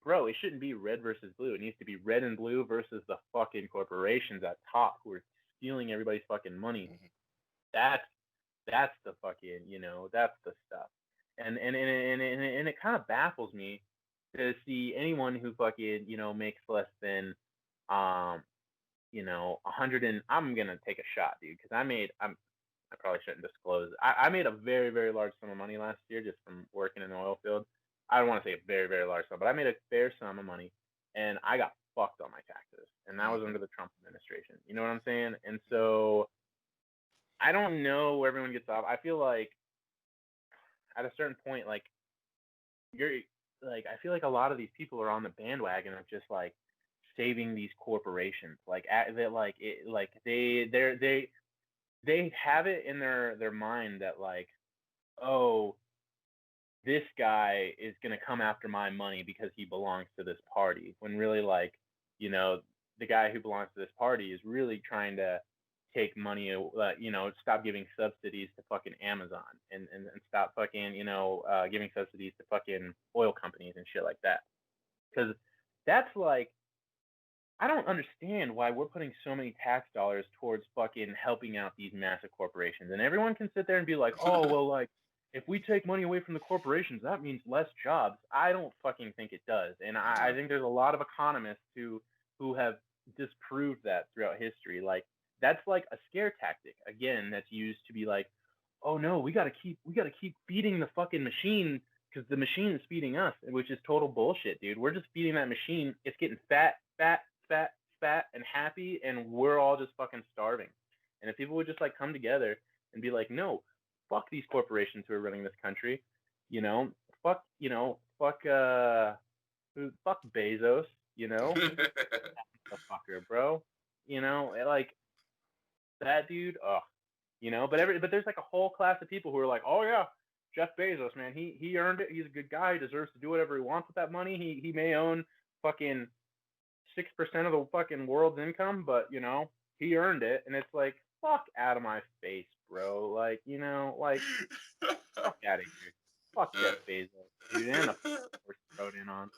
bro, it shouldn't be red versus blue. It needs to be red and blue versus the fucking corporations at top who are stealing everybody's fucking money. That's the fucking, that's the stuff. And it kind of baffles me to see anyone who fucking, makes less than, 100 and I'm gonna take a shot, dude, because I probably shouldn't disclose. I made a very, very large sum of money last year just from working in the oil field. I don't want to say a very, very large sum, but I made a fair sum of money, and I got fucked on my taxes, and that was under the Trump administration. You know what I'm saying? And so I don't know where everyone gets off. I feel like at a certain point, like I feel like a lot of these people are on the bandwagon of just like saving these corporations. Like they have it in their mind that like, oh, this guy is gonna come after my money because he belongs to this party. When really like, the guy who belongs to this party is really trying to take money, stop giving subsidies to fucking Amazon and stop fucking, giving subsidies to fucking oil companies and shit like that. Because that's like, I don't understand why we're putting so many tax dollars towards fucking helping out these massive corporations. And everyone can sit there and be like, oh, well, like, if we take money away from the corporations, that means less jobs. I don't fucking think it does. And I think there's a lot of economists who have disproved that throughout history. Like, that's like a scare tactic, again, that's used to be like, oh no, we gotta keep feeding the fucking machine because the machine is feeding us, which is total bullshit, dude. We're just feeding that machine. It's getting fat, and happy, and we're all just fucking starving. And if people would just like come together and be like, no, fuck these corporations who are running this country, fuck Bezos, the fucker, bro, like that dude, but there's like a whole class of people who are like, oh yeah, Jeff Bezos, man, he earned it. He's a good guy. He deserves to do whatever he wants with that money. He may own fucking 6% of the fucking world's income, but he earned it. And it's like, fuck out of my face, bro. Like, like fuck out of here. Fuck Jeff Bezos, dude. And the force thrown in on.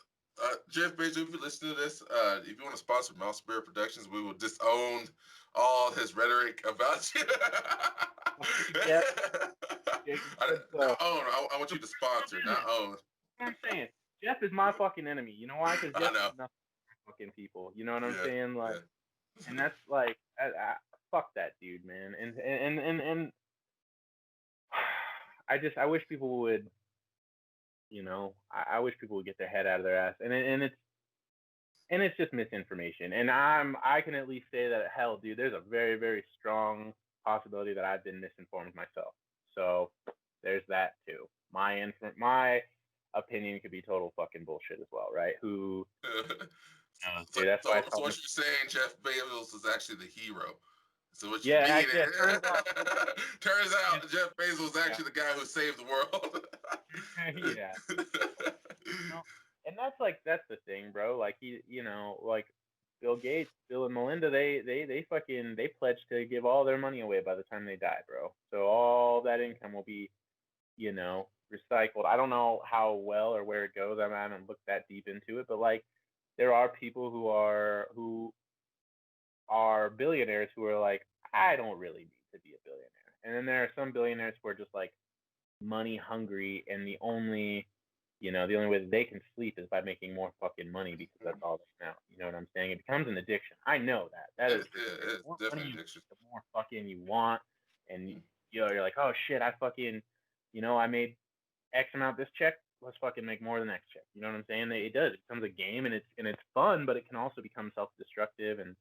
Jeff Bezos, if you listen to this, if you want to sponsor Mouse Spirit Productions, we will disown all his rhetoric about you.
Yeah.
Not own. I want you to sponsor, not own.
I'm saying, Jeff is my fucking enemy. You know why? Because
I
Jeff
know.
is nothing but fucking people. You know what I'm
Yeah.
saying? Like,
Yeah.
and that's like, fuck that dude, man. And I wish people would, I wish people would get their head out of their ass. And it's just misinformation. And I can at least say that, hell, dude, there's a very, very strong possibility that I've been misinformed myself. So there's that too. My opinion could be total fucking bullshit as well, right? Who knows,
So,
dude? That's why I
so
tell
what
them.
you're saying, Jeff Bezos is actually the hero. So what you
Yeah,
mean
actually, it
is,
turns out.
turns out Jeff Bezos is actually the guy who saved the world.
Yeah. No, and that's the thing, bro. Like like Bill Gates, Bill and Melinda, they fucking they pledged to give all their money away by the time they die, bro. So all that income will be, recycled. I don't know how well or where it goes. I haven't looked that deep into it, but like there are people who are billionaires who are like, I don't really need to be a billionaire. And then there are some billionaires who are just like money hungry, and the only way that they can sleep is by making more fucking money because that's all they know. You know what I'm saying? It becomes an addiction. I know that. That is for sure. The
It's
more money
definitely
you
addiction.
make, the more fucking you want, and you're like, oh shit, I fucking, I made X amount this check. Let's fucking make more than X check. You know what I'm saying? It does. It becomes a game, and it's fun, but it can also become self-destructive, and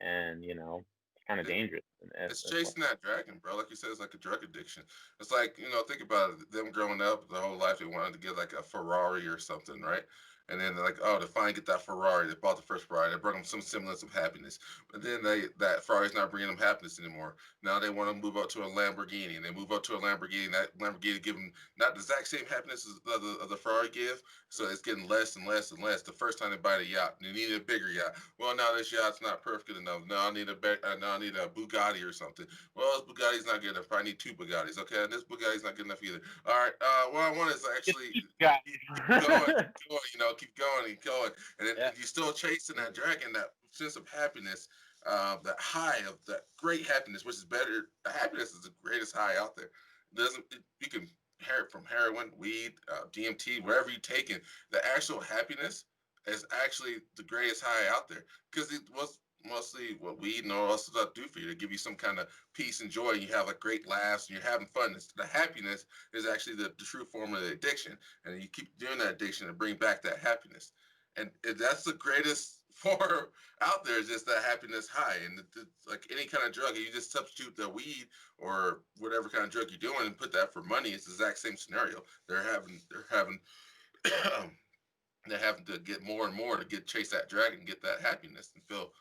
it's kind of dangerous.
It's chasing that dragon, bro. Like you said, it's like a drug addiction. It's like, think about it. Them growing up, the whole life they wanted to get like a Ferrari or something, right? And then they're like, oh, to finally get that Ferrari, they bought the first Ferrari. That brought them some semblance of happiness. But then that Ferrari's not bringing them happiness anymore. Now they want to move up to a Lamborghini, and they move up to a Lamborghini. And that Lamborghini give them not the exact same happiness as the Ferrari give. So it's getting less and less and less. The first time they buy the yacht, they need a bigger yacht. Well, now this yacht's not perfect enough. Now I need a Bugatti or something. Well, this Bugatti's not good enough. I need two Bugattis. Okay, and this Bugatti's not good enough either. All right. What I want is actually keep going, keep going. Keep going and going, and then
Yeah.
you're still chasing that dragon, that sense of happiness, that high of that great happiness, which is better. Happiness is the greatest high out there. You can hear it from heroin, weed, DMT, wherever you take it. The actual happiness is actually the greatest high out there because it was mostly what weed and all that stuff do for you to give you some kind of peace and joy, and you have like great laughs and you're having fun. The happiness is actually the true form of the addiction, and you keep doing that addiction to bring back that happiness, and that's the greatest form out there, is just that happiness high. And it's like any kind of drug, you just substitute the weed or whatever kind of drug you're doing and put that for money. It's the exact same scenario. They're having to get more and more to chase that dragon, get that happiness, and feel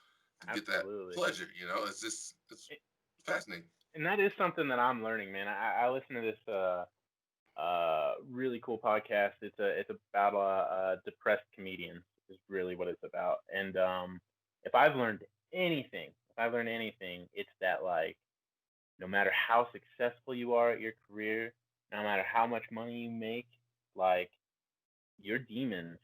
to get that
Absolutely.
pleasure. It's fascinating.
And that is something that I'm learning, man. I listen to this really cool podcast. It's about depressed comedians is really what it's about. And if I've learned anything, it's that like no matter how successful you are at your career, no matter how much money you make, like your demons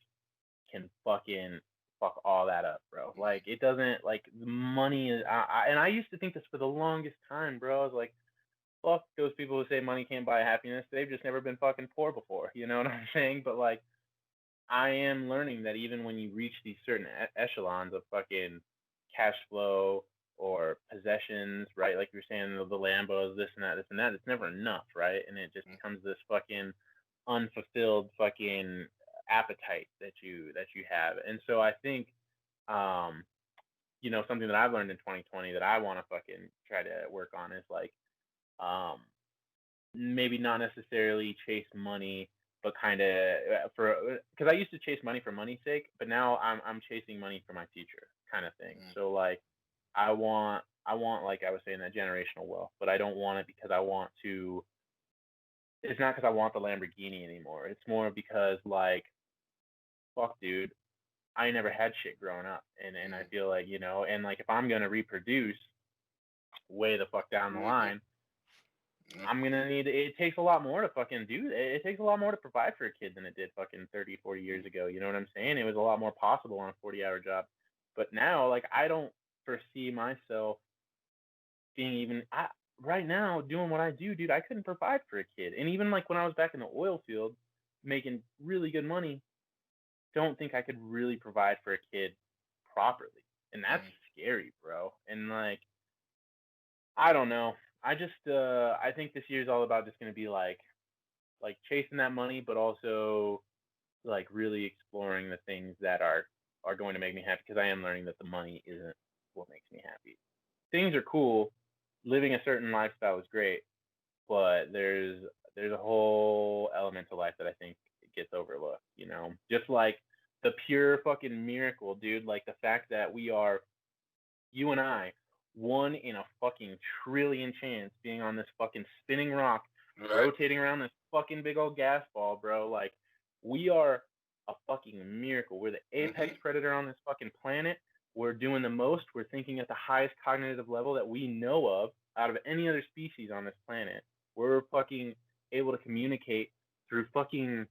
can fucking fuck all that up, bro. Like it doesn't like the money is. And I used to think this for the longest time, bro. I was like, fuck those people who say money can't buy happiness. They've just never been fucking poor before. You know what I'm saying? But like, I am learning that even when you reach these certain echelons of fucking cash flow or possessions, right? Like you're saying, the Lambos, this and that, it's never enough, right? And it just becomes this fucking unfulfilled fucking appetite that you have. And so I think, um, something that I've learned in 2020 that I want to fucking try to work on is like, um, maybe not necessarily chase money, but kind of because I used to chase money for money's sake, but now I'm chasing money for my future, kind of thing. So like, I want like I was saying that generational wealth, but I don't want it because I want to. It's not because I want the Lamborghini anymore. It's more because like, fuck, dude, I never had shit growing up, and I feel like and like if I'm gonna reproduce way the fuck down the line, I'm gonna need. It takes a lot more to fucking do. It takes a lot more to provide for a kid than it did fucking 30, 40 years ago. You know what I'm saying? It was a lot more possible on a 40-hour job, but now like I don't foresee myself being even right now doing what I do, dude. I couldn't provide for a kid, and even like when I was back in the oil field making really good money, don't think I could really provide for a kid properly, and that's
Mhm.
scary, bro. And like, I don't know. I think this year is all about just gonna be like chasing that money, but also like really exploring the things that are going to make me happy because I am learning that the money isn't what makes me happy. Things are cool. Living a certain lifestyle is great, but there's a whole element to life that I think gets overlooked. Just like the pure fucking miracle, dude. Like the fact that we are you and I, one in a fucking trillion chance being on this fucking spinning rock,
Right.
rotating around this fucking big old gas ball, bro. Like, we are a fucking miracle. We're the apex
Mhm.
predator on this fucking planet. We're doing the most. We're thinking at the highest cognitive level that we know of out of any other species on this planet. We're fucking able to communicate through fucking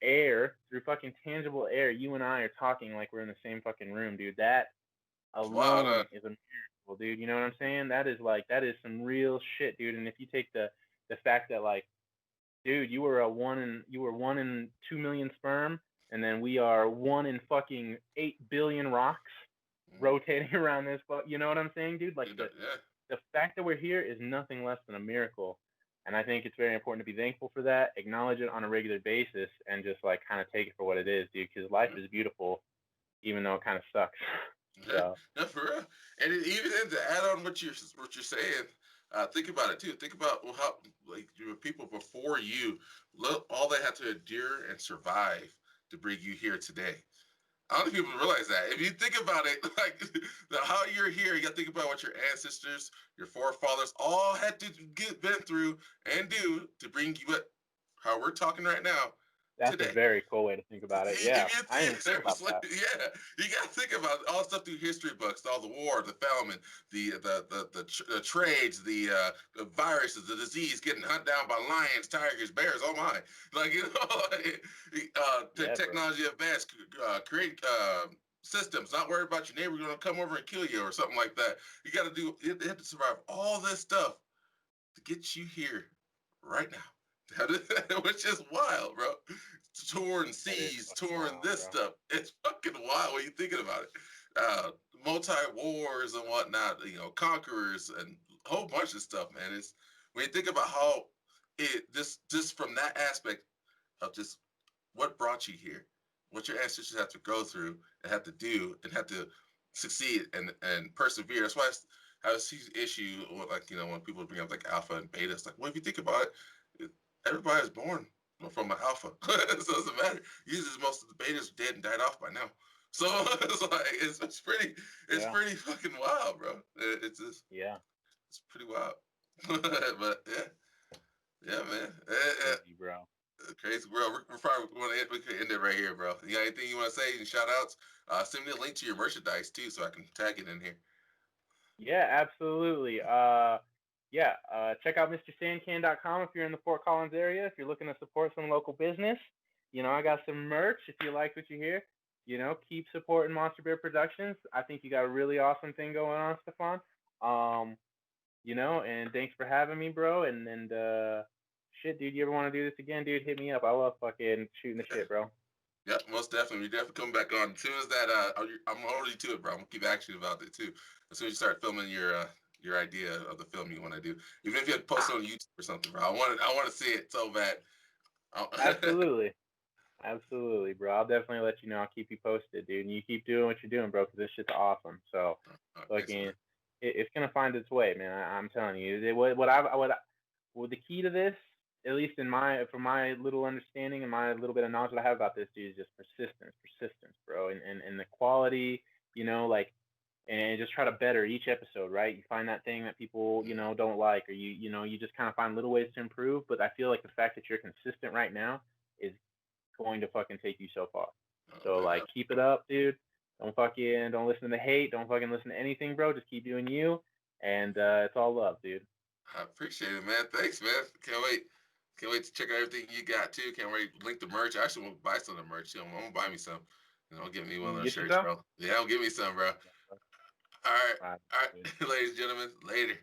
air, through fucking tangible air. You and I are talking like we're in the same fucking room, dude. That
It's wild.
alone is a miracle, dude. You know what I'm saying? That is some real shit, dude. And if you take the fact that like, dude, you were 1 in 2 million sperm, and then we are 1 in fucking 8 billion rocks
Mhm.
rotating around this. You know what I'm saying, dude? Like
Yeah.
the fact that we're here is nothing less than a miracle. And I think it's very important to be thankful for that, acknowledge it on a regular basis, and just like kind of take it for what it is, dude. Because life
Mhm.
is beautiful, even though it kind of sucks.
Yeah,
So
no, for real. And even then, to add on what you're saying, think about it too. Think about how like your people before you, look, all they had to endure and survive to bring you here today. I don't think people realize that. If you think about it, like how you're here, you got to think about what your ancestors, your forefathers, all had to get been through and do to bring you what how we're talking right now
that's a
today.
very cool way to think about it.
If
Yeah,
you
I didn't even think about
seriously,
that.
yeah, you got to think about all the stuff through history books, all the war, the famine, the trades, the viruses, the disease, getting hunted down by lions, tigers, bears. Oh my! Like
Yeah, bro.
technology advanced, create systems. Not worried about your neighbor going to come over and kill you or something like that. You got to do. You have to survive all this stuff to get you here right now, which is wild, bro. Touring
That is
seas,
fucking
touring
wild,
this
bro.
stuff. It's fucking wild when you thinking about it. Multi wars and whatnot, conquerors and a whole bunch of stuff, man. It's when you think about how it just from that aspect of just what brought you here, what your ancestors have to go through and have to do and have to succeed and persevere. That's why I see issue with, like, when people bring up like alpha and beta. It's like, well, if you think about it, everybody is born from an alpha, so it doesn't matter. Usually, most of the betas are dead and died off by now. So it's like it's
Yeah,
pretty fucking wild, bro. It's just
yeah.
it's pretty wild. But yeah, man.
Crazy, bro.
Crazy world. We're probably going to we could end it right here, bro. You got anything you want to say? Any shout outs? Send me a link to your merchandise too, so I can tag it in here.
Yeah, absolutely. Yeah, check out MrSandcan.com if you're in the Fort Collins area. If you're looking to support some local business, I got some merch. If you like what you hear, keep supporting Monster Bear Productions. I think you got a really awesome thing going on, Stefan. Um, and thanks for having me, bro. And shit, dude, you ever want to do this again, dude? Hit me up. I love fucking shooting the shit, bro.
Yeah, most definitely. We definitely come back on. As soon as that, I'm already to it, bro. I'm gonna keep asking you about it too. As soon as you start filming your idea of the film you want to do, even if you had to post it on YouTube or something, bro. I want to see it so bad.
Absolutely. Absolutely, bro. I'll definitely let you know. I'll keep you posted, dude. And you keep doing what you're doing, bro, because this shit's awesome. So,
Thanks,
fucking,
man.
it's gonna find its way, man. I'm telling you. Well, the key to this, at least from my little understanding and my little bit of knowledge that I have about this, dude, is just persistence, bro, and the quality, like, and just try to better each episode, right? You find that thing that people, don't like, or you just kind of find little ways to improve. But I feel like the fact that you're consistent right now is going to fucking take you so far. So
Man,
like keep it up, dude. Don't listen to the hate. Don't fucking listen to anything, bro. Just keep doing you. And it's all love, dude.
I appreciate it, man. Thanks, man. Can't wait. Can't wait to check out everything you got too. Can't wait to link the merch. I actually want to buy some of the merch. I'm gonna buy me some. Get me one
You
of
can
those
get
shirts,
yourself?
bro. Yeah, give me some, bro.
All
All right,
right,
all
dude.
right, ladies and gentlemen. Later.